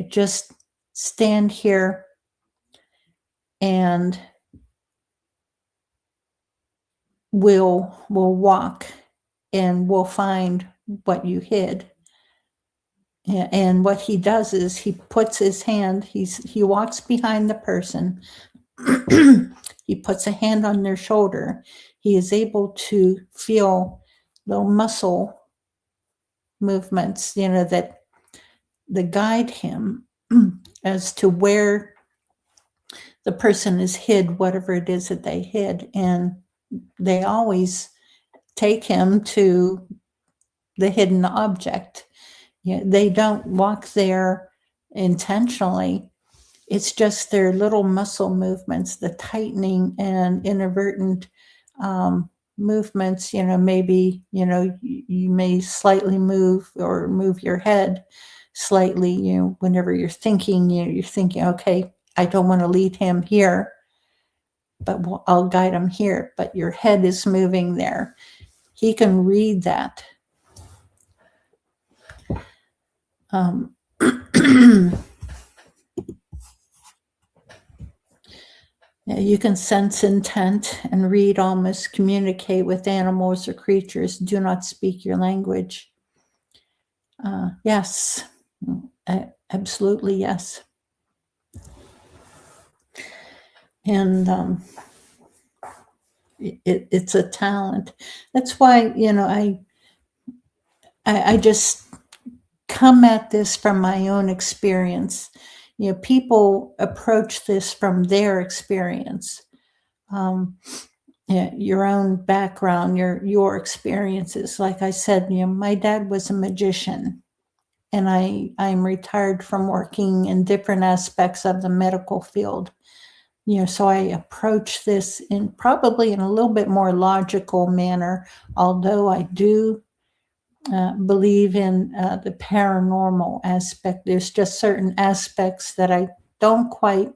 Speaker 1: Just stand here and we'll walk and we'll find what you hid. And what he does is he puts his hand, he walks behind the person, he puts a hand on their shoulder. He is able to feel little muscle movements, that guide him as to where the person is hid, whatever it is that they hid. And they always take him to the hidden object. They don't walk there intentionally. It's just their little muscle movements, the tightening and inadvertent movements. Maybe, you may slightly move or move your head slightly, whenever you're thinking, you're thinking, okay, I don't want to lead him here, but I'll guide him here. But your head is moving there. He can read that. You can sense intent and read, almost communicate with animals or creatures. Do not speak your language. Yes, absolutely yes. And it's a talent. That's why, I just come at this from my own experience. people approach this from their experience, your own background, your experiences. Like I said, my dad was a magician, and I'm retired from working in different aspects of the medical field. So I approach this probably in a little bit more logical manner, although I do believe in the paranormal aspect. There's just certain aspects that I don't quite,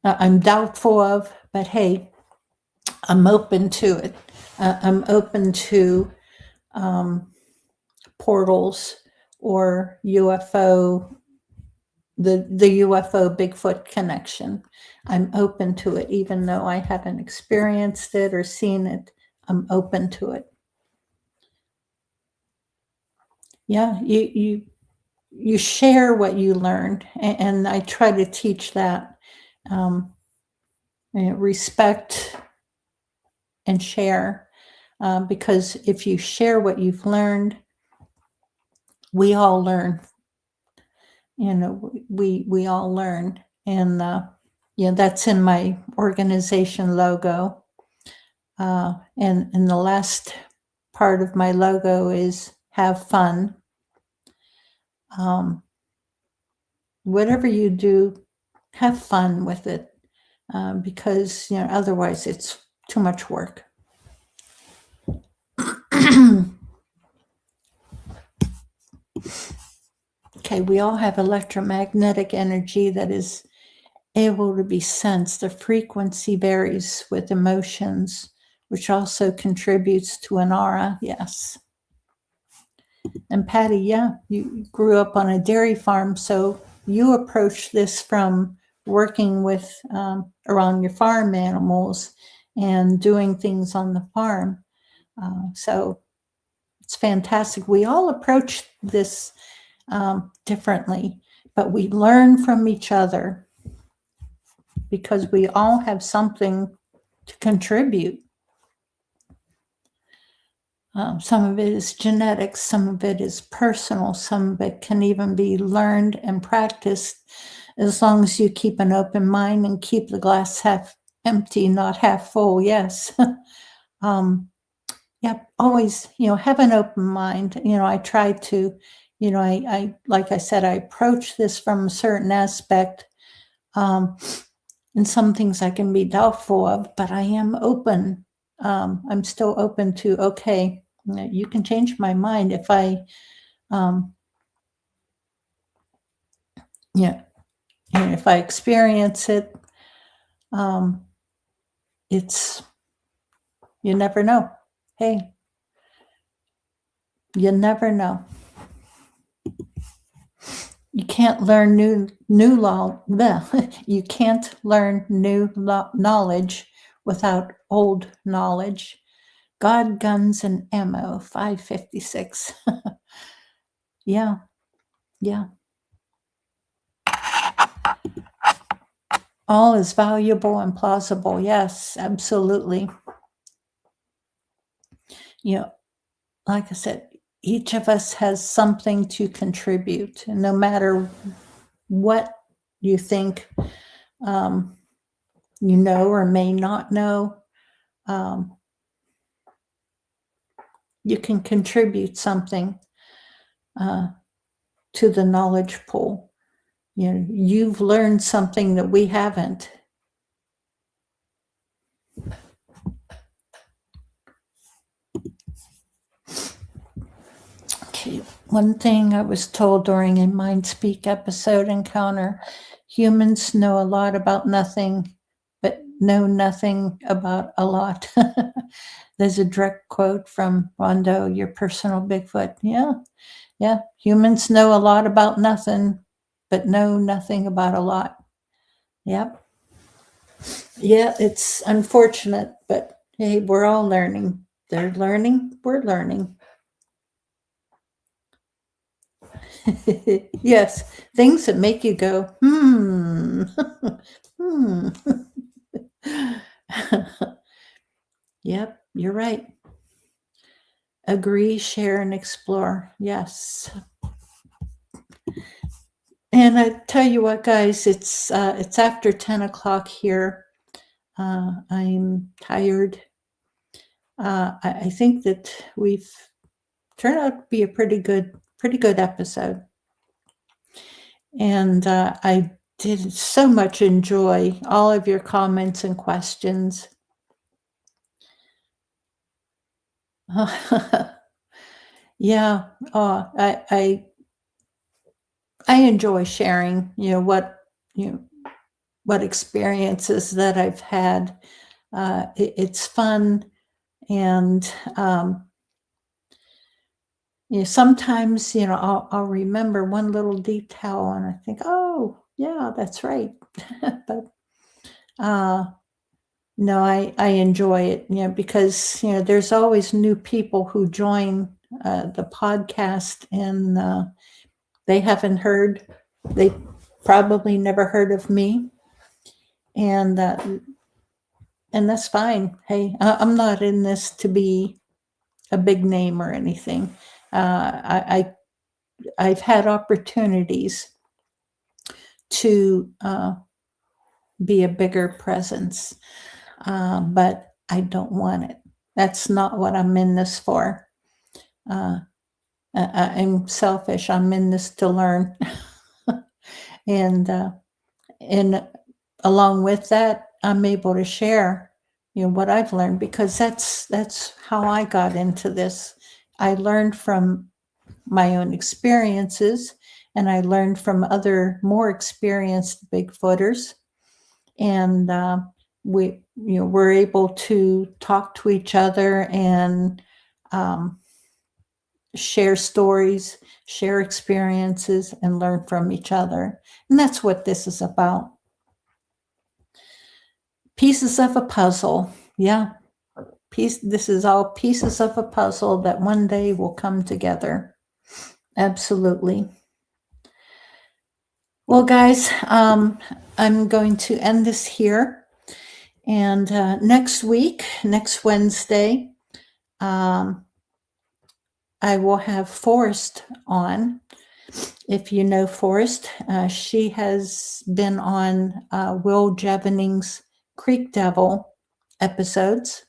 Speaker 1: I'm doubtful of, but hey, I'm open to it. I'm open to portals or UFO, the UFO Bigfoot connection. I'm open to it, even though I haven't experienced it or seen it. I'm open to it. Yeah, you share what you learned, and I try to teach that. Respect and share, because if you share what you've learned, we all learn. We all learn, and that's in my organization logo. And the last part of my logo is have fun. Whatever you do, have fun with it, because otherwise it's too much work. Okay, we all have electromagnetic energy that is able to be sensed. The frequency varies with emotions, which also contributes to an aura. Yes. And Patty, yeah, you grew up on a dairy farm, so you approach this from working with around your farm animals and doing things on the farm. So it's fantastic. We all approach this differently, but we learn from each other because we all have something to contribute. Some of it is genetics, some of it is personal, some of it can even be learned and practiced, as long as you keep an open mind and keep the glass half empty, not half full. Yes. Yeah, always, have an open mind. I try to, I like I said, I approach this from a certain aspect. And some things I can be doubtful of, but I am open. I'm still open to, okay, you can change my mind if I, if I experience it. It's, you never know. Hey, you never know. You can't learn new law. You can't learn new knowledge without old knowledge. God, guns, and ammo, 556. Yeah. All is valuable and plausible. Yes, absolutely. Like I said, each of us has something to contribute, and no matter what you think, or may not know, you can contribute something to the knowledge pool. You've learned something that we haven't. Okay, one thing I was told during a Mind Speak episode encounter: humans know a lot about nothing, but know nothing about a lot. There's a direct quote from Rondo, your personal Bigfoot. Yeah. Humans know a lot about nothing, but know nothing about a lot. Yep. Yeah, it's unfortunate, but hey, we're all learning. They're learning, we're learning. Yes, things that make you go, Yep, you're right. Agree, share, and explore. Yes. And I tell you what, guys, it's after 10 o'clock here. I'm tired. I think that we've turned out to be a pretty good episode. And I did so much enjoy all of your comments and questions. Yeah, I enjoy sharing, what experiences that I've had. It's fun, and sometimes I'll remember one little detail, and I think, oh yeah, that's right. But no, I enjoy it, because there's always new people who join the podcast, and they haven't heard, they probably never heard of me, and that's fine. Hey, I'm not in this to be a big name or anything. I've had opportunities to be a bigger presence, but I don't want it. That's not what I'm in this for. I'm selfish. I'm in this to learn, and along with that, I'm able to share, what I've learned, because that's how I got into this. I learned from my own experiences, and I learned from other more experienced Bigfooters, and we're able to talk to each other and share stories, share experiences, and learn from each other. And that's what this is about. Pieces of a puzzle. Yeah. This is all pieces of a puzzle that one day will come together. Absolutely. Well, guys, I'm going to end this here. And next week, next Wednesday, I will have Forrest on. If you know Forrest, she has been on Will Jevening's Creek Devil episodes.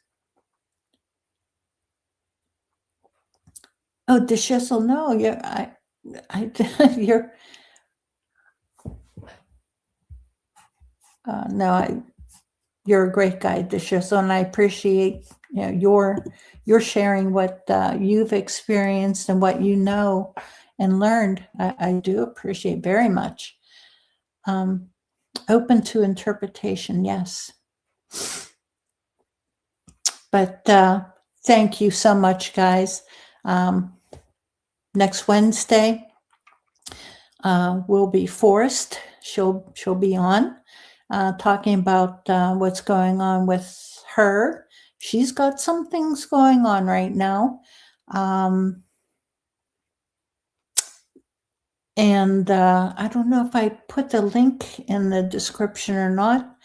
Speaker 1: Oh, DeSchisel, no, you're a great guy, DeSchisel, and I appreciate your sharing what you've experienced and what you know and learned. I do appreciate very much. Open to interpretation, yes. But thank you so much, guys. Next Wednesday will be Forrest. She'll be on talking about what's going on with her. She's got some things going on right now. And I don't know if I put the link in the description or not.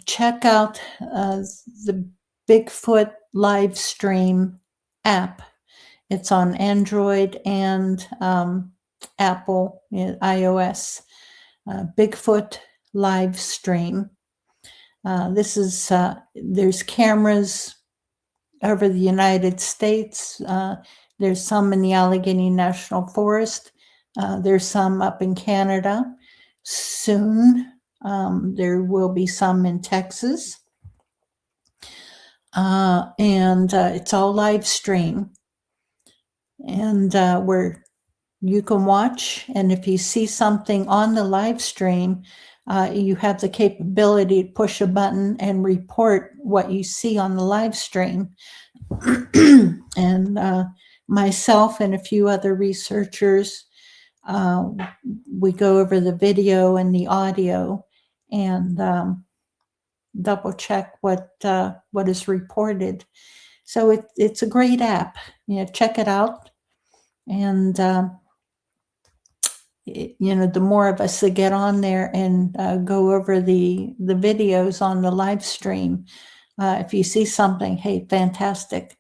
Speaker 1: Check out the Bigfoot live stream app. It's on Android and Apple, iOS. Bigfoot live stream. This is there's cameras over the United States. There's some in the Allegheny National Forest. There's some up in Canada. Soon there will be some in Texas. And it's all live stream. And where you can watch, and if you see something on the live stream, you have the capability to push a button and report what you see on the live stream. And myself and a few other researchers, we go over the video and the audio and double check what is reported. So it's a great app. Check it out. And the more of us that get on there and go over the videos on the live stream, if you see something, hey, fantastic.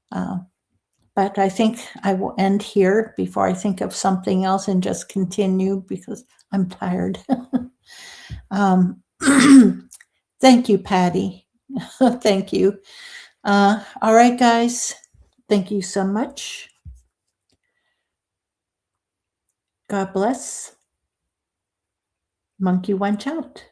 Speaker 1: But But I think I will end here before I think of something else and just continue because I'm tired. Thank you, Patty. Thank you. All right, guys. Thank you so much. God bless. Monkey Wench out.